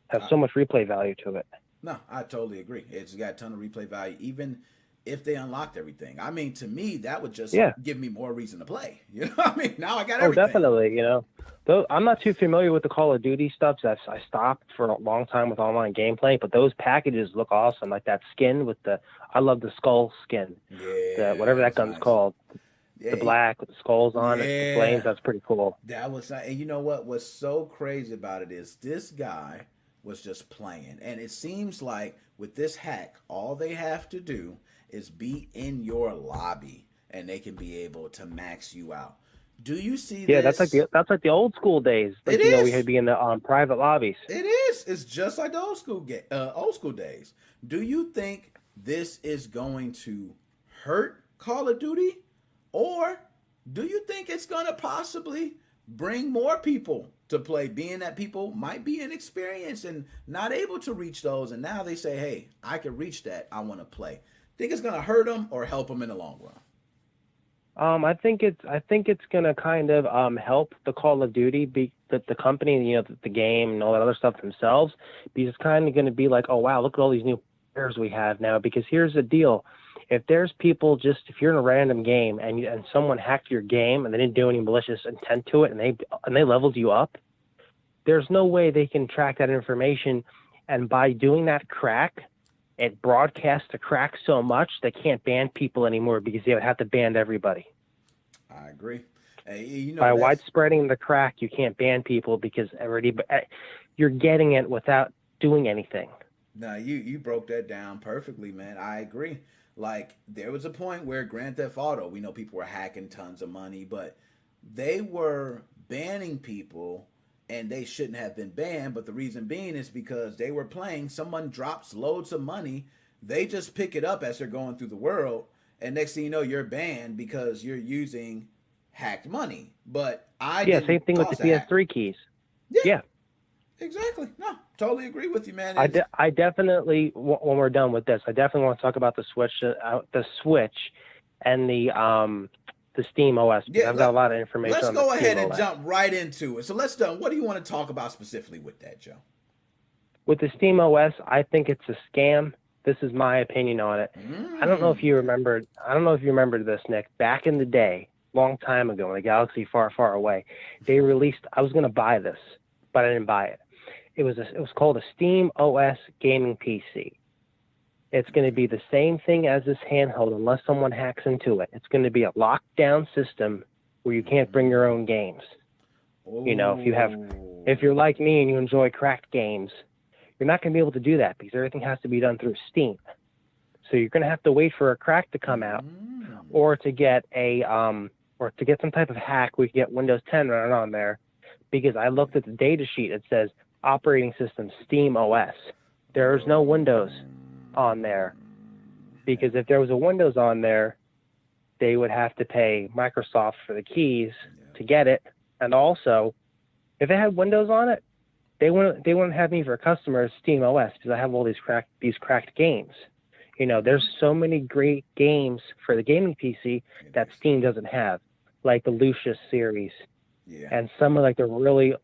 has so much replay value to it. No, I totally agree. It's got a ton of replay value, even if they unlocked everything. I mean, to me, that would just give me more reason to play. You know what I mean? Now I got everything. Oh, definitely. Though I'm not too familiar with the Call of Duty stuff. So I stopped for a long time with online gameplay, but those packages look awesome. Like that skin I love the skull skin. Yeah. Whatever that gun's nice. Called. Yeah, the black with the skulls on it, the flames, that's pretty cool. That was, and you know what was so crazy about it is this guy was just playing. And it seems like with this hack, all they have to do is be in your lobby and they can be able to max you out. Do you see this? Yeah, that's like the old school days. Like, it is. We had to be in the private lobbies. It is. It's just like the old school days. Do you think this is going to hurt Call of Duty? Or do you think it's going to possibly bring more people to play, being that people might be inexperienced and not able to reach those, and now they say, hey, I can reach that, I want to play. Think it's going to hurt them or help them in the long run? I think it's going to kind of help the Call of Duty, the company, the game and all that other stuff themselves, because it's kind of going to be like, oh, wow, look at all these new players we have now. Because here's the deal. If there's people if you're in a random game and someone hacked your game and they didn't do any malicious intent to it and they leveled you up, there's no way they can track that information. And by doing that crack, it broadcasts the crack so much they can't ban people anymore because they would have to ban everybody. I agree. By widespreading the crack, you can't ban people because you're getting it without doing anything. No, you broke that down perfectly, man. I agree. Like, there was a point where Grand Theft Auto, we know people were hacking tons of money, but they were banning people and they shouldn't have been banned. But the reason being is because they were playing. Someone drops loads of money. They just pick it up as they're going through the world. And next thing you know, you're banned because you're using hacked money. But same thing with the PS3 keys. Yeah. Exactly. No, totally agree with you, man. I definitely, when we're done with this, I definitely want to talk about the Switch and the Steam OS. Yeah, I've got a lot of information. Let's go ahead and jump right into it. So what do you want to talk about specifically with that, Joe? With the Steam OS, I think it's a scam. This is my opinion on it. I don't know if you remember this, Nick. Back in the day, long time ago, in a galaxy far, far away, they released. I was going to buy this, but I didn't buy it. It was called a Steam OS gaming PC. It's going to be the same thing as this handheld unless someone hacks into it. It's going to be a lockdown system where you can't bring your own games. You know, if you're like me and you enjoy cracked games, you're not going to be able to do that because everything has to be done through Steam. So you're going to have to wait for a crack to come out, or to get some type of hack. We can get Windows 10 running on there, because I looked at the data sheet. It says operating system Steam OS. There's no Windows on there, because if there was a Windows on there, they would have to pay Microsoft for the keys to get it. And also, if it had Windows on it, they wouldn't have me for a customer as Steam OS, because I have all these cracked games. You know, there's so many great games for the gaming PC that Steam doesn't have, like the Lucius series, and some of like the really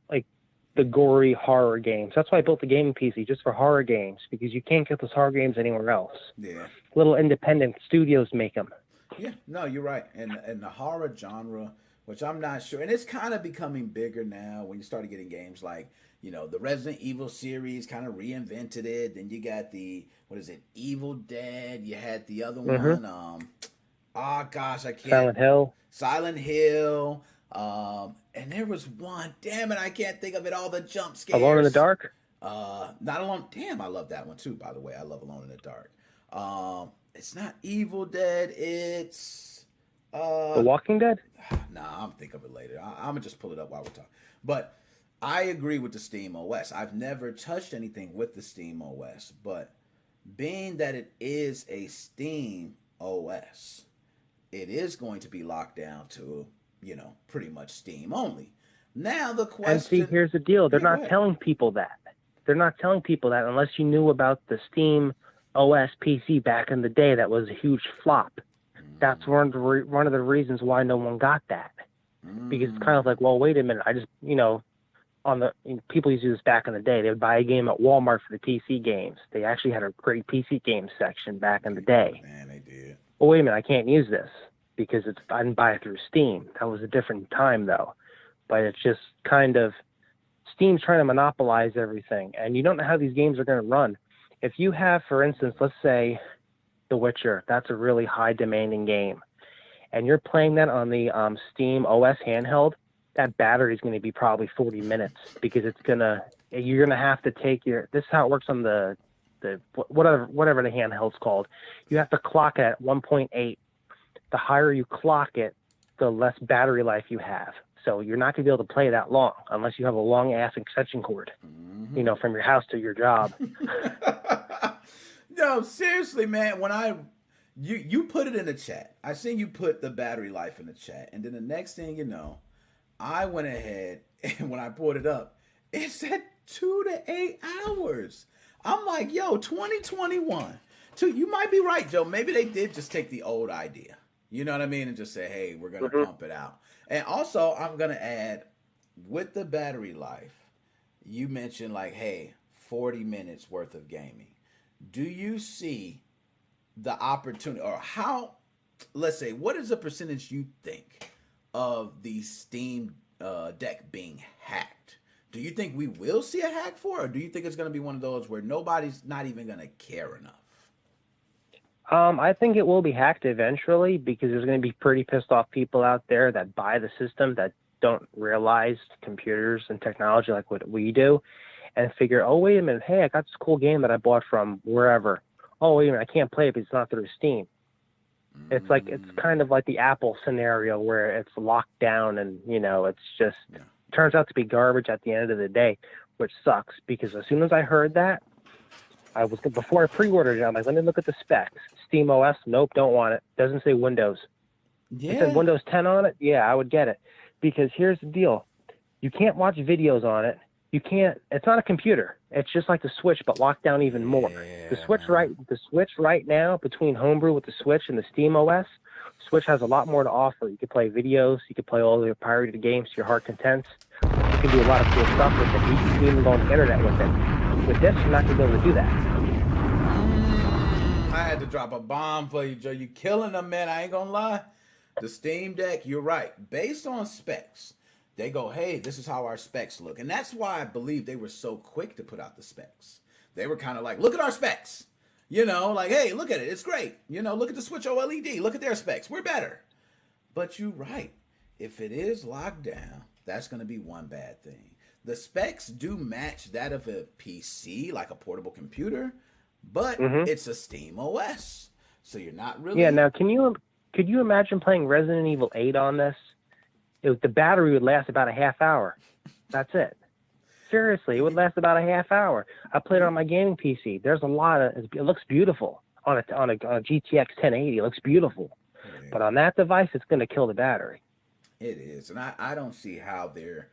the gory horror games. That's why I built the gaming PC, just for horror games, because you can't get those horror games anywhere else. Yeah, little independent studios make them. Yeah, no, you're right. And the horror genre, which I'm not sure, and it's kind of becoming bigger now when you started getting games like, you know, the Resident Evil series kind of reinvented it. Then you got the, Evil Dead. You had the other one. I can't. Silent Hill. And there was one. Damn it, I can't think of it. All the jump scares. Alone in the Dark. Not Alone. Damn, I love that one too. By the way, I love Alone in the Dark. It's not Evil Dead. It's The Walking Dead. Nah, I'm think of it later. I'm gonna just pull it up while we're talking. But I agree with the Steam OS. I've never touched anything with the Steam OS, but being that it is a Steam OS, it is going to be locked down to, you know, pretty much Steam only. Now the question... And see, here's the deal. They're not telling people that. They're not telling people that unless you knew about the Steam OS PC back in the day that was a huge flop. That's one of the reasons why no one got that. Because it's kind of like, well, wait a minute. I just, you know, people used to do this back in the day. They would buy a game at Walmart for the PC games. They actually had a great PC game section back in the day. Man, they did. Well, wait a minute. I can't use this because I didn't buy it through Steam. That was a different time, though. But it's just kind of Steam's trying to monopolize everything, and you don't know how these games are going to run. If you have, for instance, let's say The Witcher, that's a really high demanding game, and you're playing that on the Steam OS handheld, that battery is going to be probably 40 minutes because you're going to have to take this is how it works on the whatever the handheld's called. You have to clock it at 1.8. The higher you clock it, the less battery life you have. So you're not going to be able to play that long unless you have a long ass extension cord, you know, from your house to your job. No, seriously, man. When you put it in the chat, I seen you put the battery life in the chat, and then the next thing you know, I went ahead and when I pulled it up, it said 2 to 8 hours. I'm like, yo, 2021. You might be right, Joe. Maybe they did just take the old idea. You know what I mean? And just say, hey, we're going to pump it out. And also, I'm going to add, with the battery life, you mentioned like, hey, 40 minutes worth of gaming. Do you see the opportunity, or how, let's say, what is the percentage you think of the Steam Deck being hacked? Do you think we will see a hack for it, or do you think it's going to be one of those where nobody's not even going to care enough? I think it will be hacked eventually because there's going to be pretty pissed off people out there that buy the system that don't realize computers and technology like what we do and figure, oh, wait a minute, hey, I got this cool game that I bought from wherever. Oh, wait a minute, I can't play it because it's not through Steam. It's like, it's kind of like the Apple scenario where it's locked down and, you know, it's just turns out to be garbage at the end of the day, which sucks because as soon as I heard that, before I pre-ordered it, I'm like, let me look at the specs. Steam OS, nope, don't want it. Doesn't say Windows. Yeah. It said Windows 10 on it. Yeah, I would get it because here's the deal: you can't watch videos on it. You can't. It's not a computer. It's just like the Switch, but locked down even more. The Switch right now between Homebrew with the Switch and the Steam OS, Switch has a lot more to offer. You can play videos. You can play all your pirated games to your heart contents. You can do a lot of cool stuff with it. You can even go on the internet with it. With this, you're not going to be able to do that. I had to drop a bomb for you, Joe. You killing them, man. I ain't going to lie. The Steam Deck, you're right. Based on specs, they go, hey, this is how our specs look. And that's why I believe they were so quick to put out the specs. They were kind of like, look at our specs. You know, like, hey, look at it. It's great. You know, look at the Switch OLED. Look at their specs. We're better. But you're right. If it is locked down, that's going to be one bad thing. The specs do match that of a PC, like a portable computer, but it's a Steam OS. So you're not really... Yeah, now, could you imagine playing Resident Evil 8 on this? The battery would last about a half hour. That's it. Seriously, it would last about a half hour. I played it on my gaming PC. There's a lot of... It looks beautiful. On a GTX 1080, it looks beautiful. Yeah. But on that device, it's going to kill the battery. It is. And I don't see how they're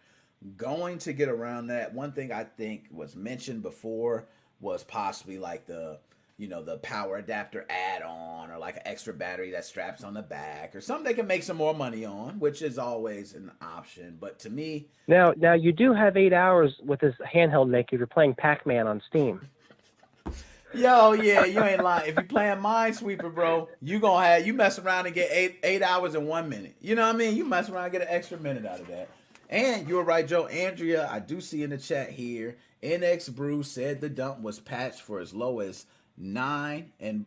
going to get around that. One thing I think was mentioned before was possibly like the power adapter add-on or like an extra battery that straps on the back or something they can make some more money on, which is always an option. But to me... Now you do have 8 hours with this handheld, Nick, if you're playing Pac-Man on Steam. Yo, yeah, you ain't lying. If you're playing Minesweeper, bro, you mess around and get eight hours in 1 minute. You know what I mean? You mess around and get an extra minute out of that. And you're right, Joe. Andrea, I do see in the chat here, NX Brew said the dump was patched for as low as 9 and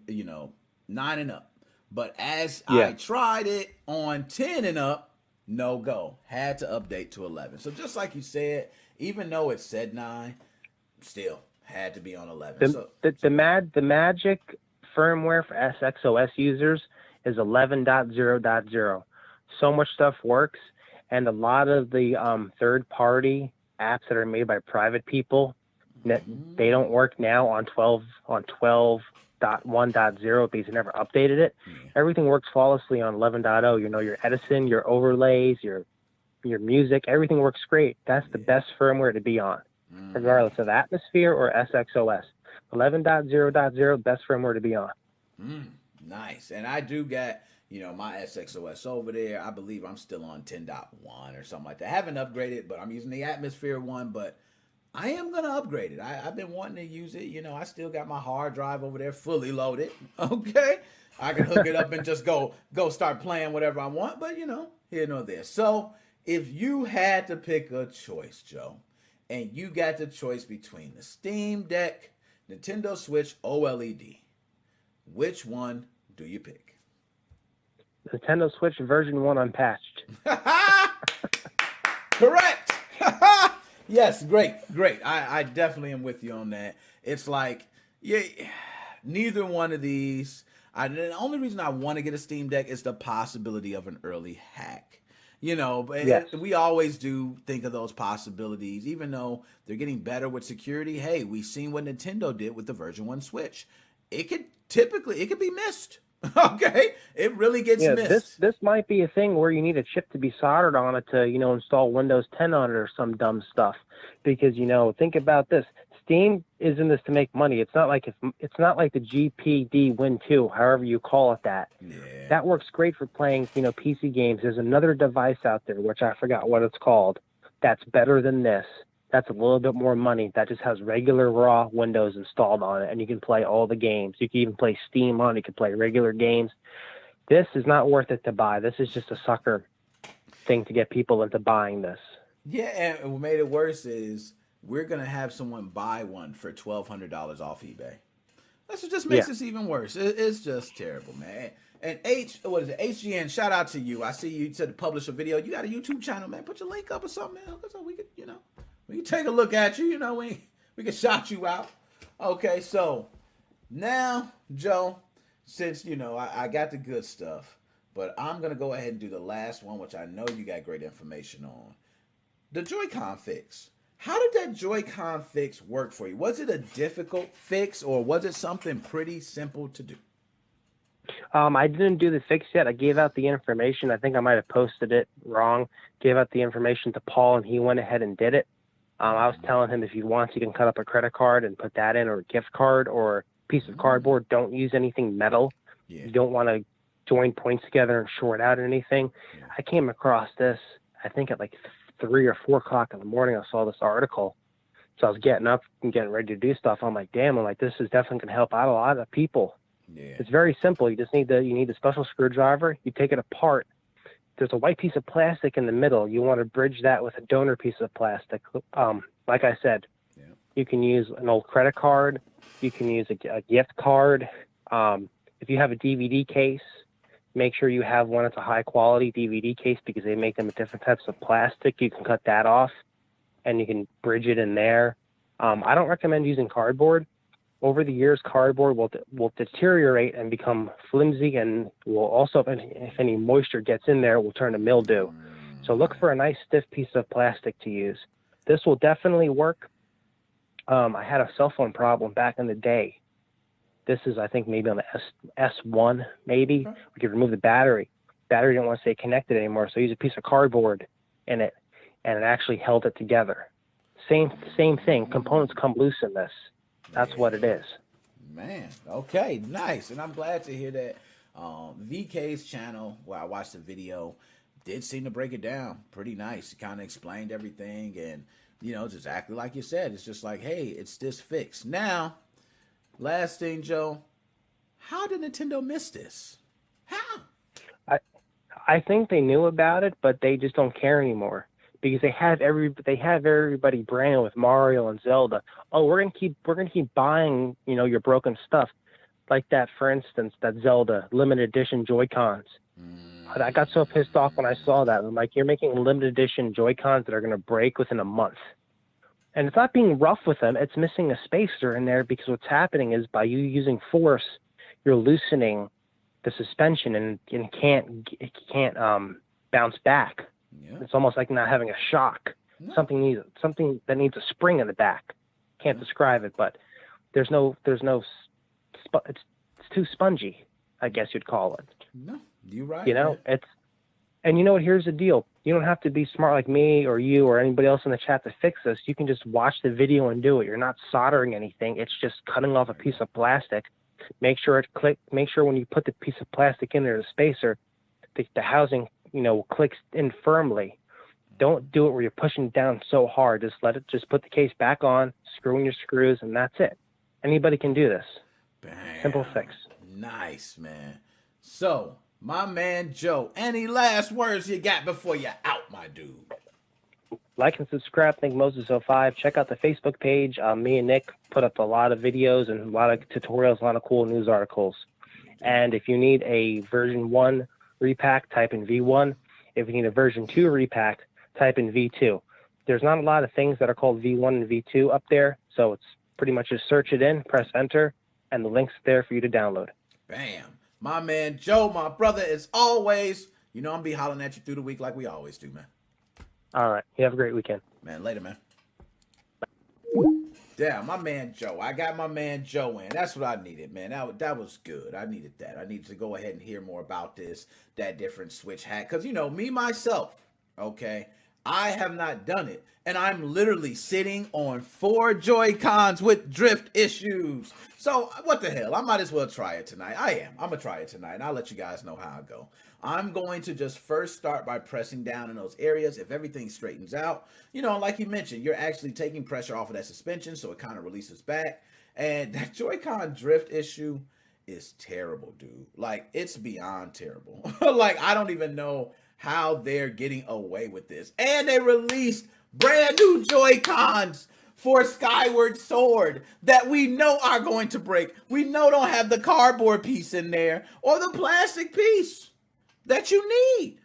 up. But as I tried it on 10 and up, no go. Had to update to 11. So just like you said, even though it said 9, still had to be on 11. The magic firmware for SXOS users is 11.0.0. So much stuff works, and a lot of the third-party apps that are made by private people, they don't work now on 12.1.0 because they never updated it. Everything works flawlessly on 11.0. You know, your Edison, your overlays, your music, everything works great. That's the best firmware to be on, regardless of Atmosphere or SXOS. 11.0.0, best firmware to be on. Nice. And I do get, my SXOS over there. I believe I'm still on 10.1 or something like that. I haven't upgraded, but I'm using the Atmosphere one, but I am going to upgrade it. I've been wanting to use it. I still got my hard drive over there fully loaded. Okay. I can hook it up and just go start playing whatever I want, but here nor there. So if you had to pick a choice, Joe, and you got the choice between the Steam Deck, Nintendo Switch OLED, which one do you pick? Nintendo Switch version 1 unpatched. Correct. Yes, great. I definitely am with you on that. It's like, neither one of these. The only reason I want to get a Steam Deck is the possibility of an early hack. But we always do think of those possibilities, even though they're getting better with security. Hey, we've seen what Nintendo did with the version 1 Switch. It could be missed. Okay, it really gets missed. This might be a thing where you need a chip to be soldered on it to install Windows 10 on it or some dumb stuff. Because think about this: Steam is in this to make money. It's not like the GPD Win 2, however you call it that. Yeah. That works great for playing PC games. There's another device out there which I forgot what it's called. That's better than this. That's a little bit more money. That just has regular raw Windows installed on it, and you can play all the games. You can even play Steam on it. You can play regular games. This is not worth it to buy. This is just a sucker thing to get people into buying this. Yeah, and what made it worse is we're going to have someone buy one for $1,200 off eBay. That's what just makes this even worse. It's just terrible, man. And HGN, shout out to you. I see you said to publish a video. You got a YouTube channel, man. Put your link up or something, man. So we could, we can take a look at you, we can shout you out. Okay, so now, Joe, since, I got the good stuff, but I'm going to go ahead and do the last one, which I know you got great information on. the Joy-Con fix. How did that Joy-Con fix work for you? Was it a difficult fix, or was it something pretty simple to do? I didn't do the fix yet. I gave out the information. I think I might have posted it wrong. Gave out the information to Paul, and he went ahead and did it. I was telling him if he wants, he can cut up a credit card and put that in, or a gift card, or a piece of cardboard. Don't use anything metal. Yeah. You don't want to join points together and short out anything. Yeah. I came across this, I think at like 3 or 4 o'clock in the morning. I saw this article. So I was getting up and getting ready to do stuff. I'm like, damn, this is definitely going to help out a lot of people. Yeah. It's very simple. You just need a special screwdriver. You take it apart. There's a white piece of plastic in the middle. You want to bridge that with a donor piece of plastic. Like I said, you can use an old credit card. You can use a gift card. If you have a DVD case, make sure you have one that's a high quality DVD case, because they make them with different types of plastic. You can cut that off and you can bridge it in there. I don't recommend using cardboard. Over the years, cardboard will deteriorate and become flimsy, and will also, if any moisture gets in there, it will turn to mildew. So look for a nice stiff piece of plastic to use. This will definitely work. I had a cell phone problem back in the day. This is, I think, maybe on the S1, maybe. We could remove the battery. Battery didn't want to stay connected anymore, so I used a piece of cardboard in it, and it actually held it together. Same thing. Components come loose in this. That's what it is. Man, okay, nice. And I'm glad to hear that VK's channel, where I watched the video, did seem to break it down pretty nice. It kind of explained everything, and, it's exactly like you said. It's just like, hey, it's this fix. Now, last thing, Joe, how did Nintendo miss this? How? I think they knew about it, but they just don't care anymore, because they have everybody branded with Mario and Zelda. Oh, we're gonna keep buying, your broken stuff, like that, for instance, that Zelda limited edition Joy-Cons. I got so pissed off when I saw that. I'm like, you're making limited edition Joy-Cons that are gonna break within a month. And it's not being rough with them. It's missing a spacer in there, because what's happening is, by you using force, you're loosening the suspension, and it can't bounce back. Yeah. It's almost like not having a shock. No. Something that needs a spring in the back. Can't describe it, but it's too spongy, I guess you'd call it. No, you're right. And you know what? Here's the deal. You don't have to be smart like me or you or anybody else in the chat to fix this. You can just watch the video and do it. You're not soldering anything. It's just cutting off a piece of plastic. Make sure when you put the piece of plastic in there, the spacer, the housing, clicks in firmly. Don't do it where you're pushing it down so hard. Just put the case back on, screw in your screws, and that's it. Anybody can do this. Bam. Simple fix. Nice, man. So, my man Joe, any last words you got before you're out, my dude? Like and subscribe, Nickmoses05. Check out the Facebook page. Me and Nick put up a lot of videos and a lot of tutorials, a lot of cool news articles. And if you need a version 1 repack, type in V1. If you need a version 2 repack, type in V2. There's not a lot of things that are called V1 and V2 up there, so it's pretty much just search it in, press enter, and the link's there for you to download. Bam. My man Joe, my brother, as always, I'm be hollering at you through the week like we always do, man. All right. You have a great weekend. Man, later, man. Damn, my man Joe. I got my man Joe in. That's what I needed, man. That was good. I needed that. I needed to go ahead and hear more about that different switch hack. Because, me, myself, okay, I have not done it. And I'm literally sitting on 4 Joy-Cons with drift issues. So, what the hell? I might as well try it tonight. I'm going to try it tonight, and I'll let you guys know how I go. I'm going to just first start by pressing down in those areas. If everything straightens out, like you mentioned, you're actually taking pressure off of that suspension, so it kind of releases back. And that Joy-Con drift issue is terrible, dude. Like, it's beyond terrible. Like, I don't even know how they're getting away with this. And they released brand new Joy-Cons for Skyward Sword that we know are going to break. We know don't have the cardboard piece in there or the plastic piece that you need.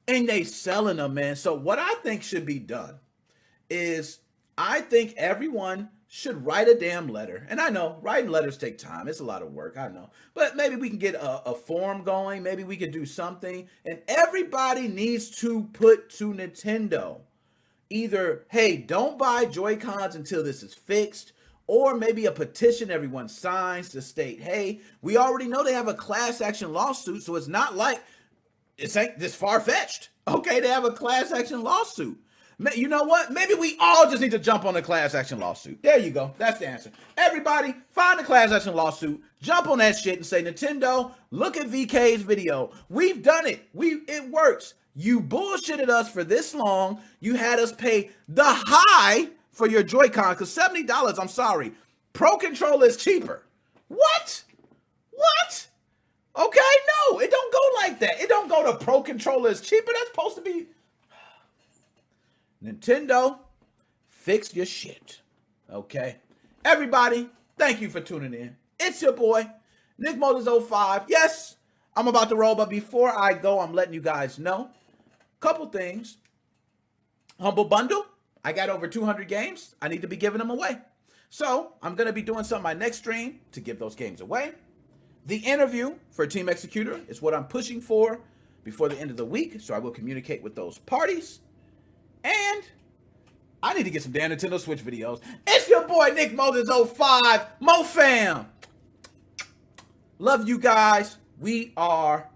And they selling them, man. So what I think should be done is I think everyone should write a damn letter. And I know writing letters take time. It's a lot of work, I know. But maybe we can get a forum going. Maybe we could do something. And everybody needs to put to Nintendo, either, hey, don't buy Joy-Cons until this is fixed, or maybe a petition everyone signs to state, hey, we already know they have a class action lawsuit, so it's not like it's ain't this far-fetched. Okay, they have a class action lawsuit. You know what? Maybe we all just need to jump on a class action lawsuit. There you go. That's the answer. Everybody, find a class action lawsuit, jump on that shit and say, Nintendo, look at VK's video. We've done it. It works. You bullshitted us for this long. You had us pay the high for your Joy-Con, because $70, I'm sorry. Pro Controller is cheaper. What? What? Okay, no, it don't go like that. It don't go to Pro Controller is cheaper. That's supposed to be... Nintendo, fix your shit. Okay? Everybody, thank you for tuning in. It's your boy, Nickmoses05. Yes, I'm about to roll, but before I go, I'm letting you guys know a couple things. Humble Bundle, I got over 200 games. I need to be giving them away. So I'm going to be doing some my next stream to give those games away. The interview for Team Executor is what I'm pushing for before the end of the week, so I will communicate with those parties. And I need to get some damn Nintendo Switch videos. It's your boy, Nickmoses05, MoFam. Love you guys. We are